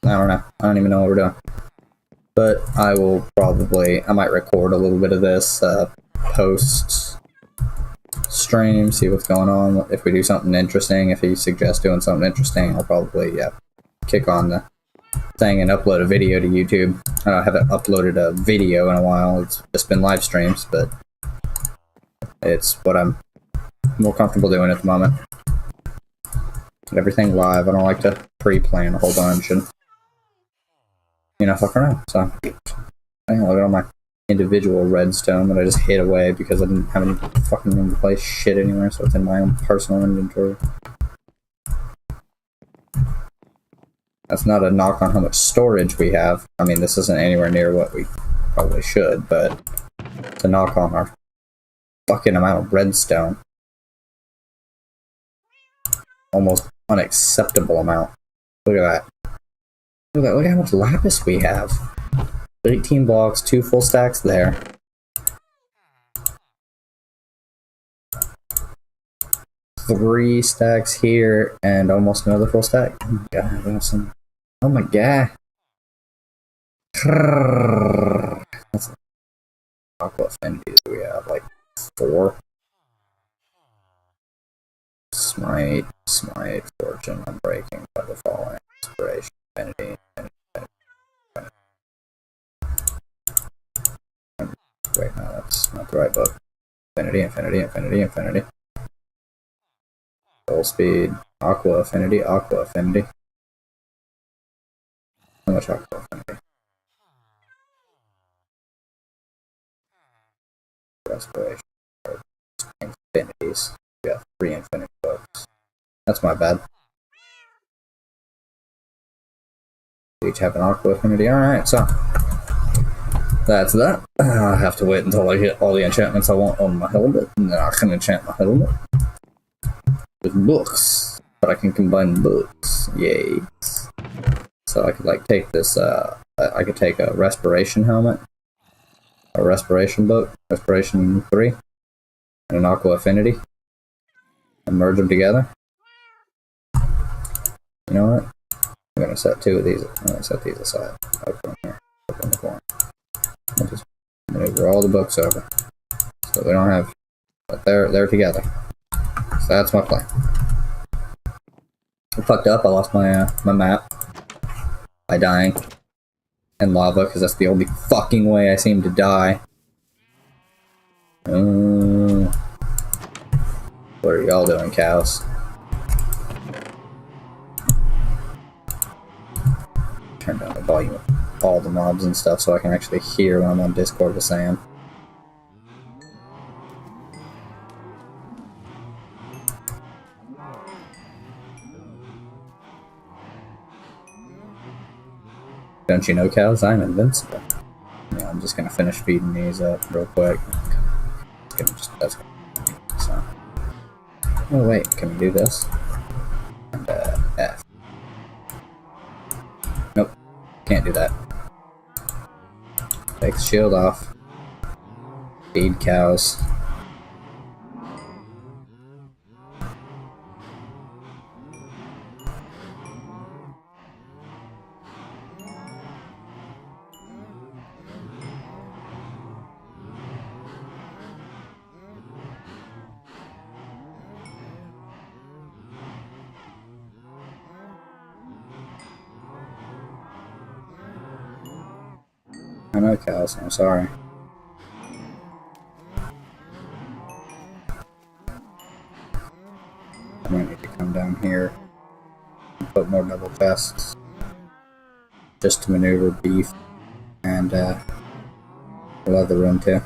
don't know. I don't even know what we're doing. But I will probably, I might record a little bit of this, post stream, see what's going on. If we do something interesting, if he suggests doing something interesting, I'll probably, kick on the thing and upload a video to YouTube. I haven't uploaded a video in a while. It's just been live streams, but it's what I'm more comfortable doing at the moment. Everything live. I don't like to pre-plan a whole bunch and, fuck around. So, I look at all my individual redstone that I just hid away because I didn't have any fucking room to place shit anywhere, so it's in my own personal inventory. That's not a knock on how much storage we have. I mean, this isn't anywhere near what we probably should, but it's a knock on our fucking amount of redstone. Almost unacceptable amount. Look at that. Look at that. Look at how much lapis we have. 18 blocks, 2 full stacks there. Three stacks here, and almost another full stack. Oh my god, we have some. Oh my god. That's aqua affinities. We have like 4. Smite, fortune, unbreaking, by the falling, inspiration, affinity, wait, no, that's not the right book. Infinity. Soul speed, aqua affinity. How much aqua affinity? Respiration. Infinities. We got 3 infinite books. That's my bad. We each have an aqua affinity. Alright, so that's that. I'll have to wait until I hit all the enchantments I want on my helmet, and then I can enchant my helmet with books. But I can combine books. Yay. So I could like take this, I could take a respiration helmet, a respiration book, respiration 3, and an aqua affinity, and merge them together. You know what? I'm gonna set 2 of these. I'm gonna set these aside. Up in here. Up in the corner. I'll just maneuver all the books over. So they don't have, but they're together. So that's my plan. I fucked up. I lost my my map by dying in lava because that's the only fucking way I seem to die. What are y'all doing, cows? Turn down the volume of all the mobs and stuff so I can actually hear when I'm on Discord with Sam. Don't you know, cows? I'm invincible. Yeah, I'm just gonna finish feeding these up real quick. That's so. Oh wait, can we do this? And F. Nope, can't do that. Take the shield off. Feed cows. I know, cows, I'm sorry. I might need to come down here and put more double chests just to maneuver beef and leather room too.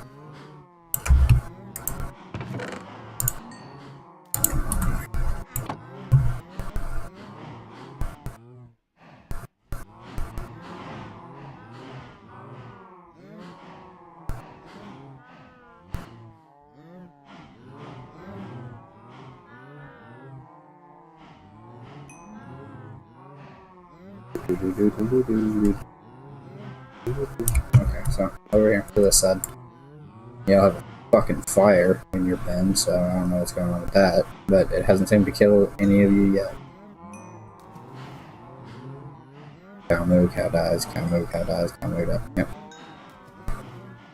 Okay, so over here to this side. You'll have a fucking fire in your pen, so I don't know what's going on with that. But it hasn't seemed to kill any of you yet. Cow moo, cow dies, cow moo, cow dies, cow moo dies. Yep.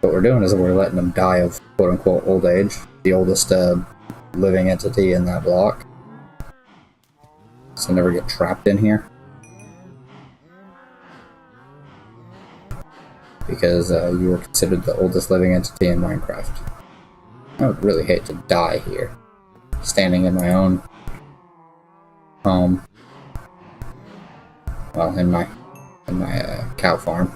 What we're doing is we're letting them die of quote-unquote old age. The oldest living entity in that block. So never get trapped in here. Because you were considered the oldest living entity in Minecraft. I would really hate to die here. Standing in my own home. Well, in my cow farm.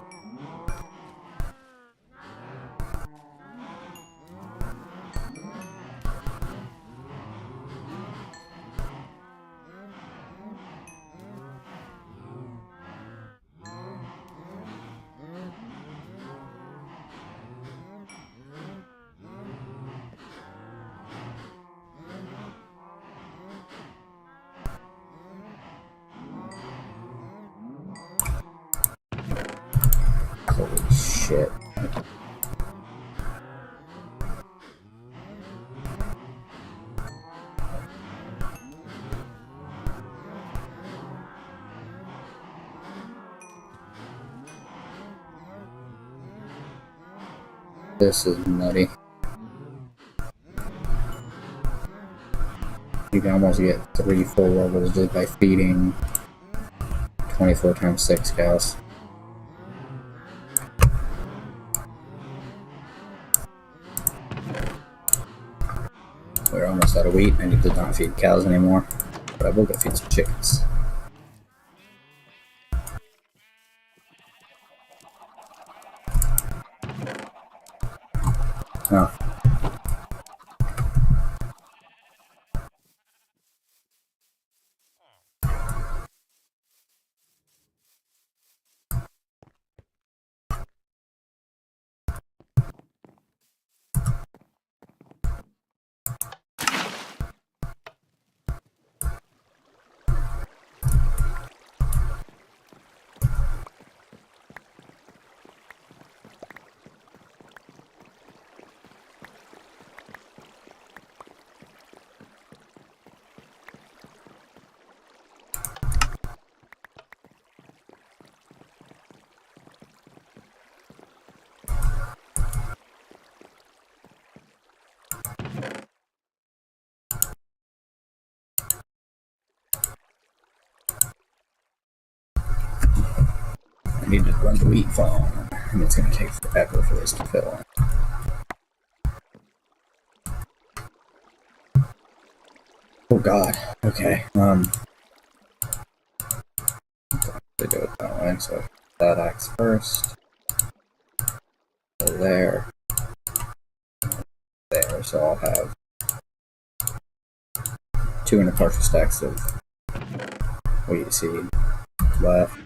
Holy shit. This is nutty. You can almost get 3 full levels just by feeding 24 times 6 cows. We're almost out of wheat. I need to not feed cows anymore. But I will go feed some chickens. Oh. I need to run the wheat farm, and it's going to take forever for this to fill. Oh god, okay, they do it that way, so that axe first, so there, so I'll have 2 and a partial stacks of wheat seed left.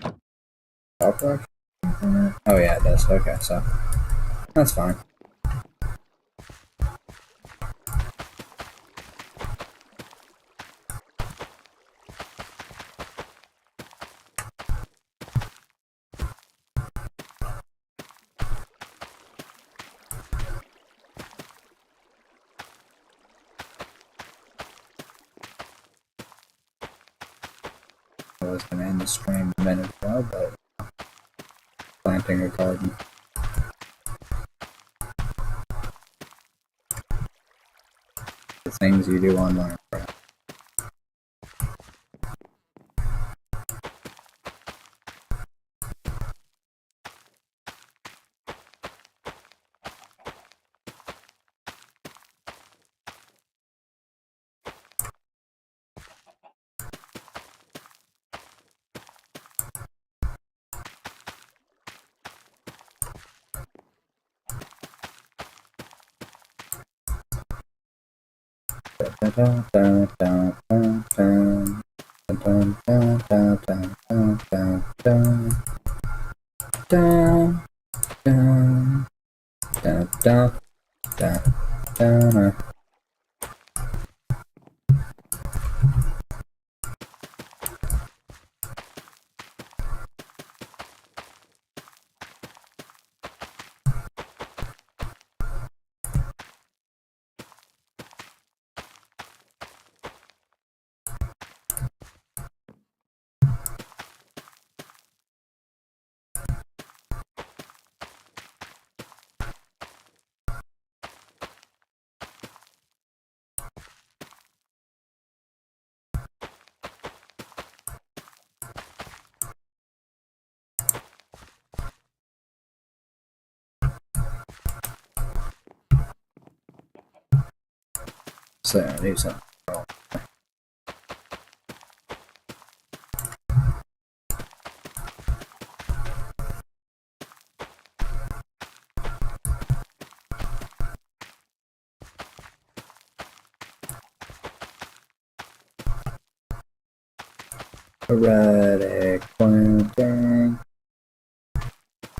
Oh yeah, it does, okay, so that's fine. I was going to end the stream a minute ago, but planting a garden. The things you do on Minecraft. So I need something. Erratic planting.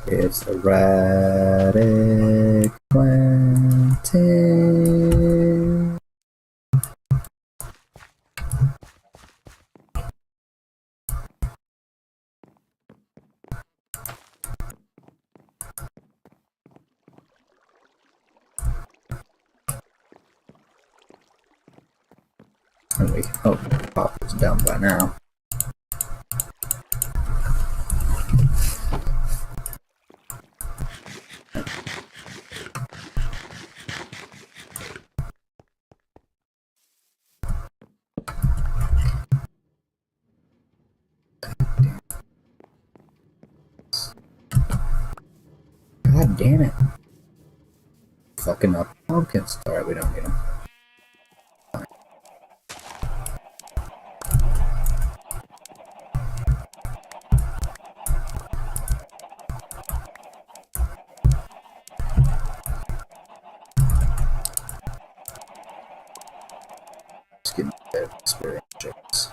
It's erratic planting. And we can hope the pop is done by now. God damn it. Fucking up pumpkins. Alright, we don't need them. Just give me a bit of experience checks.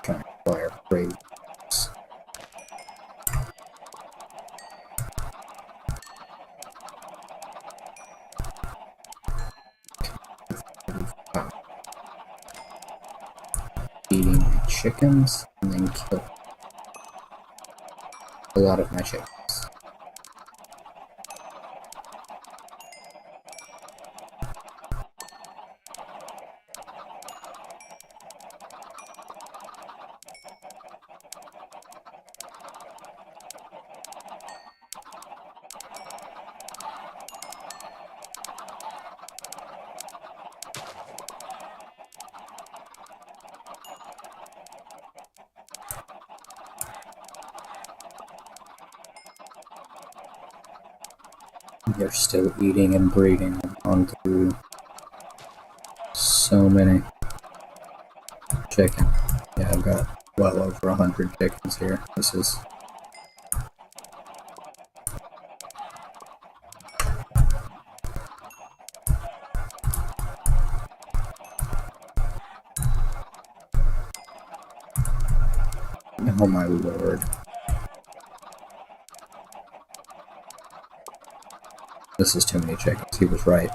Trying to acquire crates. Eating my chickens and then kill a lot of my chickens. They're still eating and breeding. I've gone through so many chicken. Yeah, I've got well over 100 chickens here. This is oh my lord. This is too many chickens. He was right.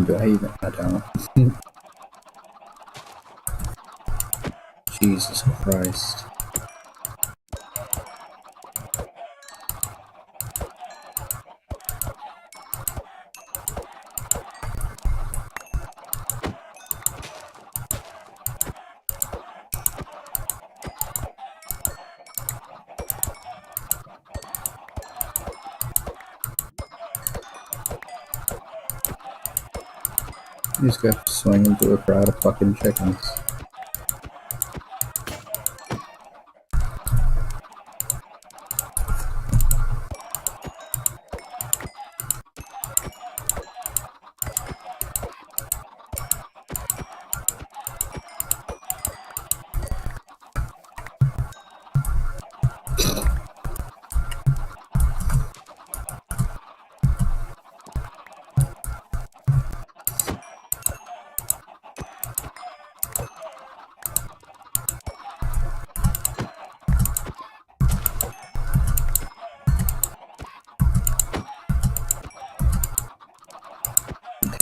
Do I even? I don't. Jesus Christ. These guys swinging through a crowd of fucking chickens.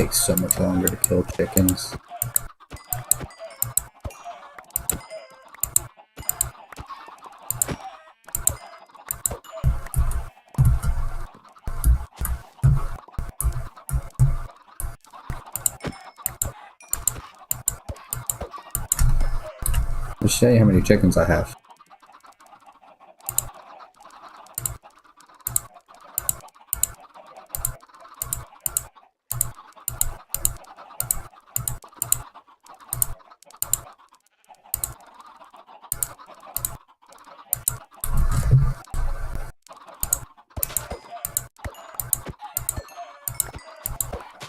takes so much longer to kill chickens. Let's show you how many chickens I have.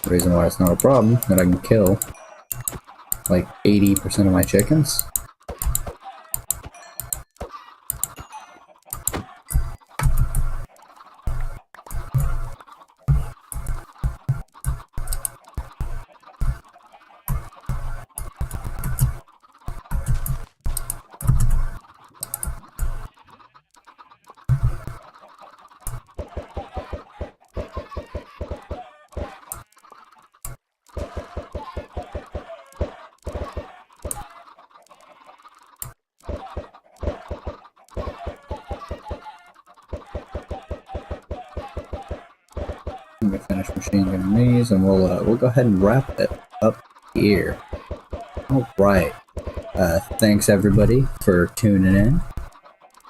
The reason why it's not a problem that I can kill like 80% of my chickens. Let me finish machine gunning these, and we'll go ahead and wrap it up here. Alright. Thanks everybody for tuning in.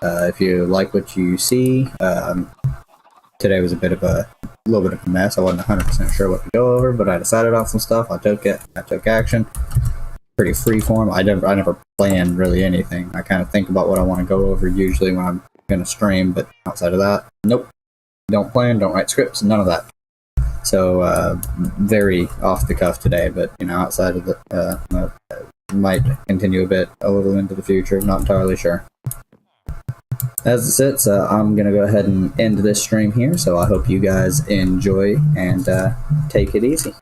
If you like what you see, today was a little bit of a mess. I wasn't 100% sure what to go over, but I decided on some stuff. I took action. Pretty freeform. I never plan really anything. I kind of think about what I want to go over usually when I'm gonna stream, but outside of that, nope. Don't plan, don't write scripts, none of that. So, very off the cuff today, but, you know, outside of the, might continue a little into the future, not entirely sure. As it sits, I'm gonna go ahead and end this stream here, so I hope you guys enjoy and take it easy.